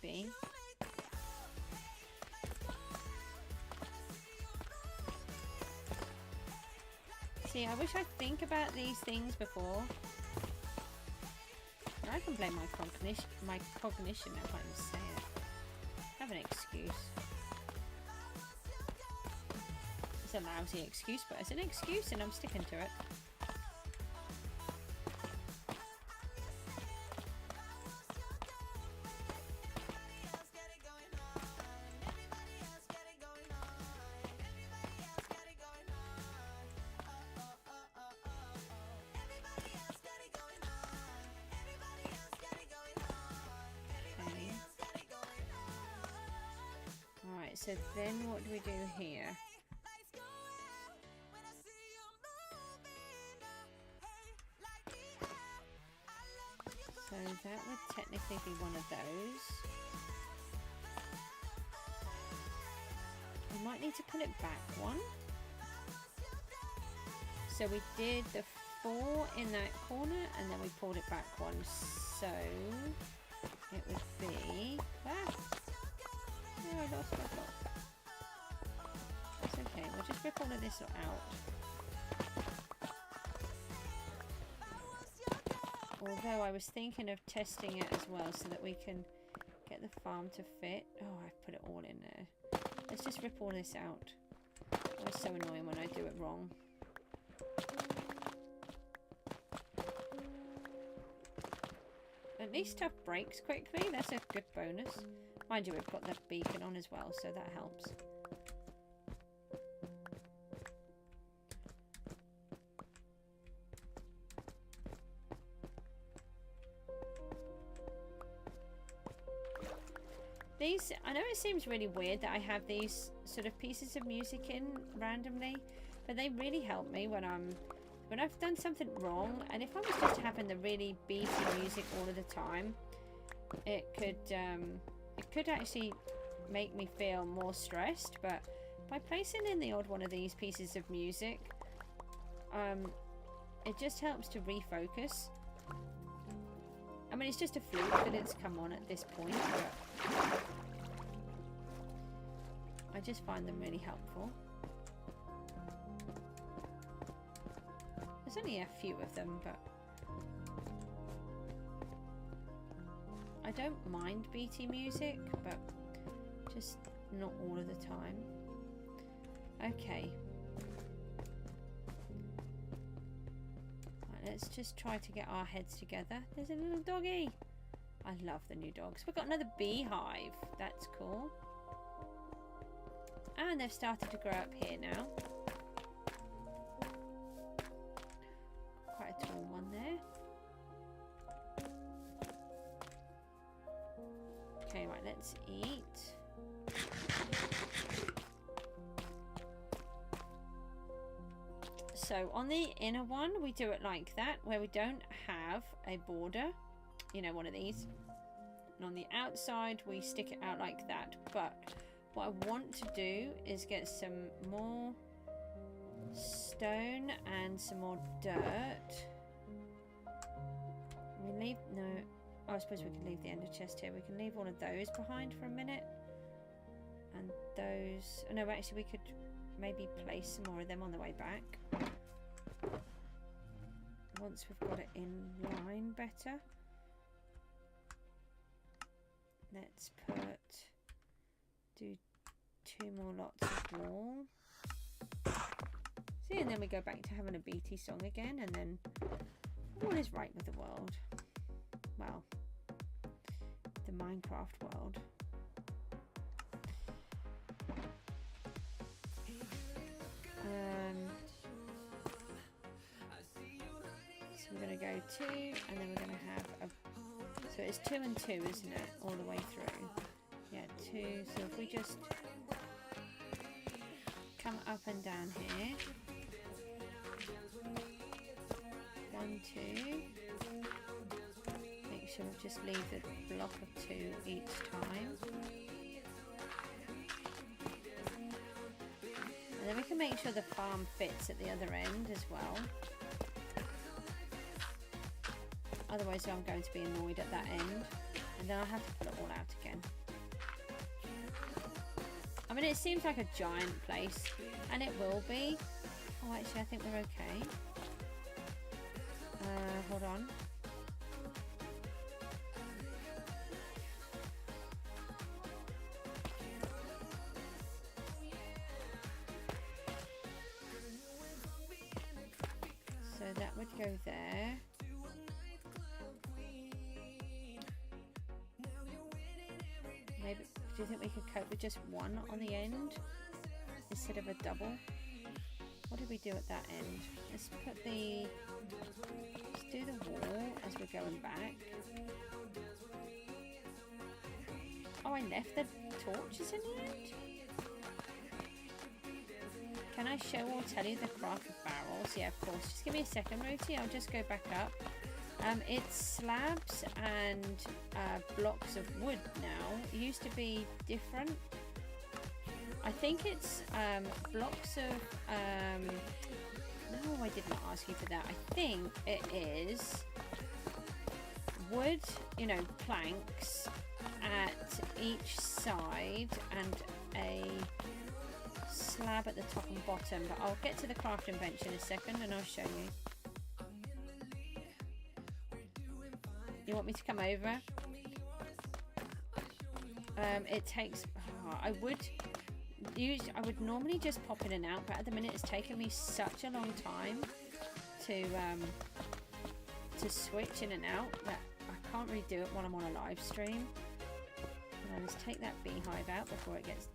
maybe. See, I wish I'd think about these things before. I can blame my cognition. I can't even say it. I have an excuse. It's a lousy excuse, but it's an excuse and I'm sticking to it. So then what do we do here? So that would technically be one of those. We might need to pull it back one. So we did the 4 in that corner and then we pulled it back one. So it would be... Ah! Oh, I lost my block. That's okay, we'll just rip all of this out. Although I was thinking of testing it as well so that we can get the farm to fit. Oh, I've put it all in there. Let's just rip all this out. Oh, it's so annoying when I do it wrong. At least stuff breaks quickly, that's a good bonus. Mind you, we've got the beacon on as well, so that helps. These, I know it seems really weird that I have these sort of pieces of music in randomly, but they really help me when I've done something wrong, and if I was just having the really beaty music all of the time, it could actually make me feel more stressed. But by placing in the odd one of these pieces of music, it just helps to refocus. I mean, it's just a fluke that it's come on at this point, but I just find them really helpful. There's only a few of them, but I don't mind BT music, but just not all of the time. Okay. Right, let's just try to get our heads together. There's a little doggy. I love the new dogs. We've got another beehive. That's cool. And they've started to grow up here now. Quite a tall one there. Okay, right, let's eat. So on the inner one, we do it like that, where we don't have a border, you know, one of these. And on the outside, we stick it out like that. But what I want to do is get some more stone and some more dirt. We leave, no, oh, I suppose we can leave the ender chest here. We can leave all of those behind for a minute. And those, oh no, actually we could maybe place some more of them on the way back. Once we've got it in line better. Let's do 2 more lots of wall. See, and then we go back to having a BT song again, and then all is right with the world. Well, the Minecraft world. So we're going to go 2, and then we're going to have a... So it's 2 and 2, isn't it? All the way through. Yeah, 2. So if we just come up and down here. 1, 2. Make sure we just leave the block of 2 each time. And then we can make sure the farm fits at the other end as well. Otherwise I'm going to be annoyed at that end. And then I'll have to put it all out again. I mean, it seems like a giant place, and it will be. Oh, actually, I think we're okay. Hold on. So that would go there. Maybe, do you think we could cope with just one on the end instead of a double? What did we do at that end? Let's put the... Let's do the wall as we're going back. Oh, I left the torches in the end? Can I show or tell you the craft of barrels? Yeah, of course. Just give me a second, Roti. I'll just go back up. It's slabs and blocks of wood now. It used to be different. I think it's blocks of... no, I did not ask you for that. I think it is wood, you know, planks at each side and a slab at the top and bottom. But I'll get to the crafting bench in a second and I'll show you. You want me to come over? It takes... Oh, I would normally just pop in and out, but at the minute it's taken me such a long time to switch in and out that I can't really do it while I'm on a live stream. Let's take that beehive out before it gets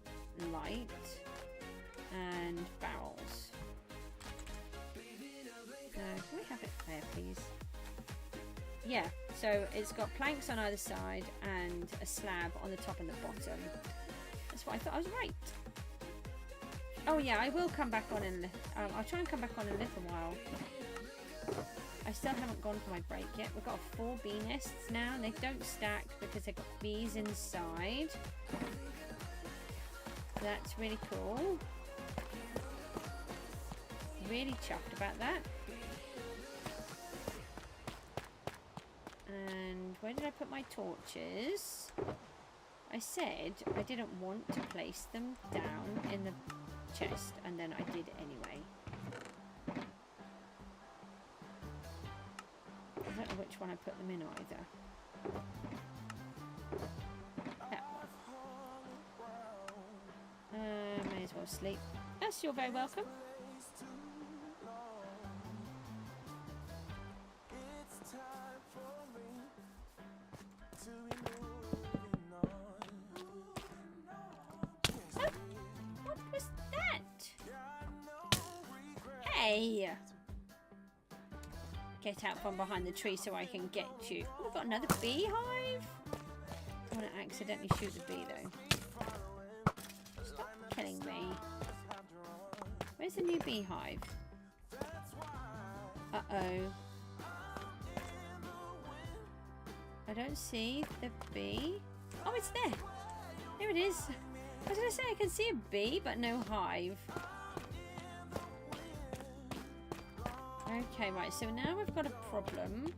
light. And barrels. Can we have it there, please? Yeah, so it's got planks on either side and a slab on the top and the bottom. That's what I thought. I was right. Oh yeah, I will come back on in... I'll try and come back on in a little while. I still haven't gone for my break yet. We've got 4 bee nests now, and they don't stack because they've got bees inside. That's really cool. Really chuffed about that. And where did I put my torches? I said I didn't want to place them down in the chest, and then I did anyway. I don't know which one I put them in either. That one. May as well sleep. Yes, you're very welcome. Hey! Get out from behind the tree so I can get you. Oh, we've got another beehive? I want to accidentally shoot the bee though. Stop killing me. Where's the new beehive? Uh-oh. I don't see the bee. Oh, it's there. There it is. I was going to say I can see a bee, but no hive. Okay, right, so now we've got a problem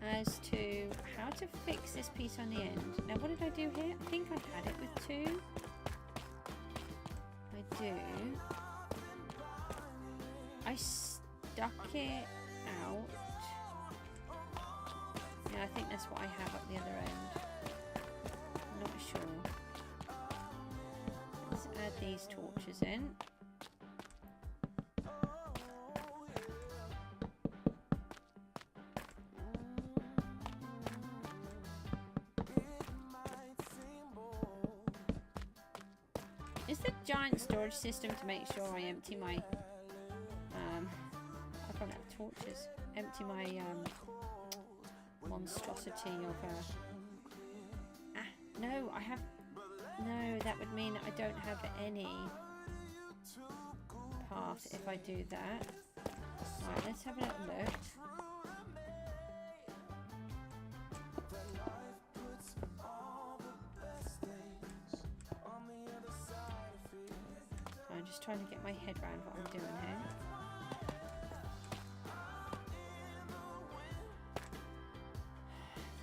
as to how to fix this piece on the end. Now, what did I do here? I think I had it with 2. I do. I stuck it out. Yeah, I think that's what I have at the other end. I'm not sure. Let's add these torches in. Is the giant storage system to make sure I empty my I don't have torches. Empty my monstrosity of no, I have no, that would mean I don't have any path if I do that. Right, let's have a little look. I'm just trying to get my head around what I'm doing here.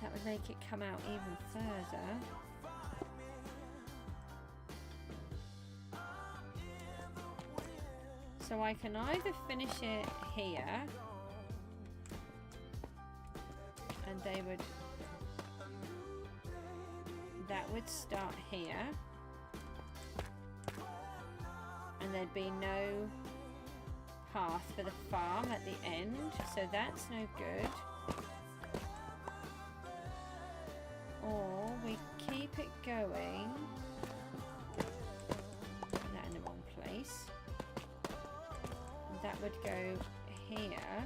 That would make it come out even further. So I can either finish it here, and they would, that would start here, and there'd be no path for the farm at the end, so that's no good. Or we keep it going, put that in the wrong place. That would go here,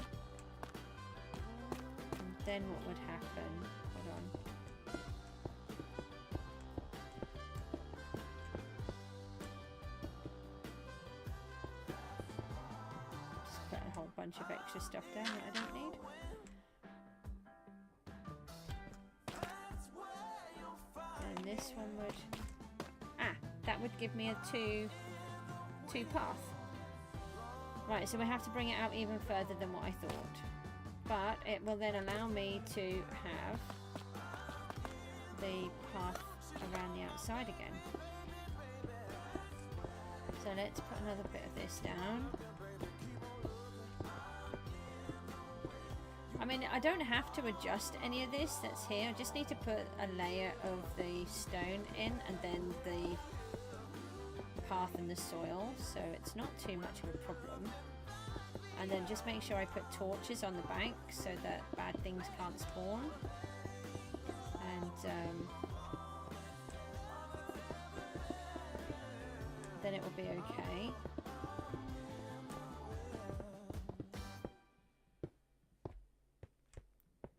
and then what would happen? Hold on. Just put a whole bunch of extra stuff down that I don't need. And this one would, that would give me a two path. Right, so we have to bring it out even further than what I thought. But it will then allow me to have the path around the outside again. So let's put another bit of this down. I mean, I don't have to adjust any of this that's here. I just need to put a layer of the stone in and then the path in the soil, so it's not too much of a problem. And then just make sure I put torches on the bank so that bad things can't spawn. And then it will be okay.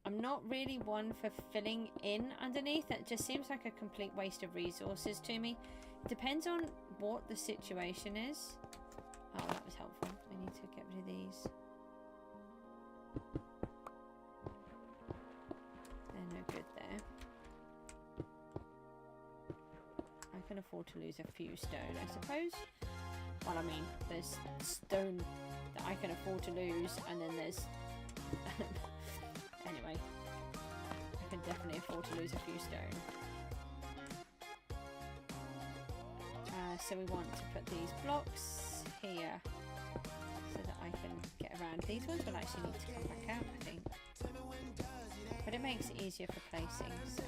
I'm not really one for filling in underneath. That just seems like a complete waste of resources to me. It depends on what the situation is. Oh, that was helpful. I need to get rid of these. They're no good there. I can afford to lose a few stone, I suppose. Well, I mean, there's stone that I can afford to lose, and then there's... Anyway, I can definitely afford to lose a few stone. So we want to put these blocks here so that I can get around. These ones will actually need to come back out, I think. But it makes it easier for placing. So.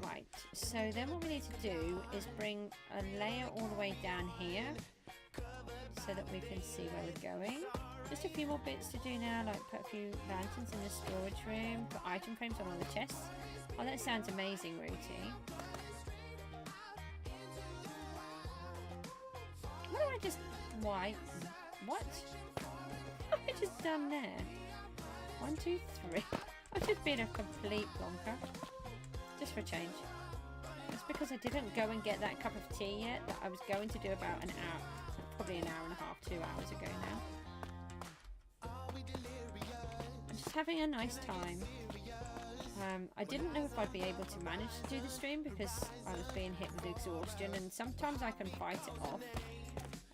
Right, so then what we need to do is bring a layer all the way down here so that we can see where we're going. Just a few more bits to do now, like put a few lanterns in the storage room, put item frames on all the chests. Oh, that sounds amazing, Rooty. What have I just... Why? What? What have I just done there? 1, 2, 3. I've just been a complete bonker. Just for a change. It's because I didn't go and get that cup of tea yet that I was going to do about an hour, probably an hour and a half, 2 hours ago now. I'm just having a nice time. I didn't know if I'd be able to manage to do the stream because I was being hit with exhaustion, and sometimes I can fight it off.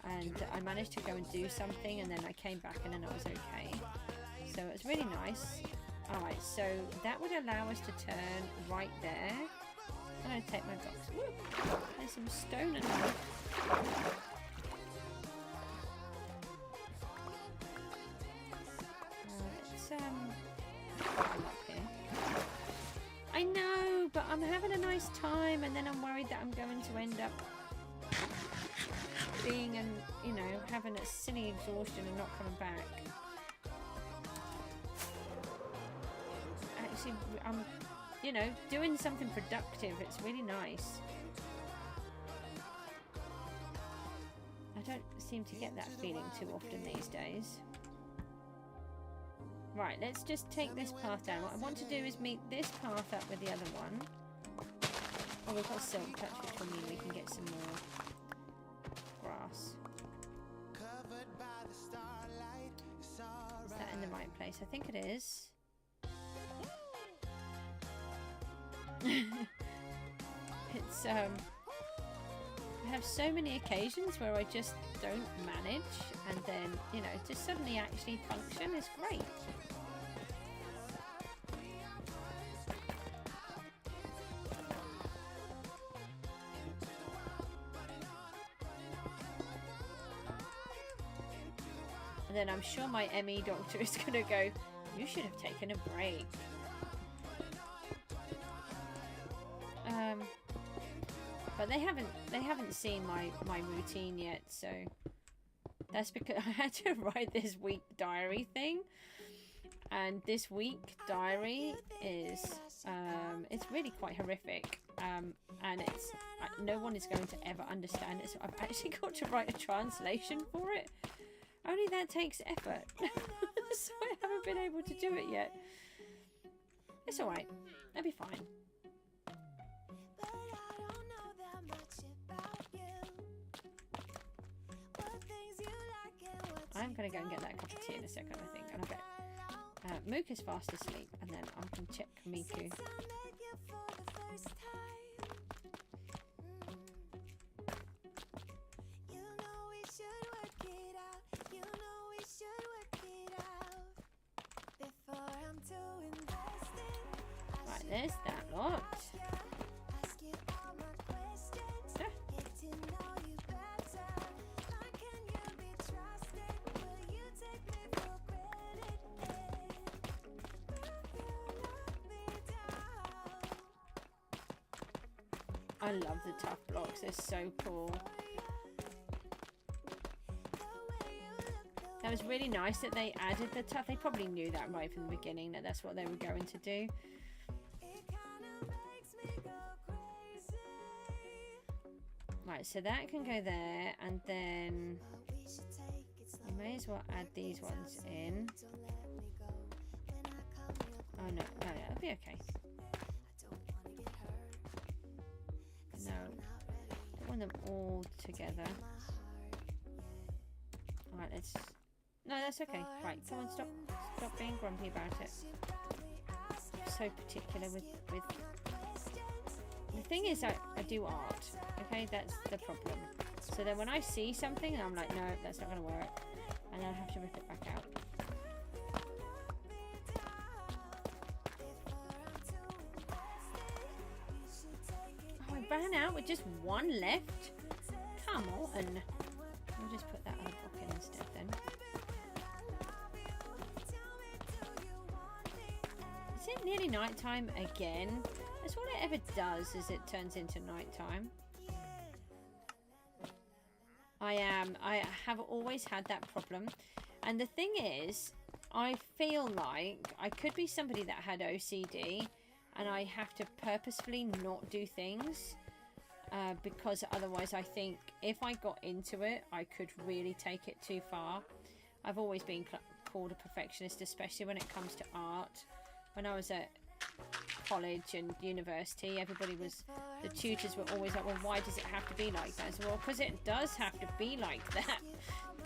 And I managed to go and do something, and then I came back and then I was okay. So it was really nice. Alright, so that would allow us to turn right there. I'm going to take my box. Woo! There's some stone in there. Let's up here. I know, but I'm having a nice time, and then I'm worried that I'm going to end up being and having a silly exhaustion and not coming back. Actually, I'm doing something productive. It's really nice. I don't seem to get that feeling too often these days. Right, let's just take this path down. What I want to do is meet this path up with the other one. Oh, we've got silk touch, which will mean we can get some more grass. Is that in the right place? I think it is. It's I have so many occasions where I just don't manage, and then just suddenly actually function is great. And then I'm sure my ME doctor is going to go, you should have taken a break. But they haven't seen my routine yet, so that's because I had to write this week diary thing. And this week diary is it's really quite horrific, and it's no one is going to ever understand it, so I've actually got to write a translation for it. Only that takes effort. So I haven't been able to do it yet. It's alright, it'll be fine. I'm gonna go and get that cup of tea in a second, I think, and I bet Mook is fast asleep, and then I can check Miku. Right, there's that lot. I love the tough blocks, they're so cool. That was really nice that they added the tough. They probably knew that right from the beginning, that that's what they were going to do. Right, so that can go there, and then you may as well add these ones in. Oh no, no, it'll be okay. No, don't want them all together. Alright, let's... No, that's okay. Right, come on, stop being grumpy about it. I'm so particular with... The thing is, I do art, okay? That's the problem. So then when I see something, and I'm like, no, that's not going to work. And then I have to rip it back out. Ran out with just one left. Come on. I'll just put that other block in instead then. Is it nearly night time again? That's all it ever does, is it turns into night time. I have always had that problem. And the thing is, I feel like I could be somebody that had OCD, and I have to purposefully not do things because otherwise I think if I got into it, I could really take it too far. I've always been called a perfectionist, especially when it comes to art. When I was at college and university, the tutors were always like, well, why does it have to be like that? I said, well, because it does have to be like that.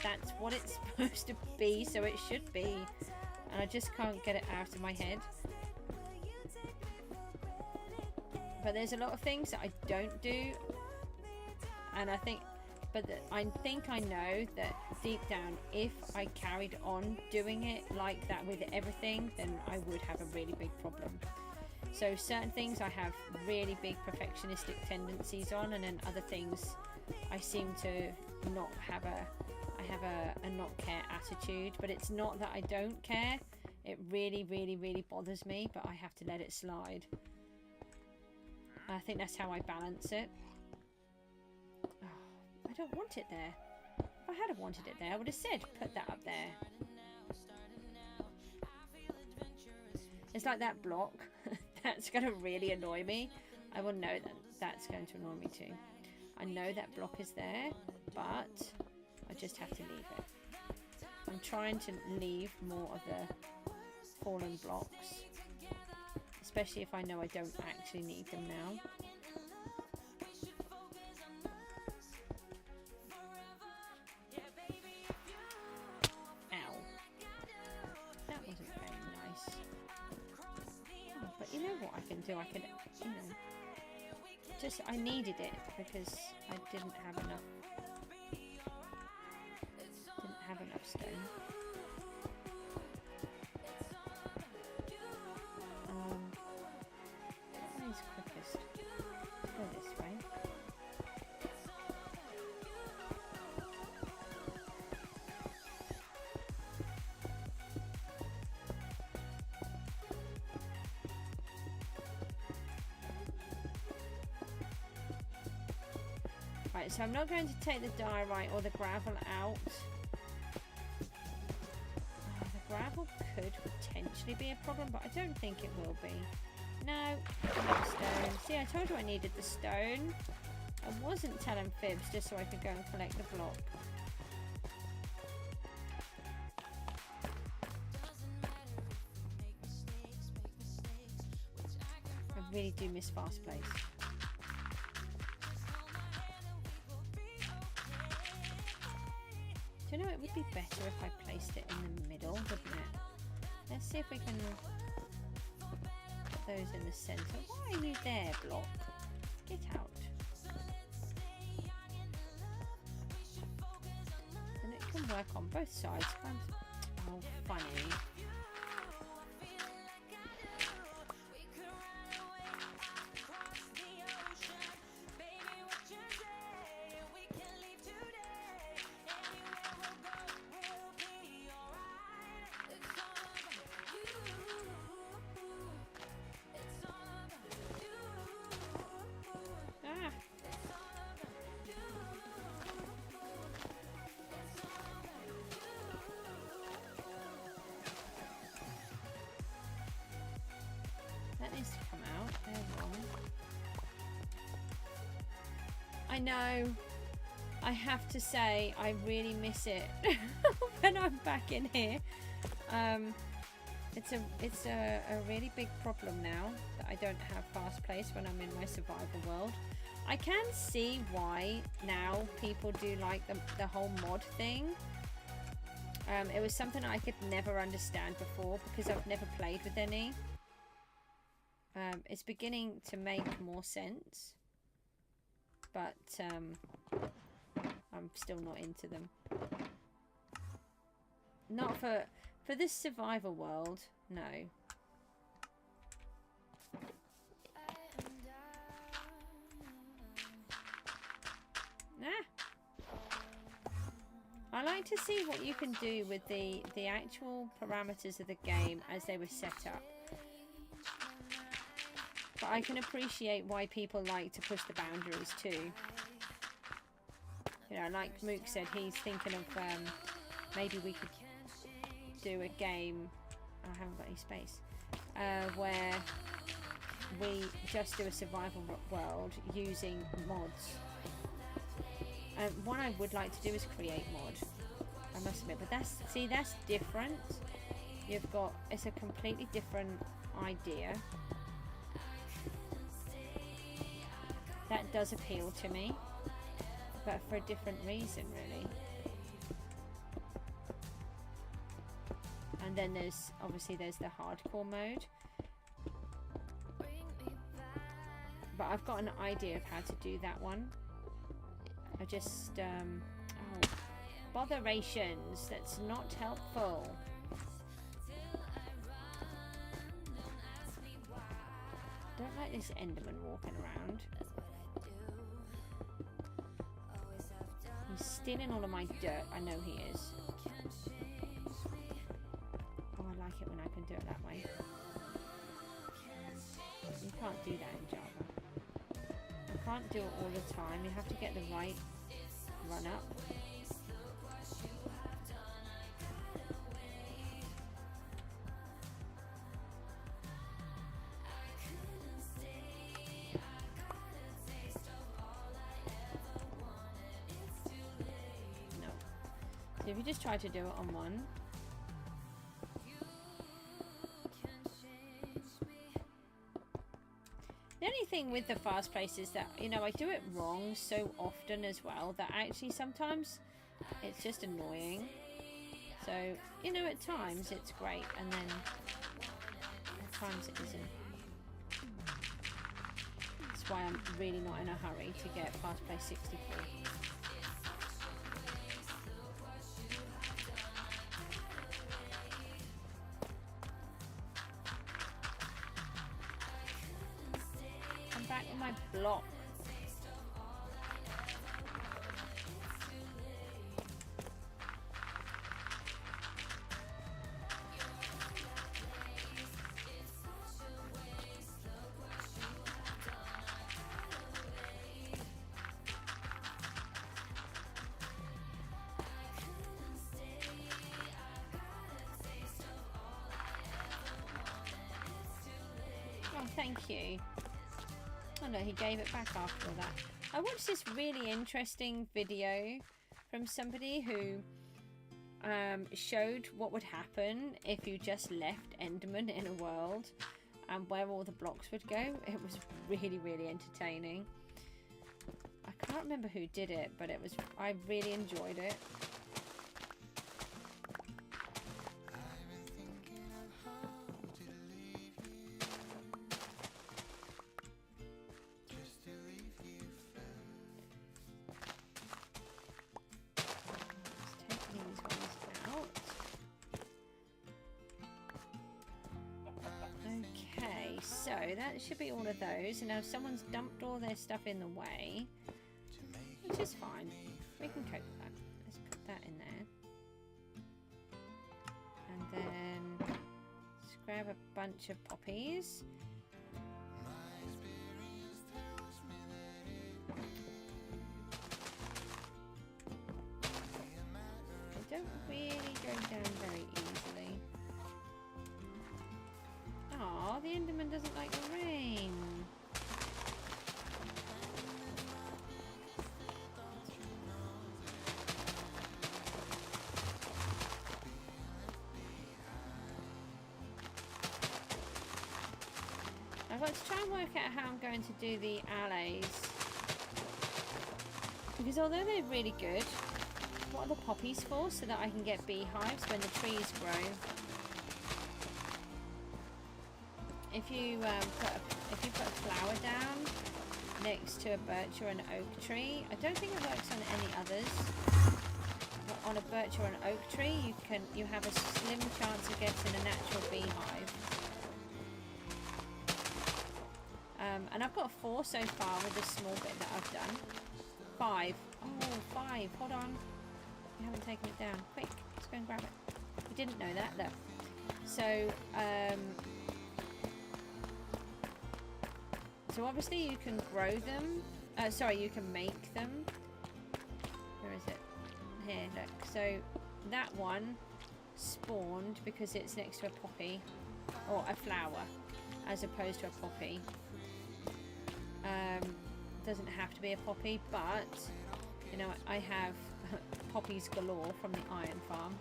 That's what it's supposed to be, so it should be. And I just can't get it out of my head. But there's a lot of things that I don't do, and I think I know that deep down, if I carried on doing it like that with everything, then I would have a really big problem. So certain things I have really big perfectionistic tendencies on, and then other things I seem to not have a not care attitude. But it's not that I don't care, it really, really, really bothers me, but I have to let it slide. I think that's how I balance it. Oh, I don't want it there. If I had wanted it there, I would have said, put that up there. It's like that block. That's going to really annoy me. I will know that that's going to annoy me too. I know that block is there, but I just have to leave it. I'm trying to leave more of the fallen blocks. Especially if I know I don't actually need them now. Ow. That wasn't very nice. Oh, but you know what I can do? I can, you know, just, I needed it because I didn't have enough stone. Quickest. Go this way. Right, so I'm not going to take the diorite or the gravel out. The gravel could potentially be a problem, but I don't think it will be. No, stone. See, I told you I needed the stone. I wasn't telling fibs just so I could go and collect the block. I really do miss fast plays. Do you know, it would be better if I placed it in the middle, wouldn't it? Let's see if we can put those in the centre. Why are you there, block? Get out. And it can work on both sides. Oh, funny. Needs to come out. They're wrong. I know. I have to say, I really miss it when I'm back in here. It's a really big problem now that I don't have fast place when I'm in my survival world. I can see why now people do like the whole mod thing. It was something I could never understand before because I've never played with any. It's beginning to make more sense, but I'm still not into them. Not for this survival world, no. I like to see what you can do with the actual parameters of the game as they were set up. But I can appreciate why people like to push the boundaries too. You know, like Mook said, he's thinking of maybe we could do a game. I haven't got any space. Where we just do a survival world using mods. What I would like to do is create mod. I must admit, but that's different. You've got, it's a completely different idea. That does appeal to me, but for a different reason, really. And then there's obviously the hardcore mode. But I've got an idea of how to do that one. I just oh, botherations. That's not helpful. Don't like this Enderman walking around. He's stealing all of my dirt. I know he is. Oh, I like it when I can do it that way. You can't do that in Java. You can't do it all the time. You have to get the right run up. So if you just try to do it on one. The only thing with the fast place is that, you know, I do it wrong so often as well that actually sometimes it's just annoying. So, you know, at times it's great and then at times it isn't. That's why I'm really not in a hurry to get fast place 64. Back in my block. thank you. Oh no, he gave it back after all that. I watched this really interesting video from somebody who showed what would happen if you just left Enderman in a world and where all the blocks would go. It was really, really entertaining. I can't remember who did it, but it was, I really enjoyed it. So that should be all of those, and now someone's dumped all their stuff in the way, which is fine. We can cope with that. Let's put that in there, and then let's grab a bunch of poppies. They don't really go down very easily. Aw, the Enderman doesn't like the rain. I've got to try and work out how I'm going to do the alleys. Because although they're really good, what are the poppies for? So that I can get beehives when the trees grow. If you put a flower down next to a birch or an oak tree, I don't think it works on any others. But on a birch or an oak tree, you have a slim chance of getting a natural beehive. And I've got 4 so far with this small bit that I've done. 5. Oh, 5. Hold on. You haven't taken it down. Quick, let's go and grab it. You didn't know that, look. So, so obviously you can grow them. Sorry, you can make them. Where is it? Here, look. So that one spawned because it's next to a poppy or a flower as opposed to a poppy. Doesn't have to be a poppy, but you know, I have poppies galore from the iron farm.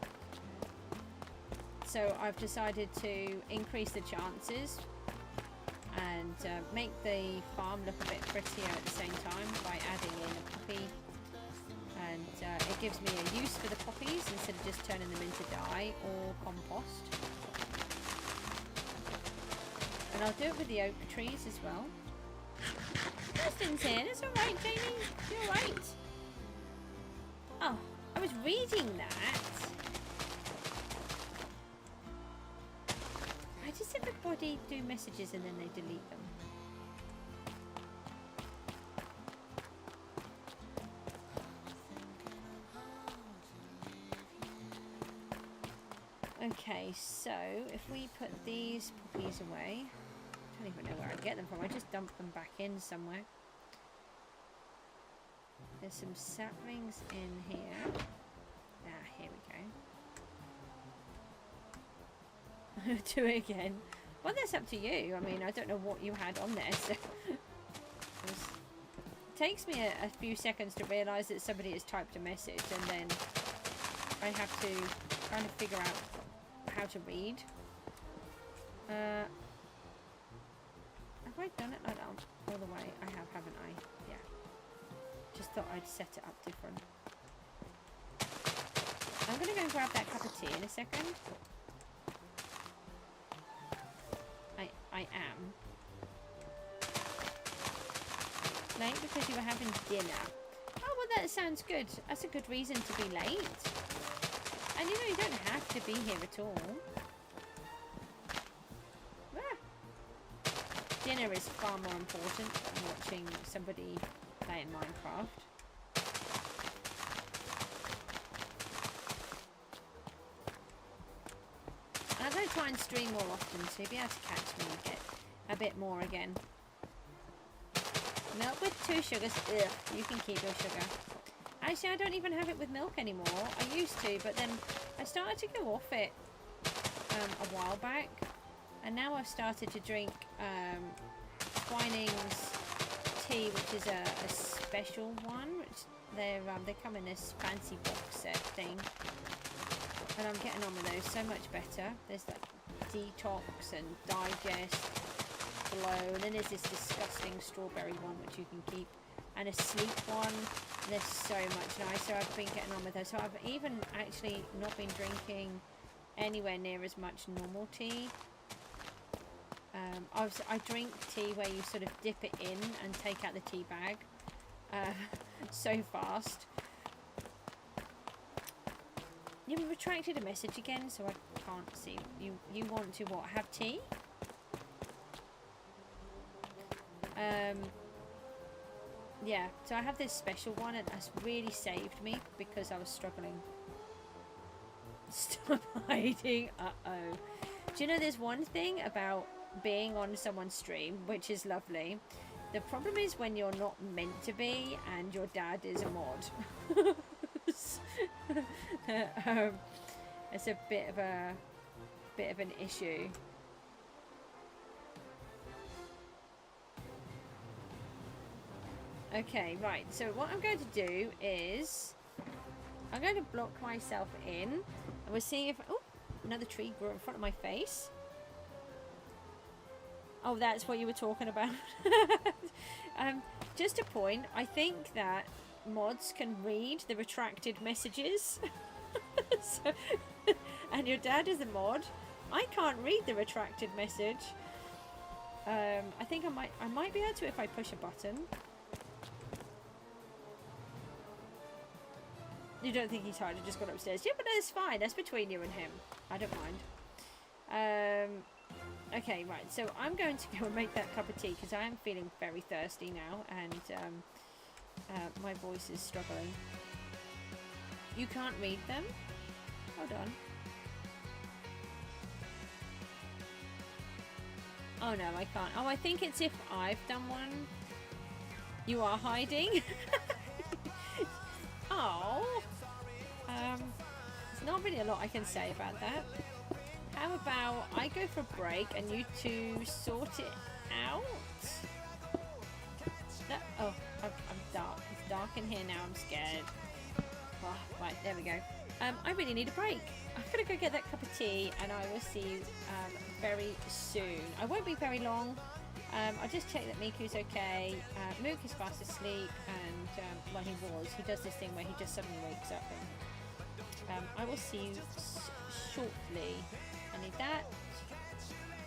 So I've decided to increase the chances and make the farm look a bit prettier at the same time by adding in a poppy, and it gives me a use for the poppies instead of just turning them into dye or compost. And I'll do it with the oak trees as well. Bastion's here, that's alright, Jamie, you're alright. Oh, I was reading that. Why does everybody do messages and then they delete them? Okay, so if we put these poppies away, I don't even know where I get them from, I just dump them back in somewhere. There's some saplings in here. Ah, here we go. Do it again. Well, that's up to you. I mean, I don't know what you had on there, so it takes me a few seconds to realise that somebody has typed a message, and then I have to kind of figure out how to read. Have I done it like that all the way? I have, haven't I? Yeah. Just thought I'd set it up different. I'm going to go and grab that cup of tea in a second. I am. Late because you were having dinner. Oh, well, that sounds good. That's a good reason to be late. And you know, you don't have to be here at all. Ah. Dinner is far more important than watching somebody playing Minecraft. And I'm going to try and stream more often, so you'll be able to catch me and get a bit more again. Milk with 2 sugars. Ugh, you can keep your sugar. Actually, I don't even have it with milk anymore. I used to, but then I started to go off it a while back. And now I've started to drink Twining's tea, which is a special one. Which they come in this fancy box set thing. And I'm getting on with those so much better. There's like detox and digest, flow, and then there's this disgusting strawberry one which you can keep, and a sleep one. They're so much nicer. I've been getting on with those. So I've even actually not been drinking anywhere near as much normal tea. I drink tea where you sort of dip it in and take out the tea bag so fast. You've retracted a message again, so I can't see. You want to what? Have tea? Yeah, so I have this special one, and that's really saved me because I was struggling. Stop hiding. Uh-oh. Do you know there's one thing about being on someone's stream, which is lovely. The problem is when you're not meant to be and your dad is a mod. It's a bit of an issue. Okay, right, so what I'm going to do is I'm going to block myself in, and we'll see if another tree grew in front of my face. Oh, that's what you were talking about. Just a point, I think that mods can read the retracted messages. So, and your dad is a mod. I can't read the retracted message. I think I might be able to if I push a button. You don't think he's hard? I just got upstairs. Yeah, but that's fine. That's between you and him. I don't mind. Okay, right. So I'm going to go and make that cup of tea because I am feeling very thirsty now, and my voice is struggling. You can't read them? Hold on. Oh no, I can't. Oh, I think it's if I've done one. You are hiding? Oh. There's not really a lot I can say about that. How about I go for a break and you two sort it out? Oh, I'm dark. It's dark in here now. I'm scared. Oh, right, there we go. I really need a break. I'm gonna go get that cup of tea, and I will see you very soon. I won't be very long. I'll just check that Miku's okay. Mook is fast asleep, and well, he does this thing where he just suddenly wakes up. And I will see you shortly. I need that,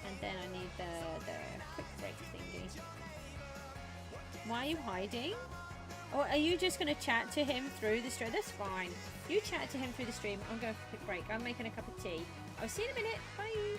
and then I need the quick break thingy. Why are you hiding? Or are you just going to chat to him through the stream? That's fine. You chat to him through the stream. I'm going for a quick break. I'm making a cup of tea. I'll see you in a minute. Bye.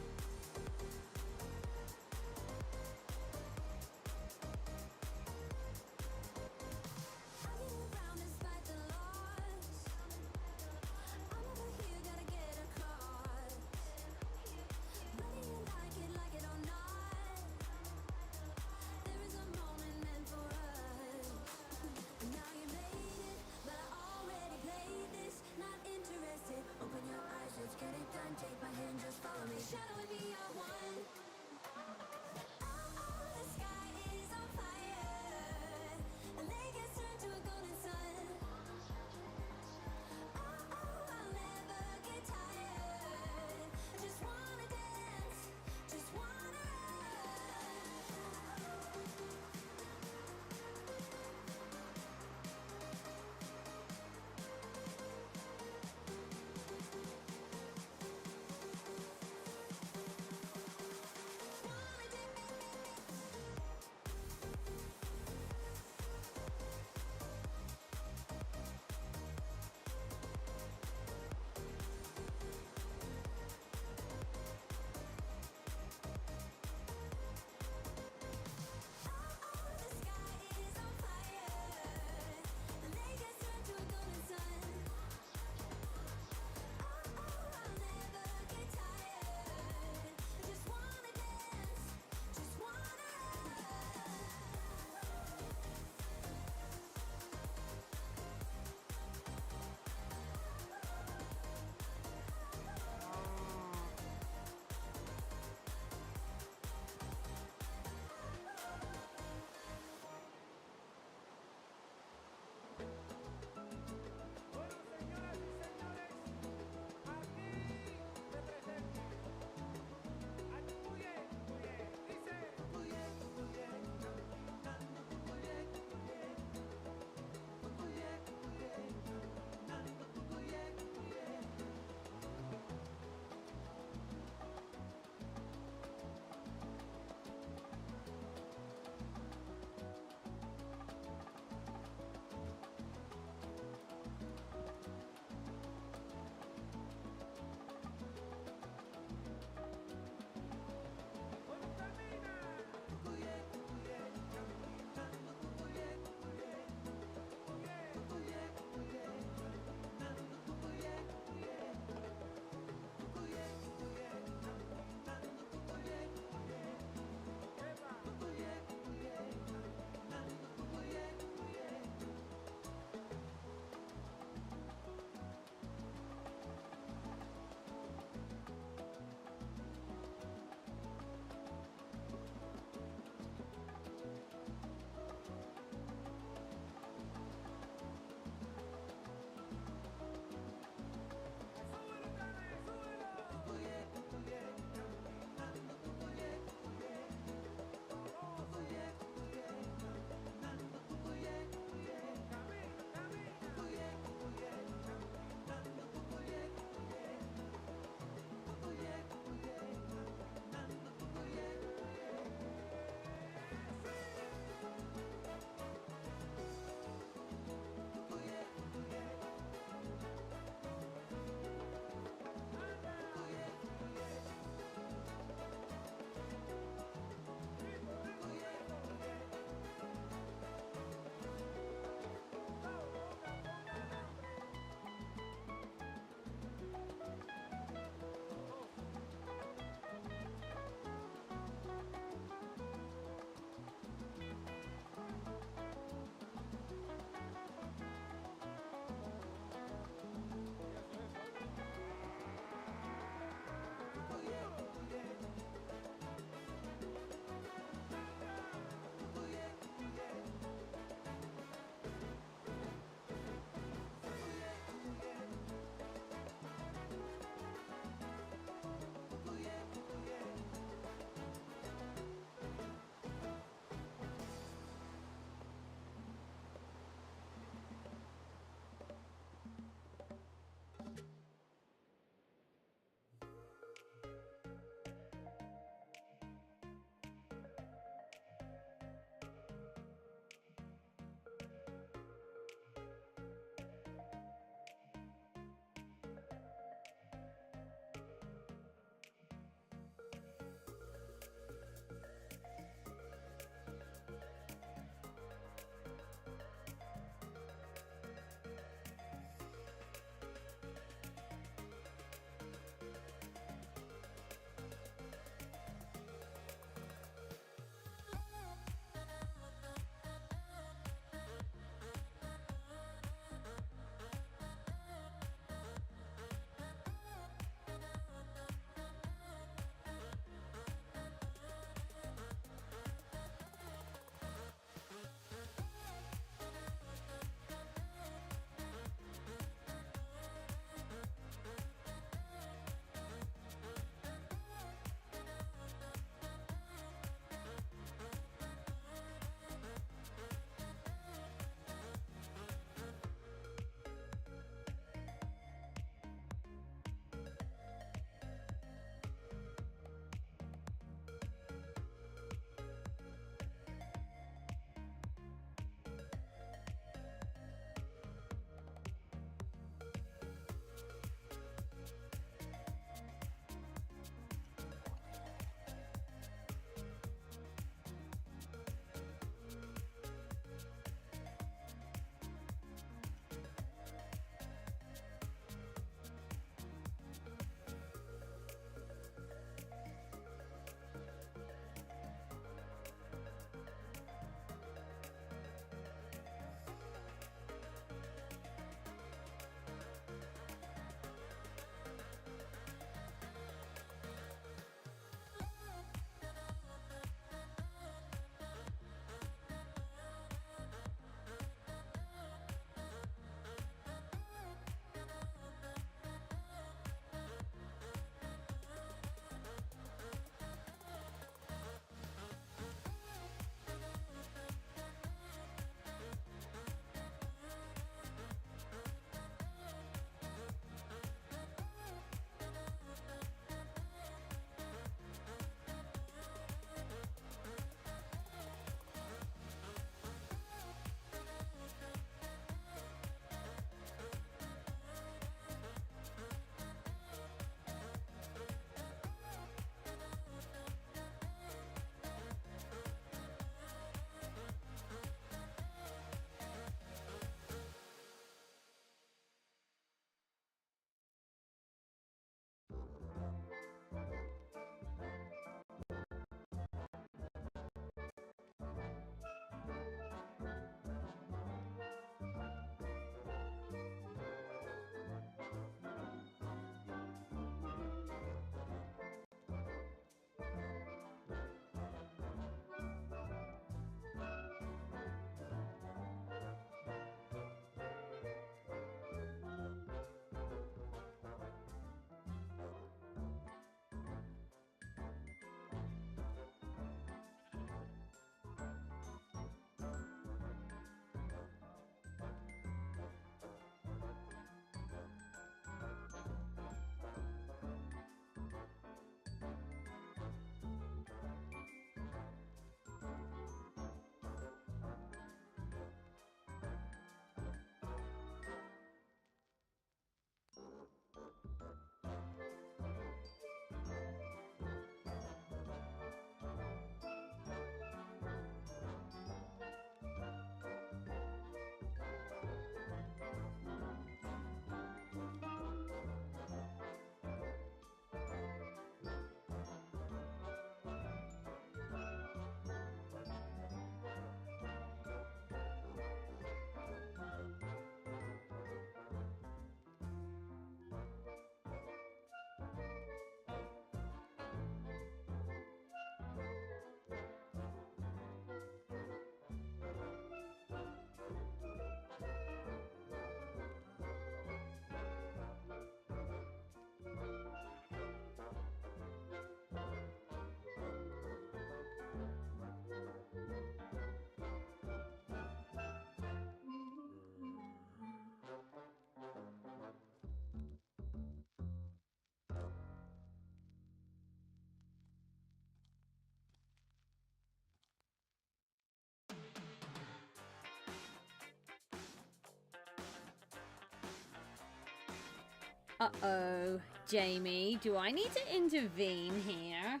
Uh-oh, Jamie, do I need to intervene here?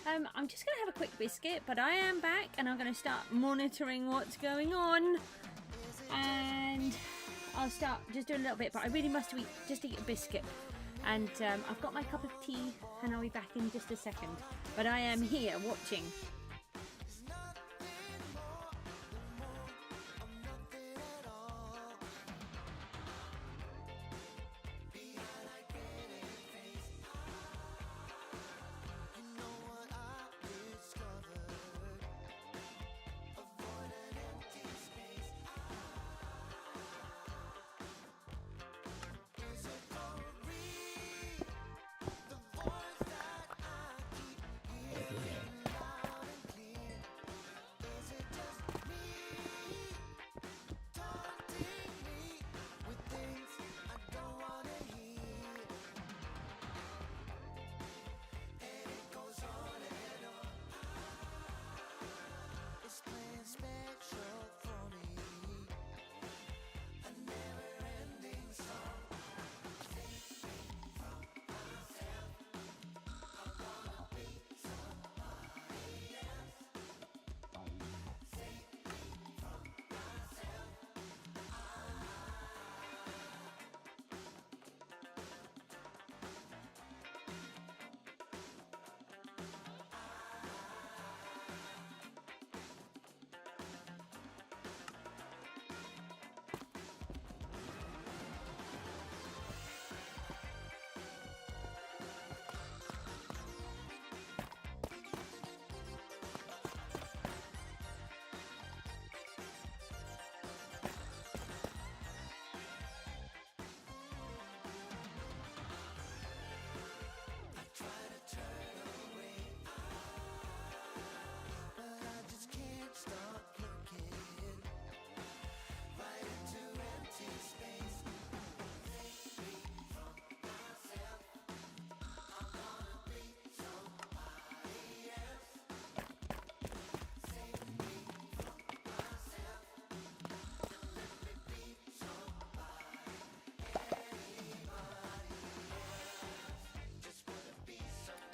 I'm just going to have a quick biscuit, but I am back and I'm going to start monitoring what's going on. And I'll start just doing a little bit, but I really must just eat a biscuit. And I've got my cup of tea and I'll be back in just a second. But I am here watching.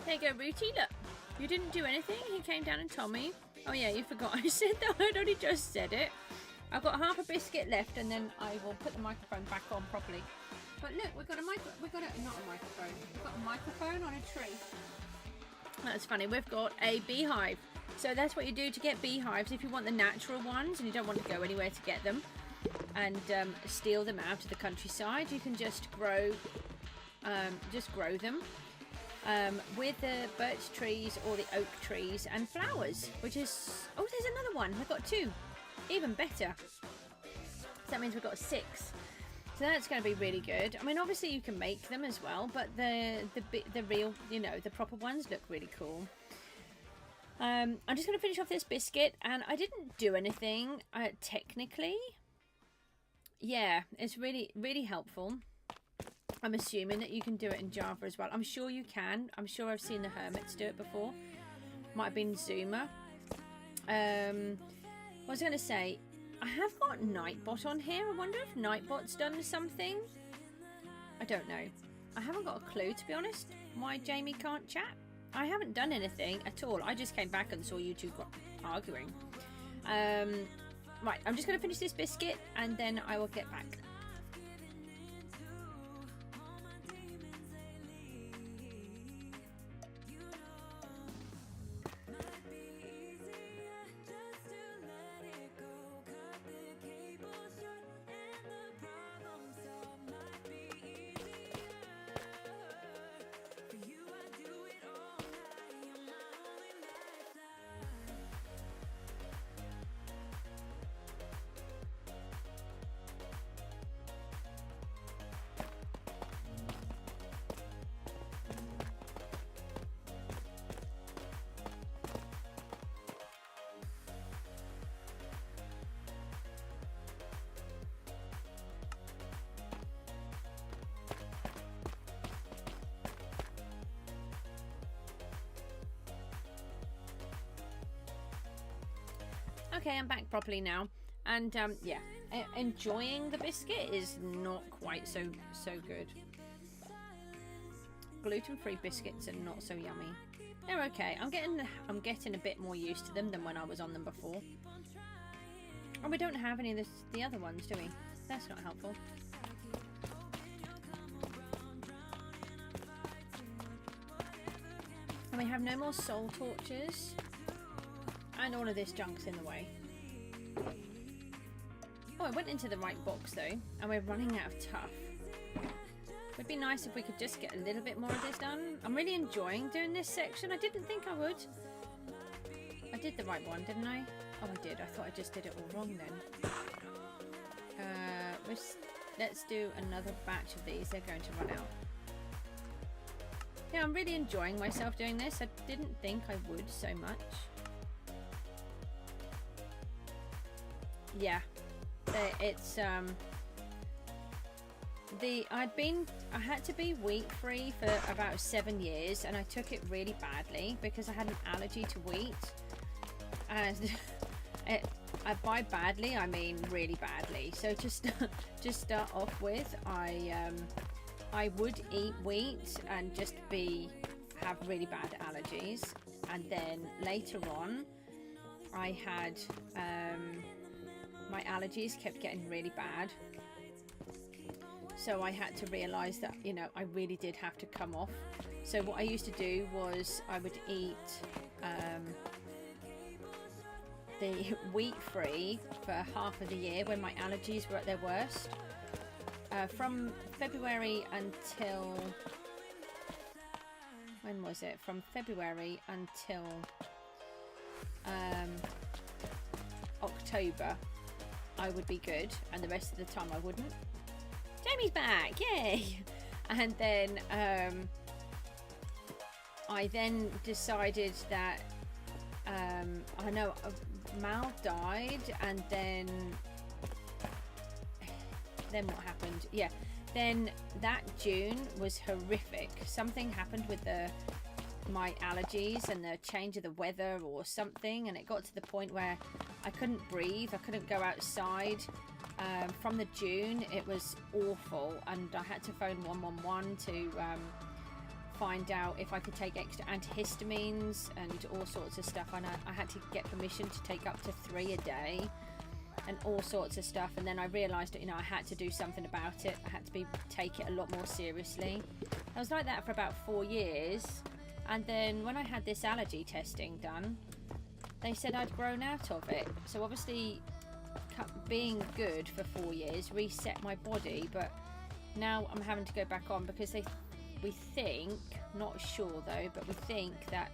There you go, Rooty. Look, you didn't do anything. He came down and told me. Oh yeah, you forgot. I said that. I'd already just said it. I've got half a biscuit left, and then I will put the microphone back on properly. But look, we've got a not a microphone. We've got a microphone on a tree. That's funny. We've got a beehive. So that's what you do to get beehives. If you want the natural ones and you don't want to go anywhere to get them and steal them out to the countryside, you can just grow them. With the birch trees or the oak trees and flowers, which is, oh, there's another one. We've got 2, even better. So that means we've got 6. So that's going to be really good. I mean, obviously you can make them as well, but the real, the proper ones look really cool. I'm just going to finish off this biscuit, and I didn't do anything technically. Yeah, it's really, really helpful. I'm assuming that you can do it in Java as well. I'm sure you can. I'm sure I've seen the hermits do it before. Might have been Zoomer. What was I going to say? I have got Nightbot on here. I wonder if Nightbot's done something. I don't know. I haven't got a clue, to be honest, why Jamie can't chat. I haven't done anything at all. I just came back and saw you two arguing. Right, I'm just going to finish this biscuit and then I will get back. Okay, I'm back properly now, and yeah, enjoying the biscuit is not quite so good. gluten-free biscuits are not so yummy. They're okay. I'm getting a bit more used to them than when I was on them before. And we don't have any of the other ones, do we? That's not helpful. And we have no more soul torches. And all of this junk's in the way. Oh, I went into the right box though, and we're running out of tough. Would be nice if we could just get a little bit more of this done. I'm really enjoying doing this section. I didn't think I would. I did the right one, didn't I? Oh, I did. I thought I just did it all wrong then. Let's do another batch of these. They're going to run out. Yeah, I'm really enjoying myself doing this. I didn't think I would so much. Yeah, it's I had to be wheat free for about 7 years, and I took it really badly because I had an allergy to wheat, and by badly I mean really badly. So just start off with, I would eat wheat and just have really bad allergies, and then later on I had my allergies kept getting really bad, so I had to realize that, you know, I really did have to come off. So what I used to do was I would eat the wheat free for half of the year when my allergies were at their worst, from February until, when was it? From February until October I would be good, and the rest of the time I wouldn't. Jamie's back, yay! And then I then decided that I know Mal died, and then what happened? Yeah, then that June was horrific. Something happened with my allergies and the change of the weather or something, and it got to the point where I couldn't breathe. I couldn't go outside. From the June, it was awful, and I had to phone 111 to find out if I could take extra antihistamines and all sorts of stuff. And I had to get permission to take up to 3 a day and all sorts of stuff. And then I realized that, you know, I had to do something about it. I had to take it a lot more seriously. I was like that for about 4 years, and then when I had this allergy testing done, they said I'd grown out of it. So obviously being good for 4 years reset my body, but now I'm having to go back on because we think, not sure though, but we think that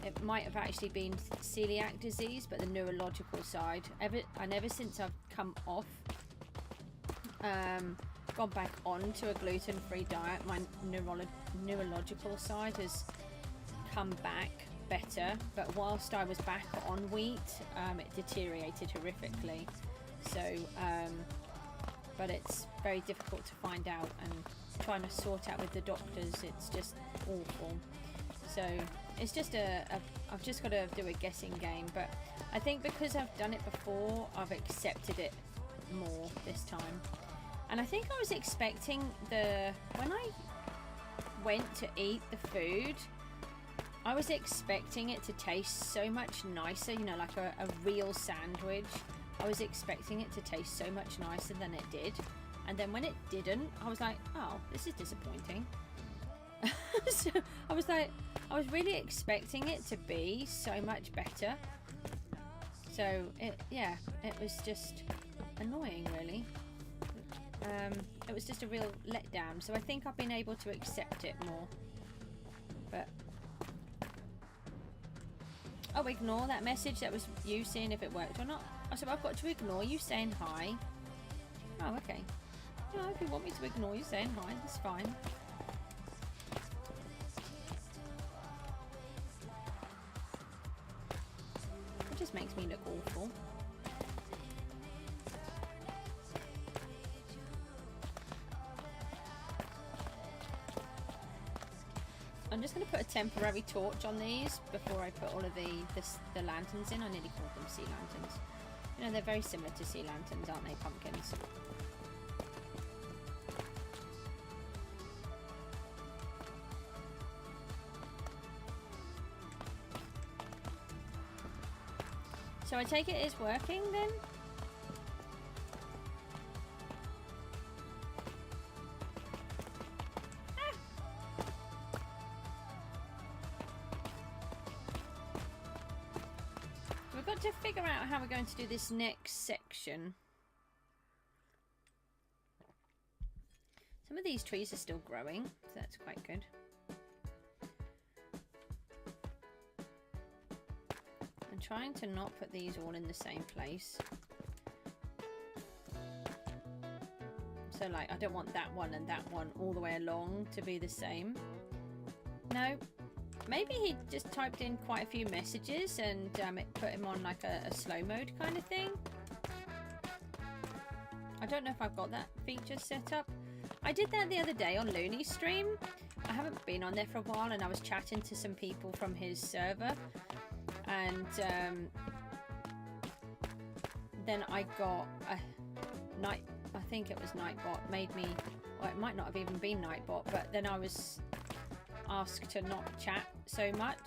it might have actually been celiac disease, but the neurological side. Ever since I've come off, gone back onto a gluten-free diet, my neurological side has come back better. But whilst I was back on wheat, it deteriorated horrifically. So, but it's very difficult to find out, and trying to sort out with the doctors, it's just awful. So it's just I've just got to do a guessing game. But I think because I've done it before, I've accepted it more this time. And I think I was expecting when I went to eat the food, I was expecting it to taste so much nicer, you know, like a real sandwich. I was expecting it to taste so much nicer than it did. And then when it didn't, I was like, oh, this is disappointing. So I was really expecting it to be so much better. So it was just annoying, really. It was just a real letdown. So I think I've been able to accept it more. But ignore that message. That was you seeing if it worked or not. So I've got to ignore you saying hi. Oh, okay. Yeah, if you want me to ignore you saying hi, that's fine. It just makes me look awful. I'm just going to put a temporary torch on these before I put all of the lanterns in. I nearly called them sea lanterns. You know, they're very similar to sea lanterns, aren't they, pumpkins? So I take it it's working then? We've got to figure out how we're going to do this next section. Some of these trees are still growing, so that's quite good. I'm trying to not put these all in the same place. So like, I don't want that one and that one all the way along to be the same. No. Maybe he just typed in quite a few messages and it put him on like a slow mode kind of thing. I don't know if I've got that feature set up. I did that the other day on Looney's stream. I haven't been on there for a while and I was chatting to some people from his server. And then I got a night, I think it was Nightbot, made me, well, it might not have even been Nightbot, but then I was asked to not chat so much.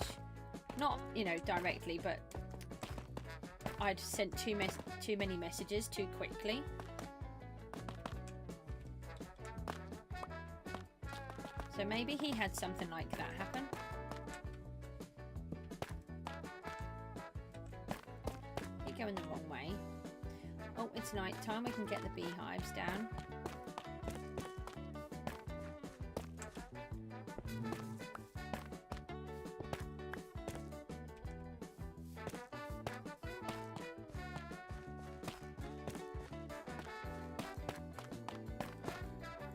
Not, you know, directly, but I'd sent too many messages too quickly. So maybe he had something like that happen. You're going the wrong way. Oh, it's night time. We can get the beehives down.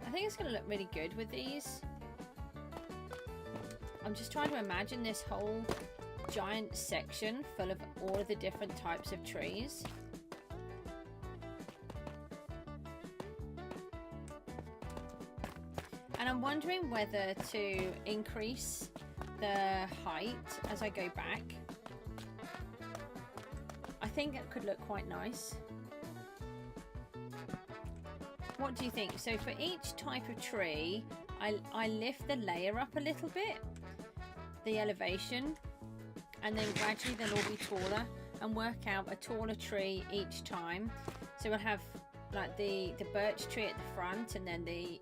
I think it's going to look really good with these. I'm just trying to imagine this whole giant section full of all of the different types of trees. And I'm wondering whether to increase the height as I go back. I think it could look quite nice. What do you think? So for each type of tree, I lift the layer up a little bit, the elevation, and then gradually they'll all be taller and work out a taller tree each time. So we'll have like the birch tree at the front and then the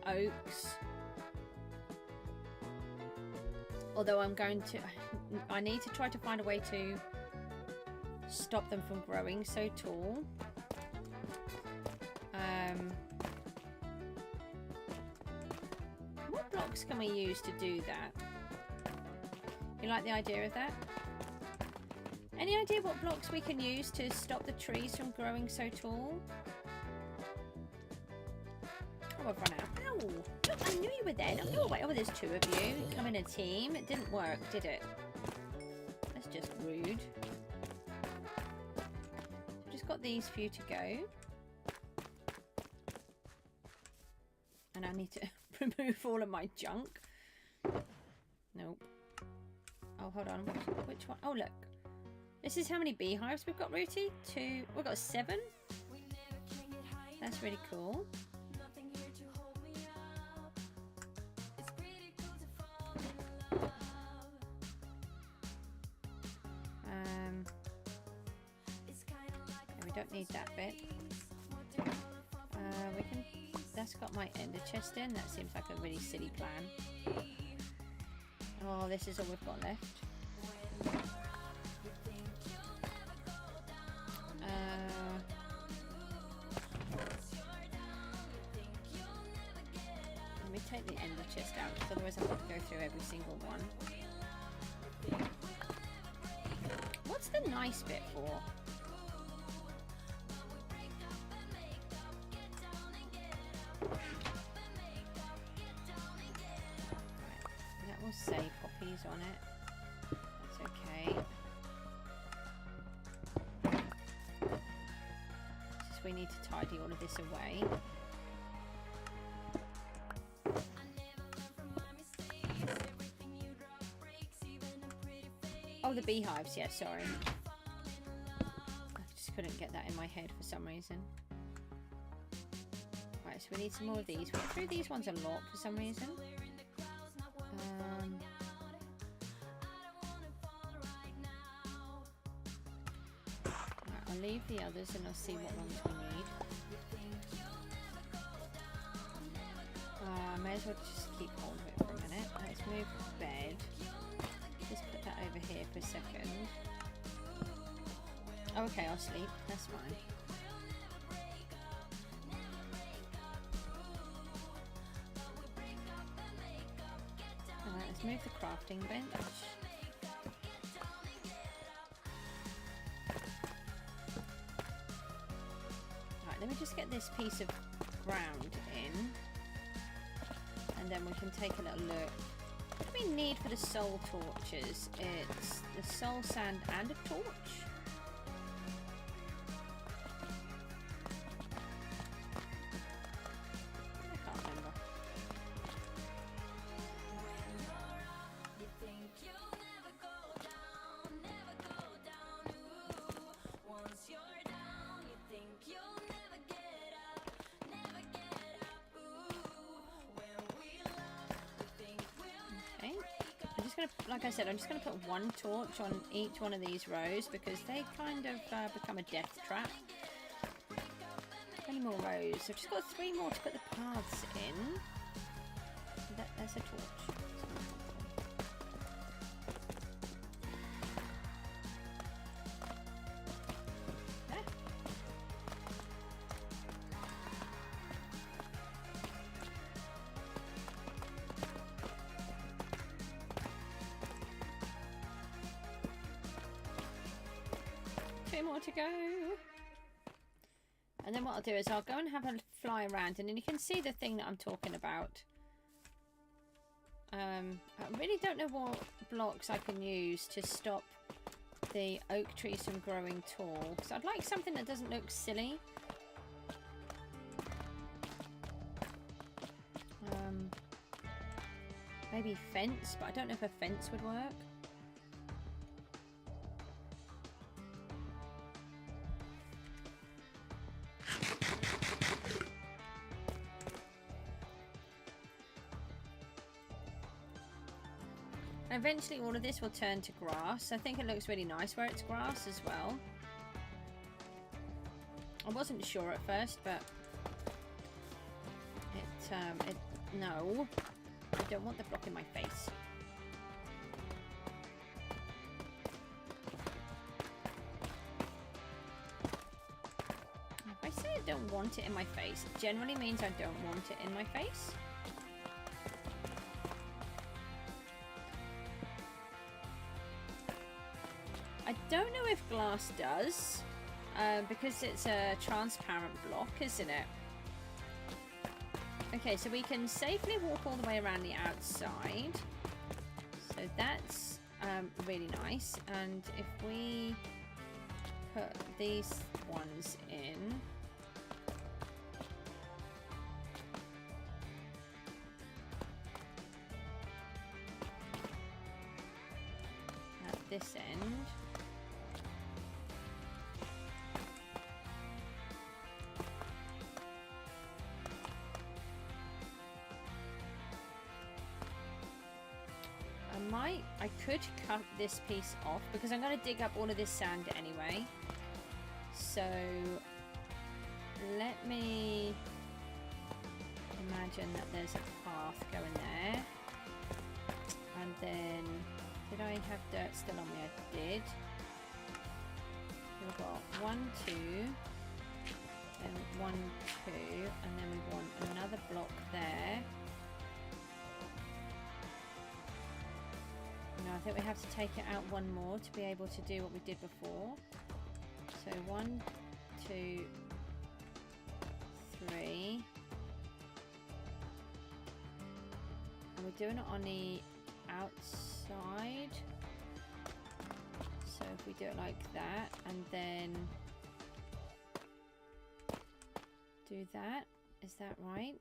oaks. Although I need to try to find a way to stop them from growing so tall. What blocks can we use to do that? You like the idea of that? Any idea what blocks we can use to stop the trees from growing so tall? Oh, I've run out. Ow! Look, I knew you were there. Don't go away. Oh, there's two of you. Come in a team. It didn't work, did it? That's just rude. Just got these for you to go. And I need to remove all of my junk. Nope. Oh, hold on. Which one? Oh, look. This is how many beehives we've got, Rooty? 2. We've got 7. That's really cool. We don't need that bit. We can. That's got my ender chest in. That seems like a really silly plan. Oh, this is all we've got left. Let me take the ender chest out, because otherwise I've got to go through every single one. What's the nice bit for? That will say poppies on it. That's okay. Just we need to tidy all of this away. Oh, the beehives, yeah, sorry. I just couldn't get that in my head for some reason. Right, so we need some more of these. We threw these ones a lot for some reason. I'll leave the others and I'll see what ones we need. I may as well just keep hold of it for a minute. Let's move the bed. Just put that over here for a second. Oh, okay, I'll sleep. That's fine. Alright, let's move the crafting bench. Right, let me just get this piece of ground in. And then we can take a little look. What do we need for the soul torches? It's the soul sand and a torch. I can't remember. Okay. I'm just gonna, like I said, I'm just gonna put one torch on each one of these rows because they kind of become a death trap. Any more rows? I've just got 3 more to put the paths in. That's a torch. There. Two more to go. And then what I'll do is I'll go and have a fly around and then you can see the thing that I'm talking about. I really don't know what blocks I can use to stop the oak trees from growing tall. So I'd like something that doesn't look silly. Maybe fence, but I don't know if a fence would work. Eventually all of this will turn to grass. I think it looks really nice where it's grass as well. I wasn't sure at first, but no, I don't want the block in my face. If I say I don't want it in my face, it generally means I don't want it in my face. I don't know if glass does, because it's a transparent block, isn't it? Okay, so we can safely walk all the way around the outside. So that's really nice. And if we put these ones in... at this end... I could cut this piece off because I'm going to dig up all of this sand anyway. So let me imagine that there's a path going there. And then, did I have dirt still on me? I did. We've got 1, 2, then 1, 2, and then we want another block there. No, I think we have to take it out 1 more to be able to do what we did before. So 1, 2, 3. And we're doing it on the outside. So if we do it like that and then do that, is that right?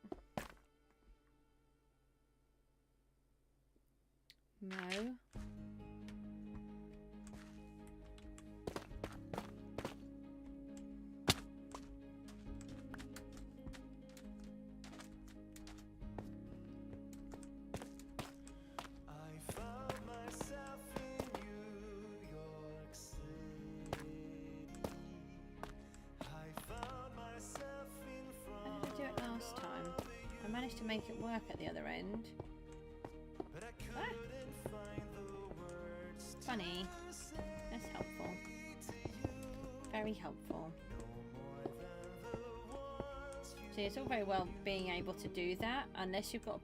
No. I found myself in New York City. to make it work at the other end. Ah. Funny. That's helpful. Very helpful. See, it's all very well being able to do that, unless you've got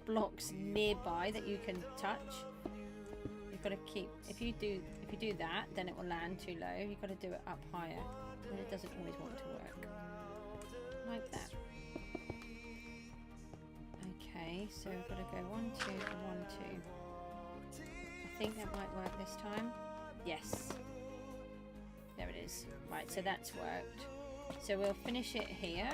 blocks nearby that you can touch. You've got to keep. If you do that, then it will land too low. You've got to do it up higher, and it doesn't always want to work like that. Okay, so we've got to go 1, 2, 1, 2. I think that might work this time. Yes. There it is. Right, so that's worked. So we'll finish it here.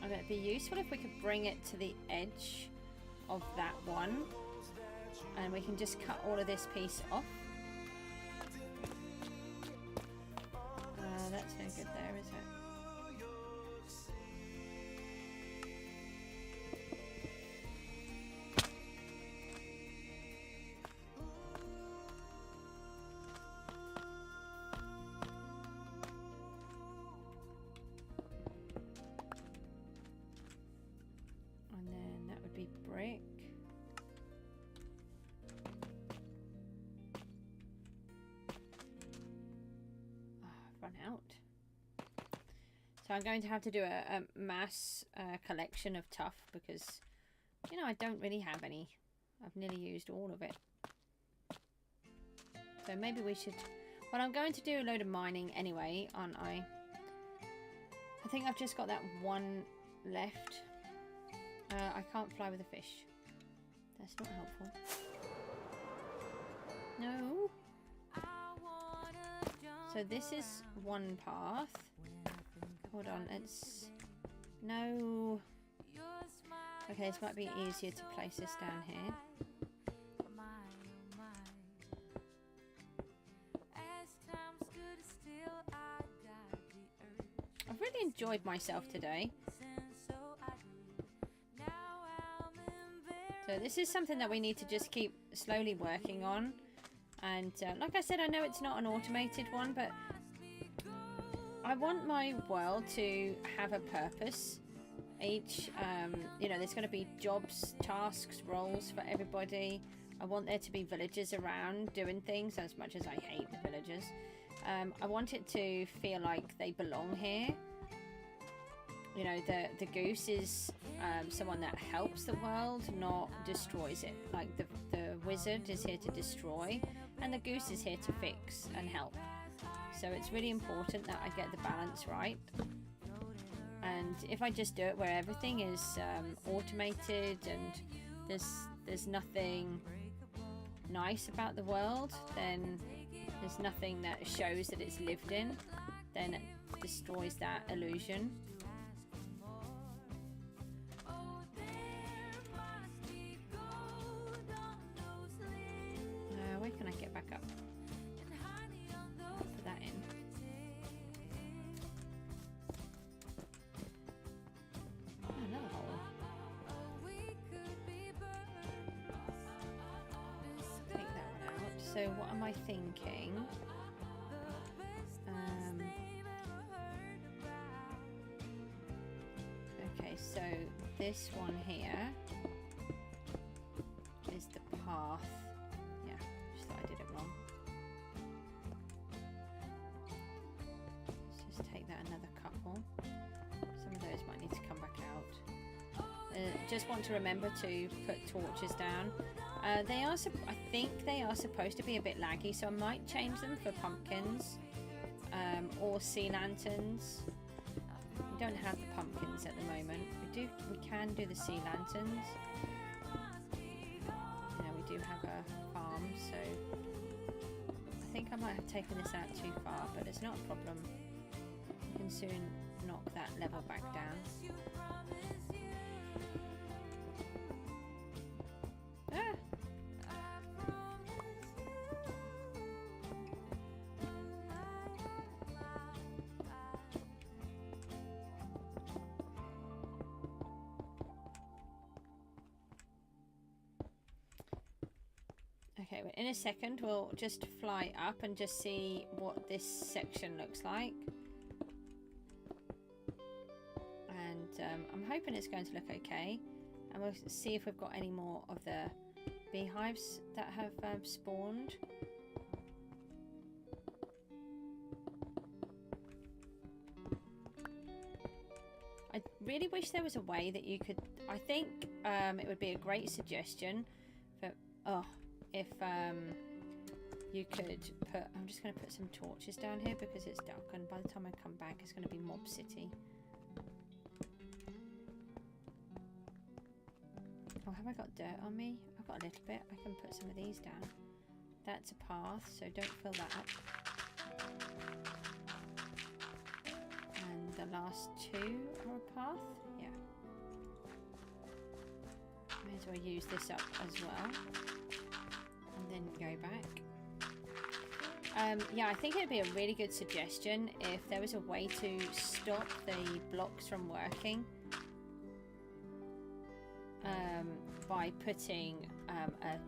And it'd be useful if we could bring it to the edge of that one. And we can just cut all of this piece off. That's no good there, is it? And then that would be brick. Run out. So I'm going to have to do a mass collection of tuff because, you know, I don't really have any. I've nearly used all of it. So maybe we should... Well, I'm going to do a load of mining anyway, aren't I? I think I've just got that one left. I can't fly with a fish. That's not helpful. No. So this is one path. Hold on, let's... No. Okay, this might be easier to place this down here. I've really enjoyed myself today. So this is something that we need to just keep slowly working on. And like I said, I know it's not an automated one, but I want my world to have a purpose. Each, you know, there's going to be jobs, tasks, roles for everybody. I want there to be villagers around doing things, as much as I hate the villagers. I want it to feel like they belong here. You know, the goose is someone that helps the world, not destroys it. Like the wizard is here to destroy, and the goose is here to fix and help. So it's really important that I get the balance right. And if I just do it where everything is automated and there's nothing nice about the world, then there's nothing that shows that it's lived in, then it destroys that illusion. Where can I get back up? Put that in. Oh, another hole. Take that one out. So what am I thinking? Okay, so this one here is the path. Yeah, just thought I did it wrong. Let's just take that another couple. Some of those might need to come back out. Just want to remember to put torches down. They are, I think they are supposed to be a bit laggy, so I might change them for pumpkins or sea lanterns. We don't have the pumpkins at the moment. We can do the sea lanterns. We do have a farm, so I think I might have taken this out too far, but it's not a problem. We can soon knock that level back down. Ah! in a second we'll just fly up and just see what this section looks like. And I'm hoping it's going to look okay. And we'll see if we've got any more of the beehives that have spawned. I really wish there was a way that you could... I think it would be a great suggestion for... Oh, if you could put... I'm just going to put some torches down here because it's dark, and by the time I come back it's going to be Mob City. Oh, have I got dirt on me? I've got a little bit. I can put some of these down. That's a path, so don't fill that up. And the last two are a path. Yeah. May as well use this up as well. And then go back. Yeah, I think it'd be a really good suggestion if there was a way to stop the blocks from working. By putting a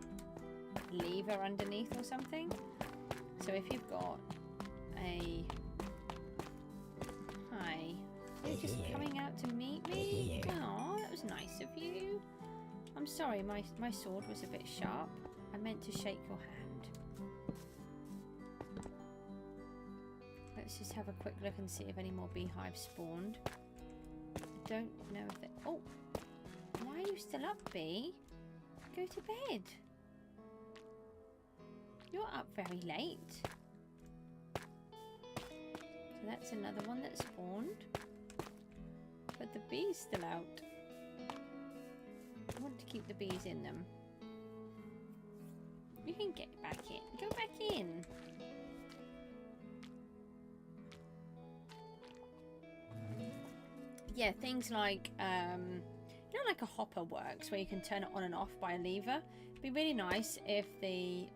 lever underneath or something. So if you've got a... Hi. You're just coming out to meet me? Oh, that was nice of you. I'm sorry, my sword was a bit sharp. I meant to shake your hand. Let's just have a quick look and see if any more beehives spawned. I don't know if they... Oh! Why are you still up, Bee? Go to bed. You're up very late. So that's another one that spawned. But the bee's still out. I want to keep the bees in them. You can get back in. Go back in. Yeah, things like... you know, like a hopper works where you can turn it on and off by a lever. It'd be really nice if the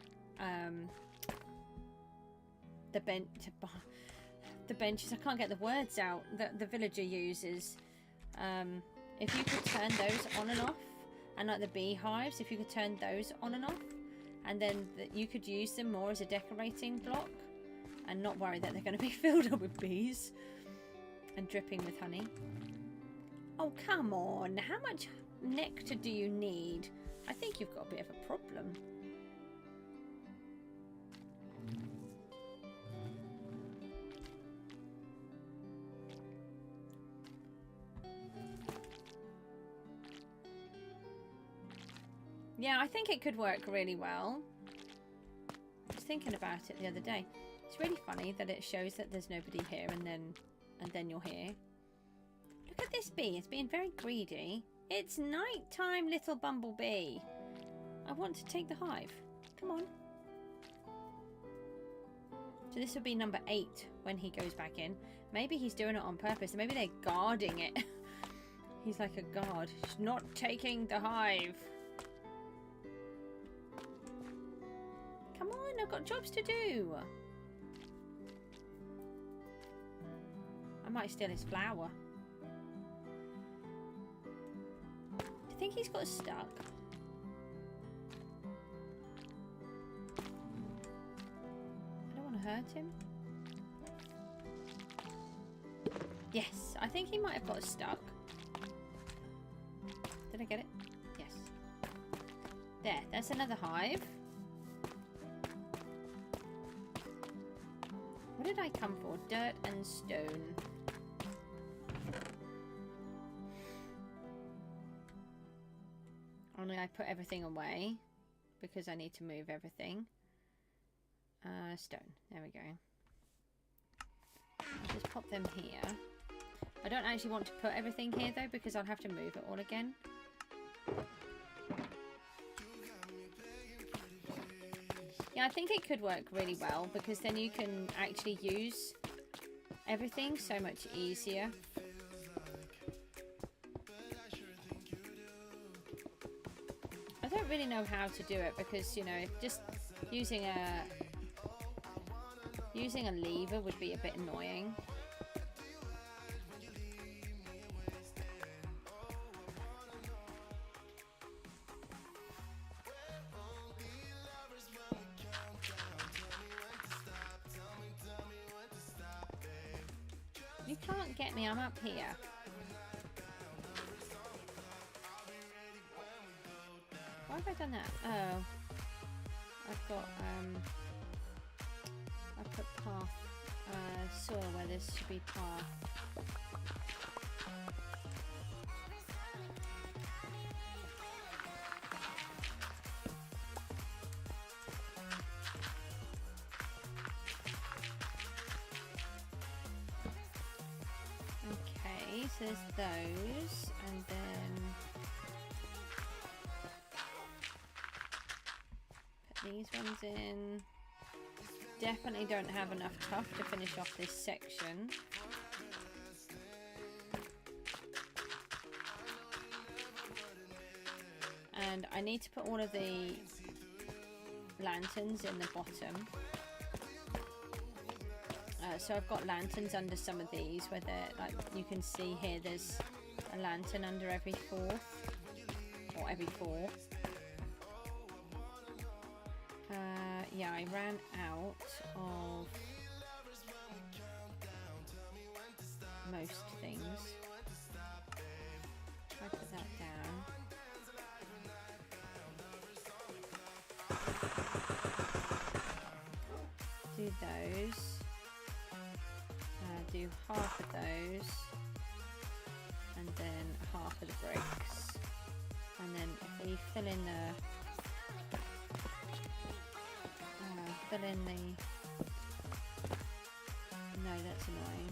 benches, I can't get the words out, that the villager uses. If you could turn those on and off, and like the beehives, if you could turn those on and off, and then you could use them more as a decorating block, and not worry that they're going to be filled up with bees and dripping with honey. Oh, come on. How much nectar do you need? I think you've got a bit of a problem. Yeah, I think it could work really well. I was thinking about it the other day. It's really funny that it shows that there's nobody here and then you're here. Look at this bee. It's being very greedy. It's night time, little bumblebee. I want to take the hive. Come on. So this will be number 8 when he goes back in. Maybe he's doing it on purpose. Maybe they're guarding it. He's like a guard. He's not taking the hive. Come on, I've got jobs to do. I might steal his flower. I think he's got stuck. I don't want to hurt him. Yes, I think he might have got stuck. Did I get it? Yes. There, that's another hive. What did I come for? Dirt and stone. Only I put everything away because I need to move everything. Stone. There we go. I'll just pop them here. I don't actually want to put everything here though because I'll have to move it all again. Yeah, I think it could work really well because then you can actually use everything so much easier. I don't really know how to do it because, you know, just using a lever would be a bit annoying. You can't get me, I'm up here. Why have I done that? Oh. I've got, I put path, soil where this should be path. Okay, so there's those, and then put these ones in. Definitely don't have enough tuff to finish off this section. And I need to put all of the lanterns in the bottom. So I've got lanterns under some of these where they're, like you can see here, there's a lantern under every fourth, or every four. Yeah, I ran out of most things. Try to put that down. Do those. Do half of those. And then half of the bricks. And then if we fill in the no, that's annoying.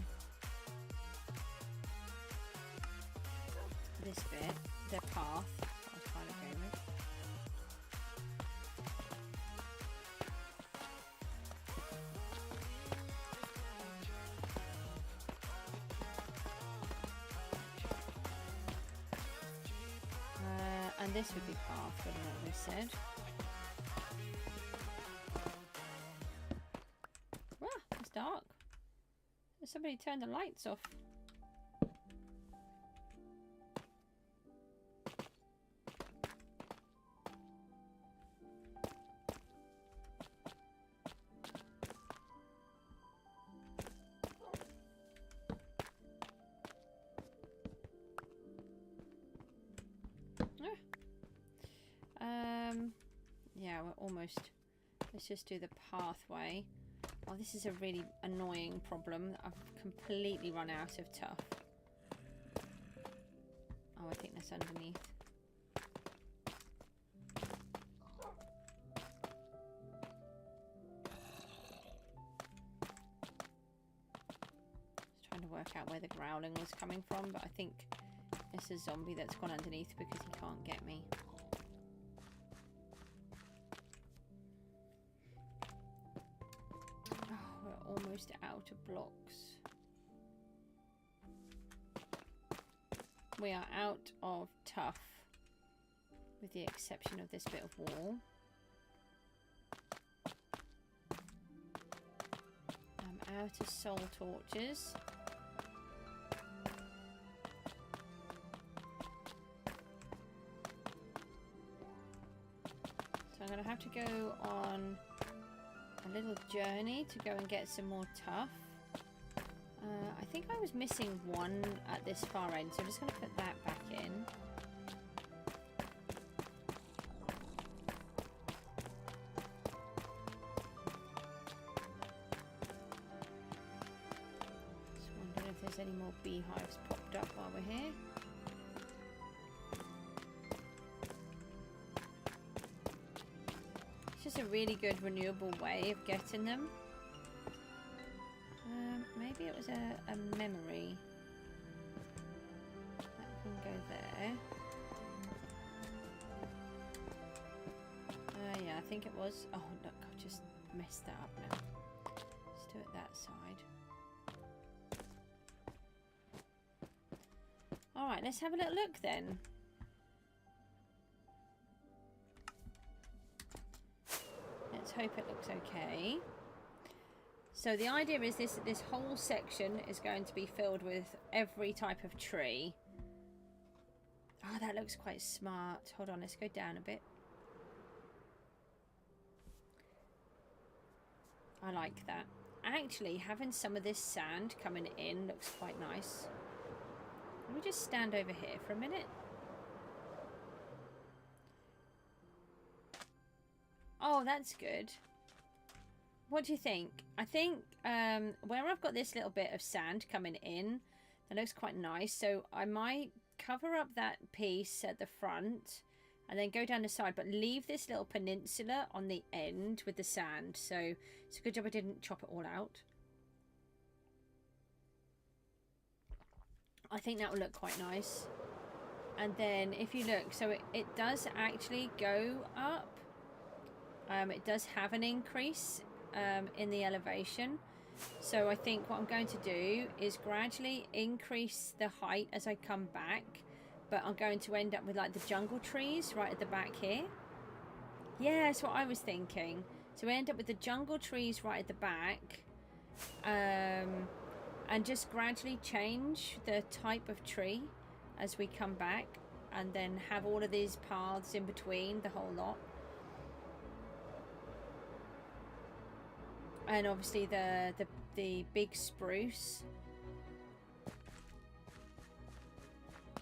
This bit, the path, that's what I was trying to go with. And this would be path, wouldn't it, we said? Dark. Somebody turned the lights off. Yeah, we're almost. Let's just do the pathway. Oh, this is a really annoying problem. I've completely run out of tuff. Oh, I think that's underneath. Just trying to work out where the growling was coming from, but I think it's a zombie that's gone underneath because he can't get me. Almost out of blocks. We are out of tuff, with the exception of this bit of wall. I'm out of soul torches. So I'm going to have to go on a little journey to go and get some more tuff. I think I was missing one at this far end, so I'm just going to put that back in. Just wondering if there's any more beehives popped up while we're here. It's just a really good renewable way of getting them. Maybe it was a memory. That can go there. Yeah, I think it was. Oh, look, I've just messed that up now. Let's do it that side. Alright, let's have a little look then. Let's hope it looks okay. So the idea is this whole section is going to be filled with every type of tree. Oh, that looks quite smart. Hold on, let's go down a bit. I like that. actually having some of this sand coming in looks quite nice. Let me just stand over here for a minute. Oh, that's good. What do you think? I think where I've got this little bit of sand coming in, that looks quite nice. So I might cover up that piece at the front and then go down the side, but leave this little peninsula on the end with the sand. So it's a good job I didn't chop it all out. I think that will look quite nice. And then if you look, so it does actually go up. It does have an increase in the elevation. So I think what I'm going to do is gradually increase the height as I come back. But I'm going to end up with like the jungle trees right at the back here. Yeah, that's what I was thinking. So we end up with the jungle trees right at the back. And just gradually change the type of tree as we come back. And then have all of these paths in between, the whole lot. And obviously the big spruce.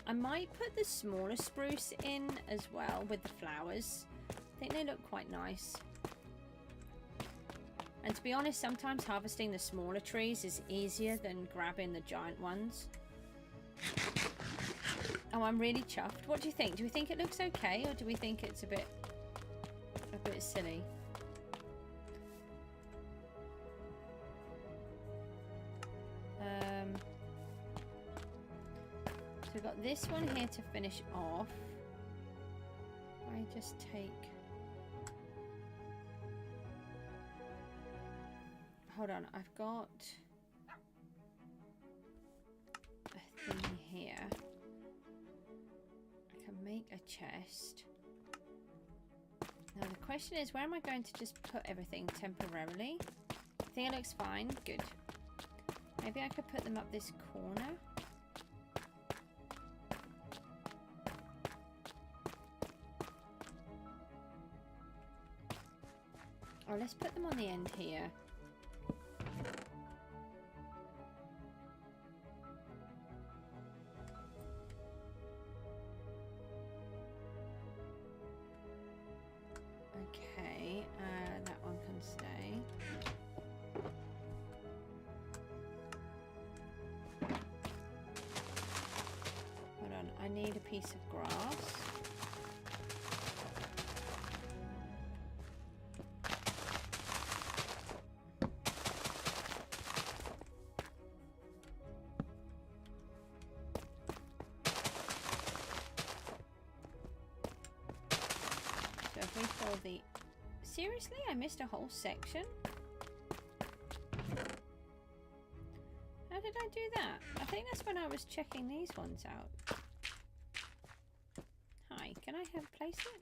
I might put the smaller spruce in as well with the flowers. I think they look quite nice. And to be honest, sometimes harvesting the smaller trees is easier than grabbing the giant ones. Oh, I'm really chuffed. What do you think? Do we think it looks okay, or do we think it's a bit silly? So we've got this one here to finish off. I just take... Hold on, I've got a thing here. I can make a chest. Now the question is, where am I going to just put everything temporarily? I think it looks fine. Good. Maybe I could put them up this corner. Oh, let's put them on the end here. Okay, that one can stay. Hold on, I need a piece of grass. Seriously? I missed a whole section? How did I do that? I think that's when I was checking these ones out. Hi, can I have place it?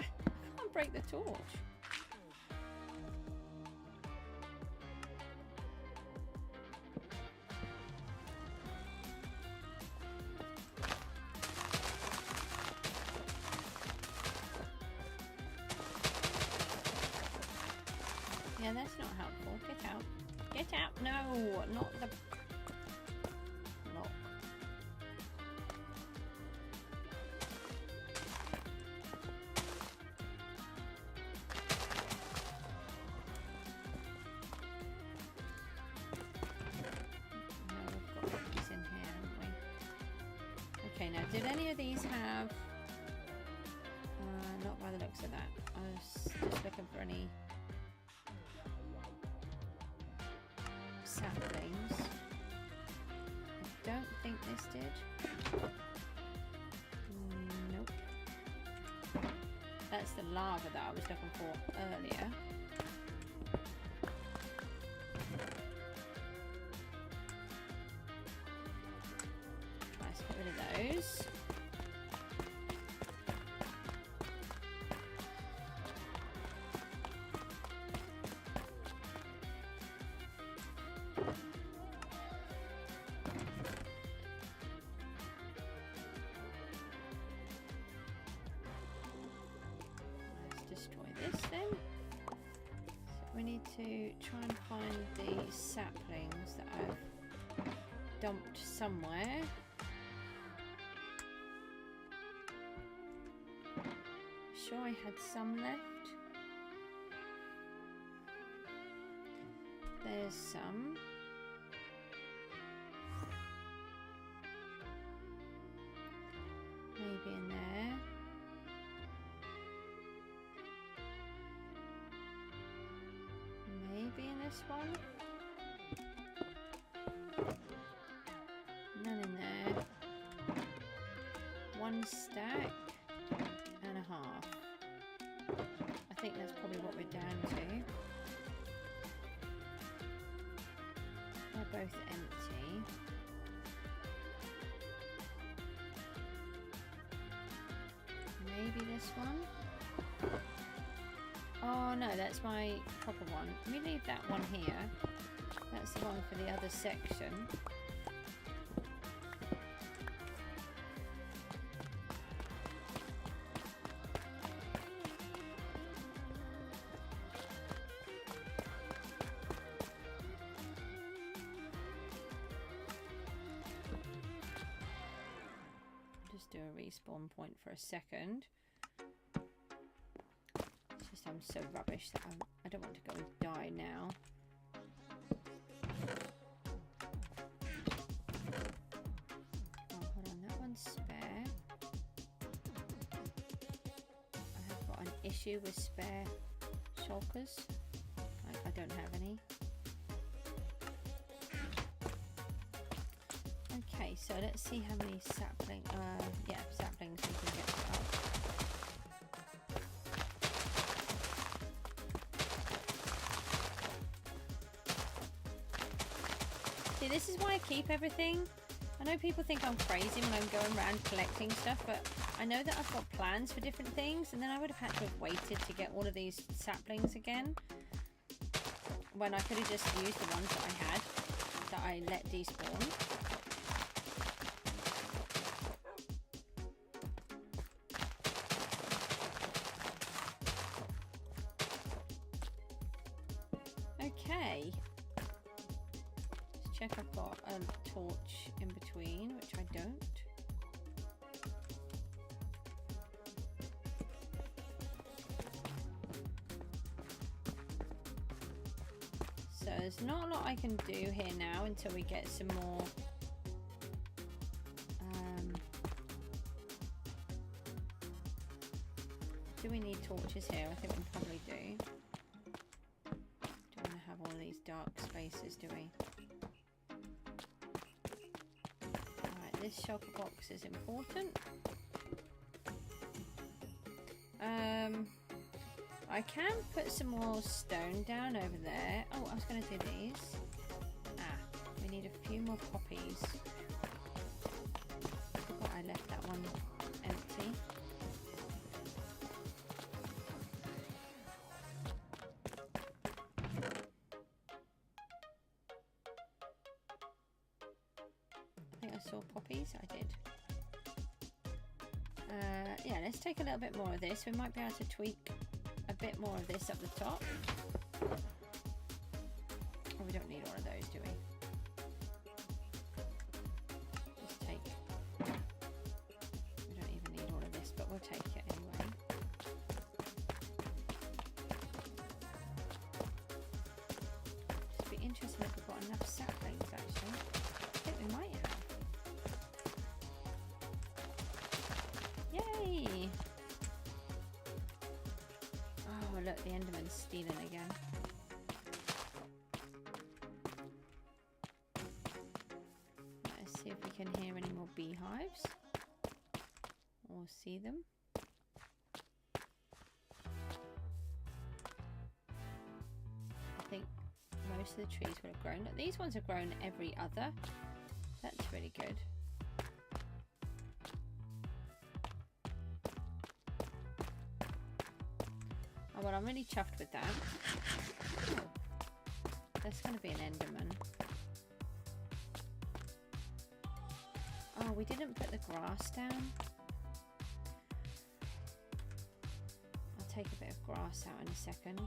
I can't break the torch. Yeah, that's not helpful. Get out. Get out. No, not the block. No, we've got these in here, haven't we? Okay, now, did any of these have... not by the looks of that. I was just looking for any... saplings. I don't think this did. Nope. That's the lava that I was looking for earlier. Let's get rid of those. need to try and find the saplings that I've dumped somewhere. Sure, I had some left. There's some. Maybe in there. Maybe in this one. None in there. One stack and a half. I think that's probably what we're down to. They're both empty. Maybe this one. Oh no, that's my proper one. Let me leave that one here. That's the one for the other section. Just do a respawn point for a second. It's just I'm so rubbish that I don't want to go and die now. Oh, hold on, that one's spare. I have got an issue with spare shulkers. I don't have any. Okay, so let's see how many saplings we can get up. See, this is why I keep everything. I know people think I'm crazy when I'm going around collecting stuff, but I know that I've got plans for different things, and then I would have had to have waited to get all of these saplings again, when I could have just used the ones that I had, that I let despawn. Okay, let's check I've got a torch in between, which I don't. So there's not a lot I can do here now until we get some more do we need torches here? I think we probably do. Don't want to have all these dark spaces, do we? Alright, this shulker box is important. I can put some more stone down over there. Oh, I was going to do these. Ah, we need a few more poppies. I forgot I left that one empty. I think I saw poppies. I did. Yeah, let's take a little bit more of this. We might be able to tweak a bit more of this up the top. Oh, we don't need all of those, do we? Just take... We don't even need all of this, but we'll take it anyway. Just be interesting if we've got enough saplings, actually. I think we might have. Yay! Oh, look, the Enderman's stealing again. Let's see if we can hear any more beehives. Or see them. I think most of the trees would have grown. Look, these ones have grown every other. That's really good. Oh, well, I'm really chuffed with that. Oh, that's going to be an Enderman. Oh, we didn't put the grass down. I'll take a bit of grass out in a second.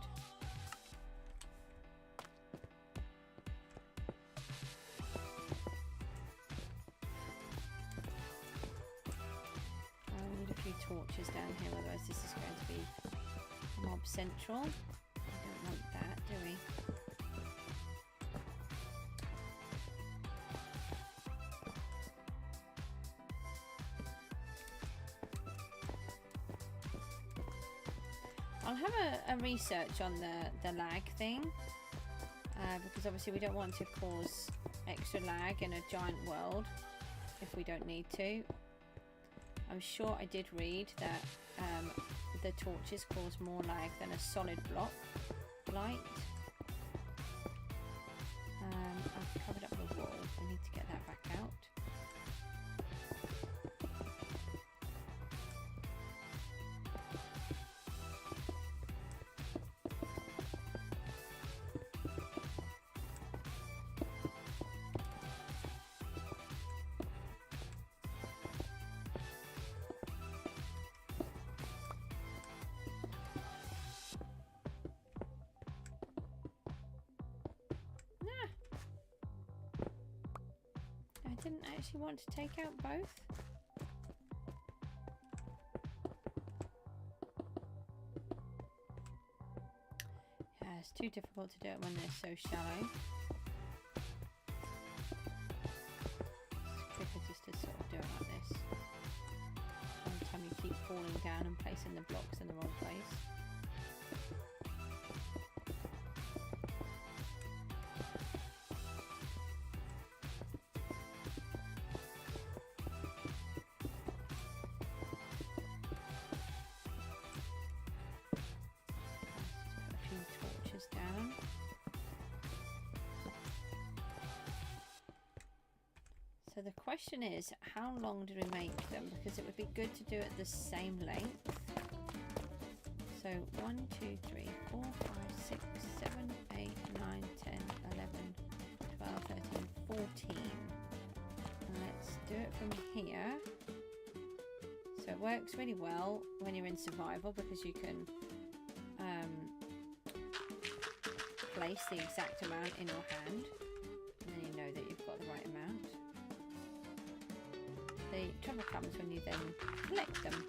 central. We don't want that, do we? I'll have a research on the lag thing, because obviously we don't want to cause extra lag in a giant world if we don't need to. I'm sure I did read that the torches cause more lag than a solid block light. I've covered up the wall. I need to get that back out. I didn't actually want to take out both. Yeah, it's too difficult to do it when they're so shallow. It's quicker just to sort of do it like this. Every time you keep falling down and placing the blocks in the wrong place. Down. So the question is, how long do we make them? Because it would be good to do it the same length. So 1, 2, 3, 4, 5, 6, 7, 8, 9, 10, 11, 12, 13, 14. And let's do it from here. So it works really well when you're in survival because you can place the exact amount in your hand, and then you know that you've got the right amount. The trouble comes when you then collect them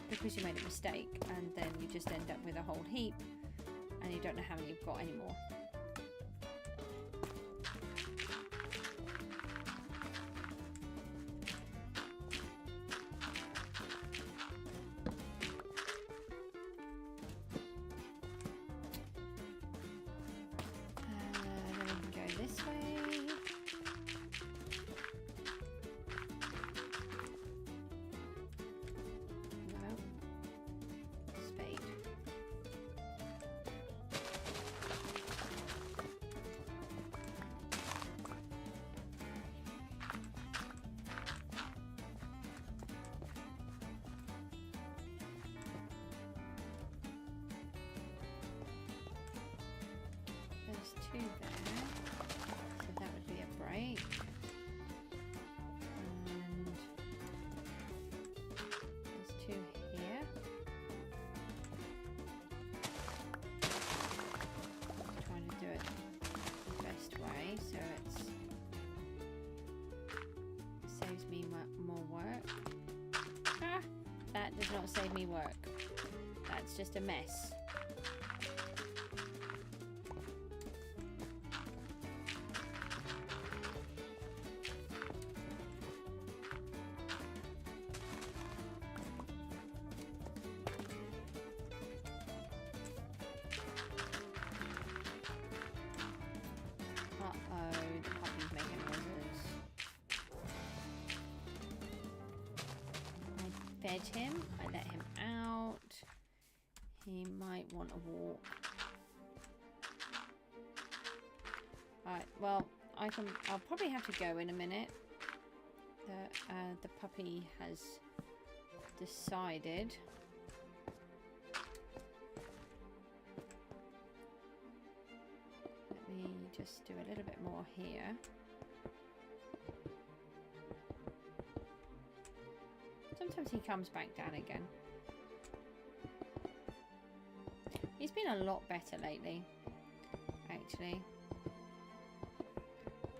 because you made a mistake, and then you just end up with a whole heap and you don't know how many you've got anymore. Two there, so that would be a break, and there's two here. Just trying to do it the best way so it saves me more work. Ah, that does not save me work. That's just a mess. Fed him, I let him out. He might want a walk. Alright, well, I'll probably have to go in a minute. The puppy has decided. Let me just do a little bit more here. Sometimes he comes back down again. He's been a lot better lately, actually.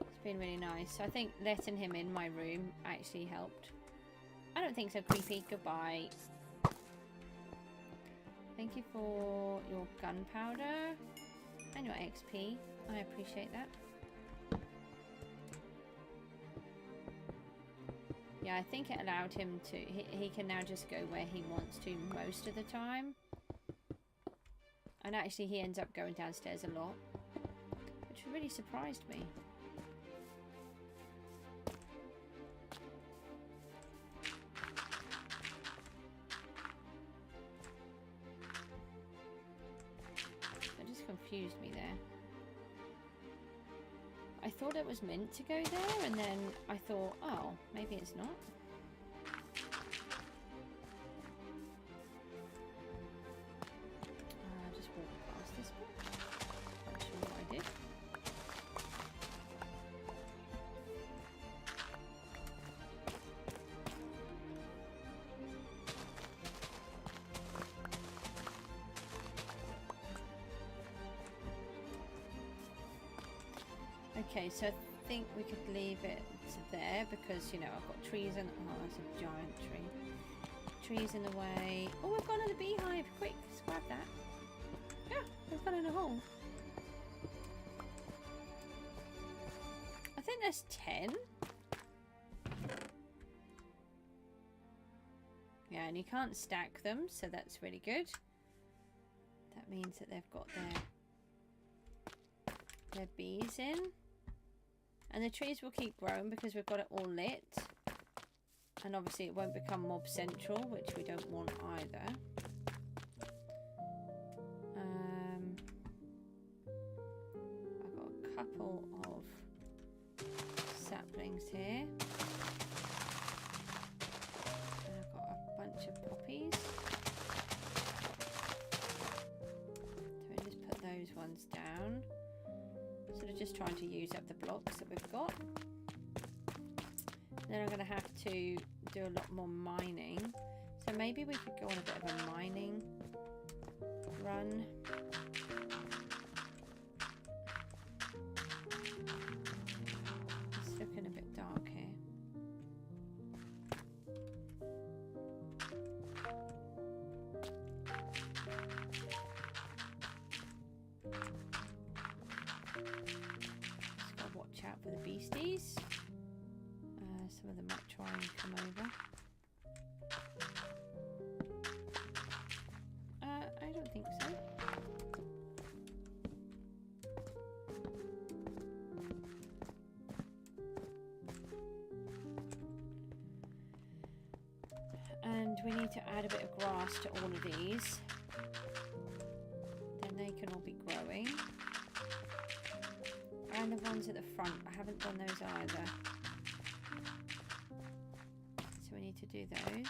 It's been really nice. So I think letting him in my room actually helped. I don't think so, creepy. Goodbye. Thank Thank you for your gunpowder and your XP. I appreciate that. Yeah, I think it allowed him to... He can now just go where he wants to most of the time. And actually he ends up going downstairs a lot, which really surprised me. That just confused me there. I thought it was meant to go there, and then I thought, oh, maybe it's not. Just walk past this one. Not sure what I did. Okay, so I think we could leave it there because, you know, I've got trees and... Oh, that's a giant tree. Trees in the way. Oh, we've got another beehive. Quick, let's grab that. Yeah, we've got in a hole. I think there's 10. Yeah, and you can't stack them, so that's really good. That means that they've got their bees in. And the trees will keep growing because we've got it all lit. And obviously it won't become mob central, which we don't want either. I've got a couple of saplings here. And I've got a bunch of poppies. So we just put those ones down. Sort of just trying to use up the blocks that we've got. Then I'm going to have to do a lot more mining. So maybe we could go on a bit of a mining run. It's looking a bit dark here. Watch out for the beasties. Some of them might try and come over. I don't think so. And we need to add a bit of grass to all of these. Then they can all be growing. And the ones at the front, I haven't done those either. So we need to do those.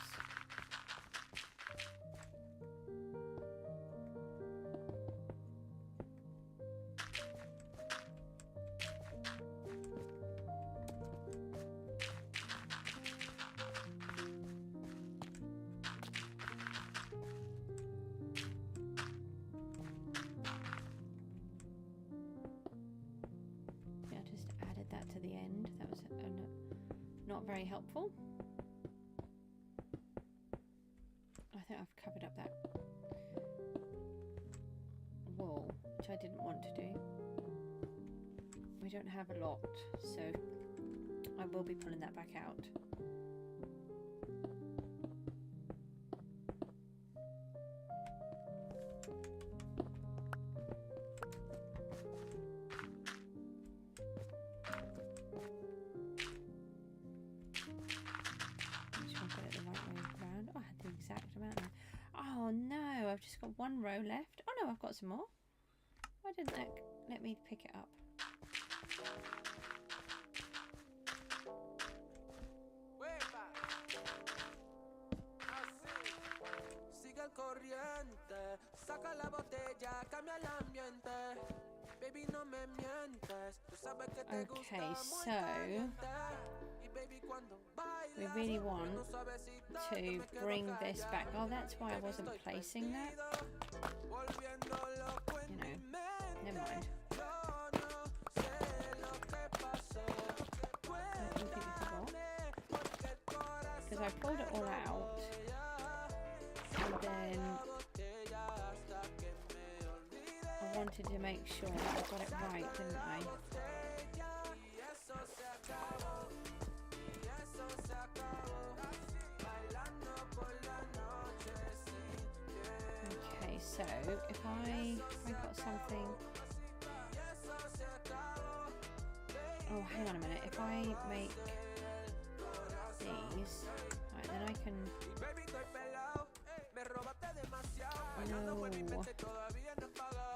To the end. That was not very helpful. I think I've covered up that wall, which I didn't want to do. We don't have a lot, so I will be pulling that back out. Oh no, I've just got one row left. Oh no, I've got some more. Why didn't that let me pick it up? Okay, so we really want to bring this back. Oh, that's why I wasn't placing that. You know, never mind. Because I pulled it all out and then wanted to make sure that I got it right, didn't I? Okay, so if I got something. Oh, hang on a minute. If I make these, right, then I can. No.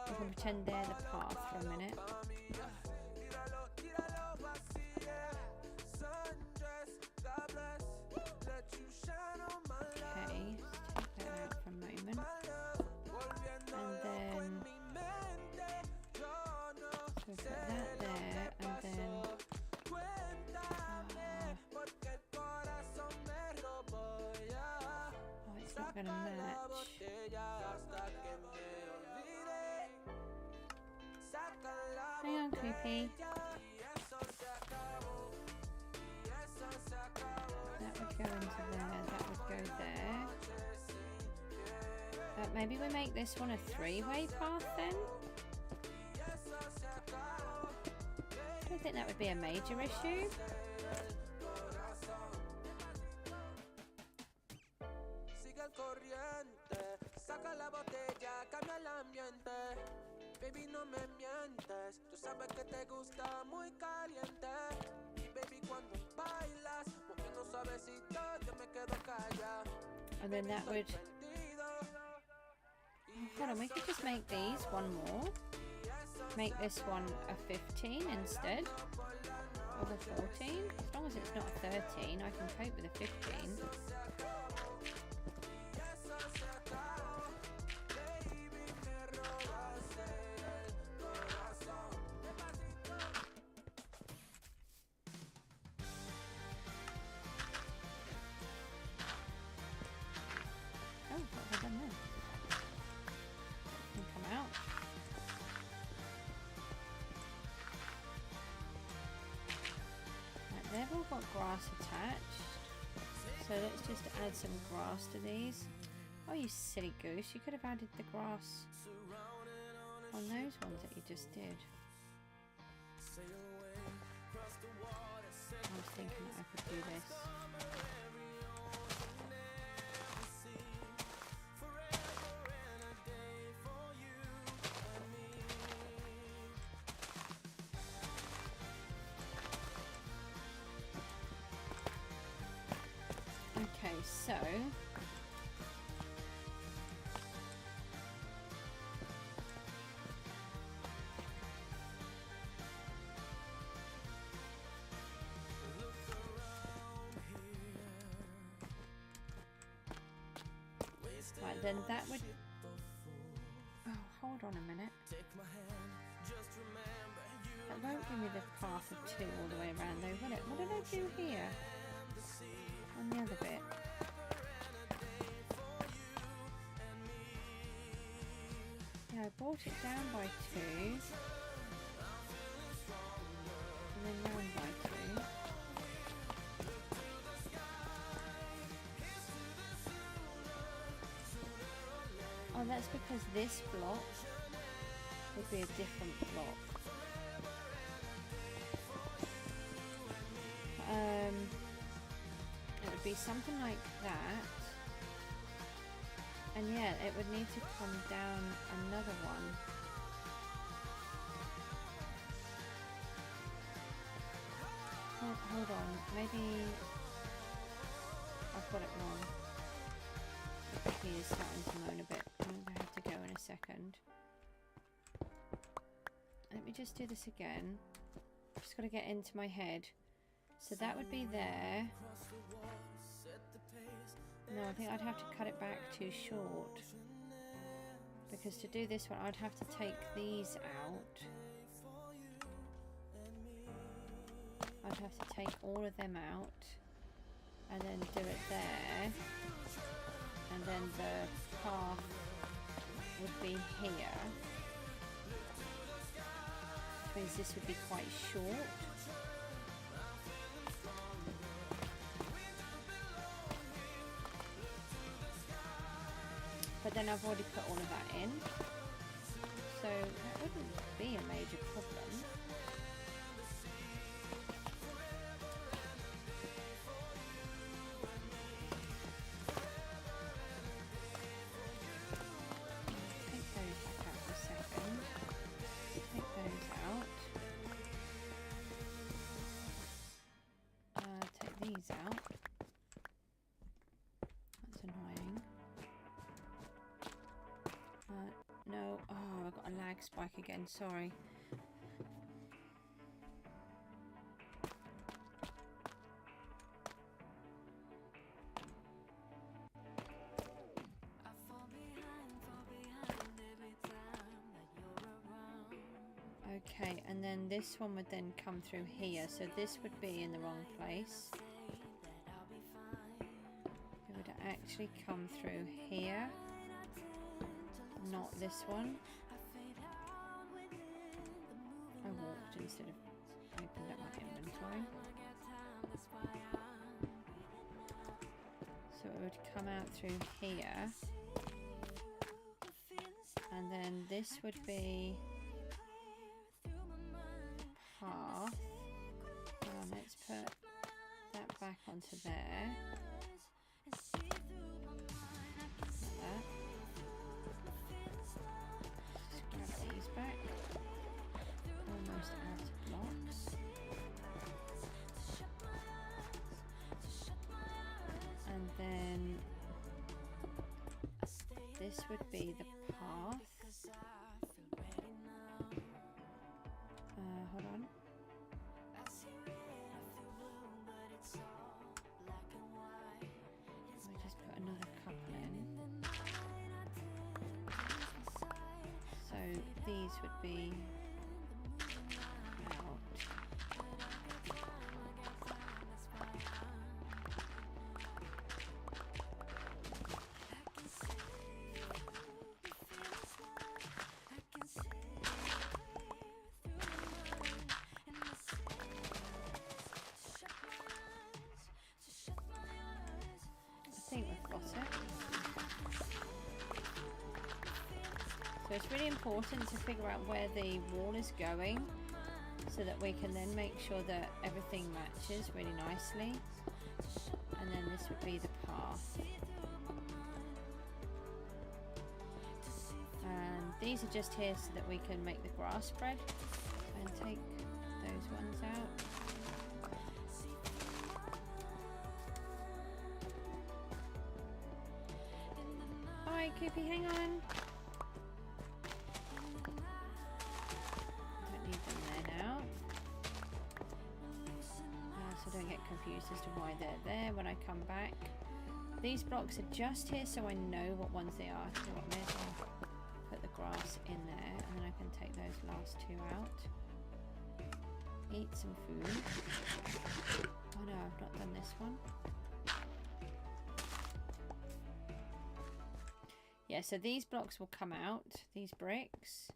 I can pretend they're the path for a minute. Okay, take that out for a moment. And then so put that there, and then oh, it's not gonna match. Hang on, creepy. That would go into there, that would go there. Maybe we make this one a three-way path then? I don't think that would be a major issue. Baby, no me mientes. Tú sabes que te gusta muy caliente. Y baby, cuando bailas, moviendo suavecito, yo me quedo callado. And then that would. Oh, hold on, we could just make these one more. Make this one a 15 instead of a 14. As long as it's not a 13, I can cope with a 15. They've all got grass attached, so let's just add some grass to these. Oh, you silly goose, you could have added the grass on those ones that you just did. I was thinking that I could do this. Okay, so right, then that would. Oh, hold on a minute. That won't give me the path of 2 all the way around, though, will it? What did I do here? On the other bit. Yeah, I brought it down by 2. And then round by 2. Oh, that's because this block would be a different block. It would be something like that, and yeah, it would need to come down another one. Hold on, maybe I've got it wrong. He is starting to moan a bit. I'm going to have to go in a second. Let me just do this again. I've just got to get into my head. So that would be there. No, I think I'd have to cut it back too short. Because to do this one, I'd have to take these out. I'd have to take all of them out. And then do it there. And then the path would be here. Which means this would be quite short. But then I've already put all of that in, so that would I've got a lag spike again, sorry. Okay, and then this one would then come through here, so this would be in the wrong place. It would actually come through here, not this one. I walked instead of opened up my inventory. So it would come out through here, and then this would be path. Let's put that back onto there. Like that. Just grab these back. Almost out of blocks. And then this would be the path. Hold on. I just put another couple in. So these would be out. I think we've got it. So it's really important to figure out where the wall is going so that we can then make sure that everything matches really nicely. And then this would be the path. And these are just here so that we can make the grass spread and take those ones out. Alright, Koopy, hang on. Don't need them there now. So don't get confused as to why they're there when I come back. These blocks are just here so I know what ones they are. So what, may as well put the grass in there, and then I can take those last two out. Eat some food. Oh no, I've not done this one. Yeah, so these blocks will come out, these bricks.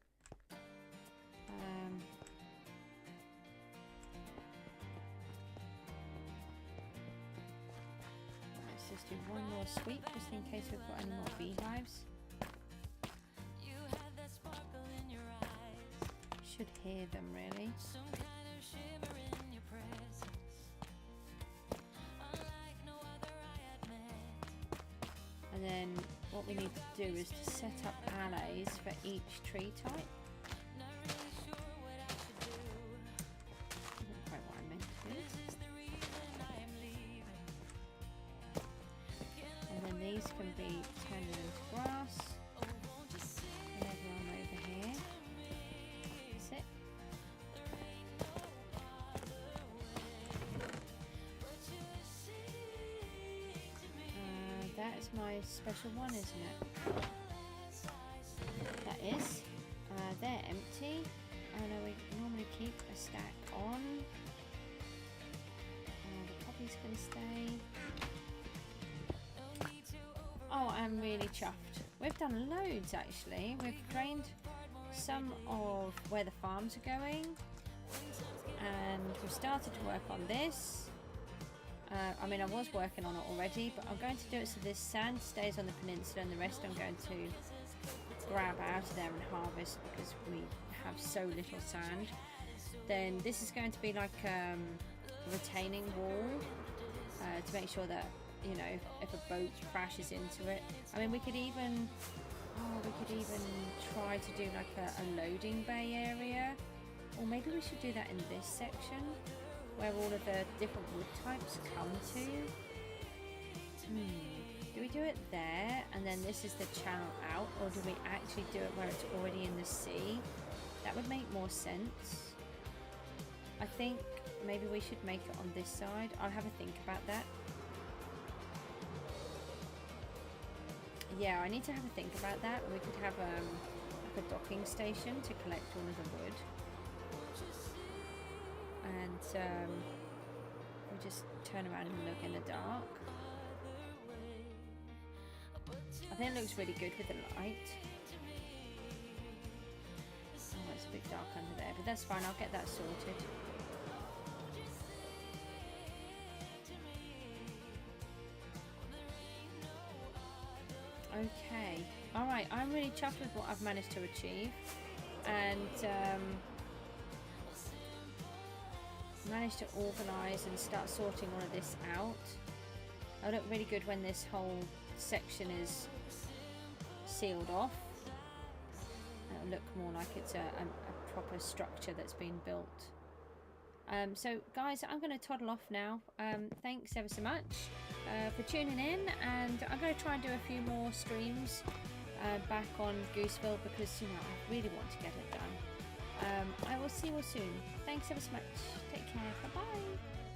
Let's just do one more sweep just in case we've got any more beehives. Should hear them really. And then what we need to do is to set up allays for each tree type. Not quite what I meant to do. And then these can be turned into grass. Whenever I'm over here. That's it. That is my special one, isn't it? That is. They're empty. I know we normally keep a stack on. The poppies can stay. Oh, I'm really chuffed. We've done loads actually. We've trained some of where the farms are going. And we've started to work on this. I mean, I was working on it already, but I'm going to do it so this sand stays on the peninsula and the rest I'm going to grab out of there and harvest because we have so little sand. Then this is going to be like a retaining wall to make sure that, you know, if a boat crashes into it. I mean, we could even try to do like a loading bay area, or maybe we should do that in this section where all of the different wood types come to. Do Do we do it there and then this is the channel out, or do we actually do it where it's already in the sea? That would make more sense. I think maybe we should make it on this side. I'll have a think about that. Yeah, I need to have a think about that. We could have like a docking station to collect all of the wood. And we just turn around and look in the dark. I think it looks really good with the light. Oh, it's a bit dark under there, but that's fine. I'll get that sorted. Okay. Alright, I'm really chuffed with what I've managed to achieve. And managed to organise and start sorting all of this out. It'll look really good when this whole section is sealed off. It'll look more like it's a proper structure that's been built. So guys, I'm going to toddle off now. Thanks ever so much for tuning in, and I'm going to try and do a few more streams back on Gooseville because, you know, I really want to get it done. I will see you all soon. Thanks ever so much. Take care. Bye bye.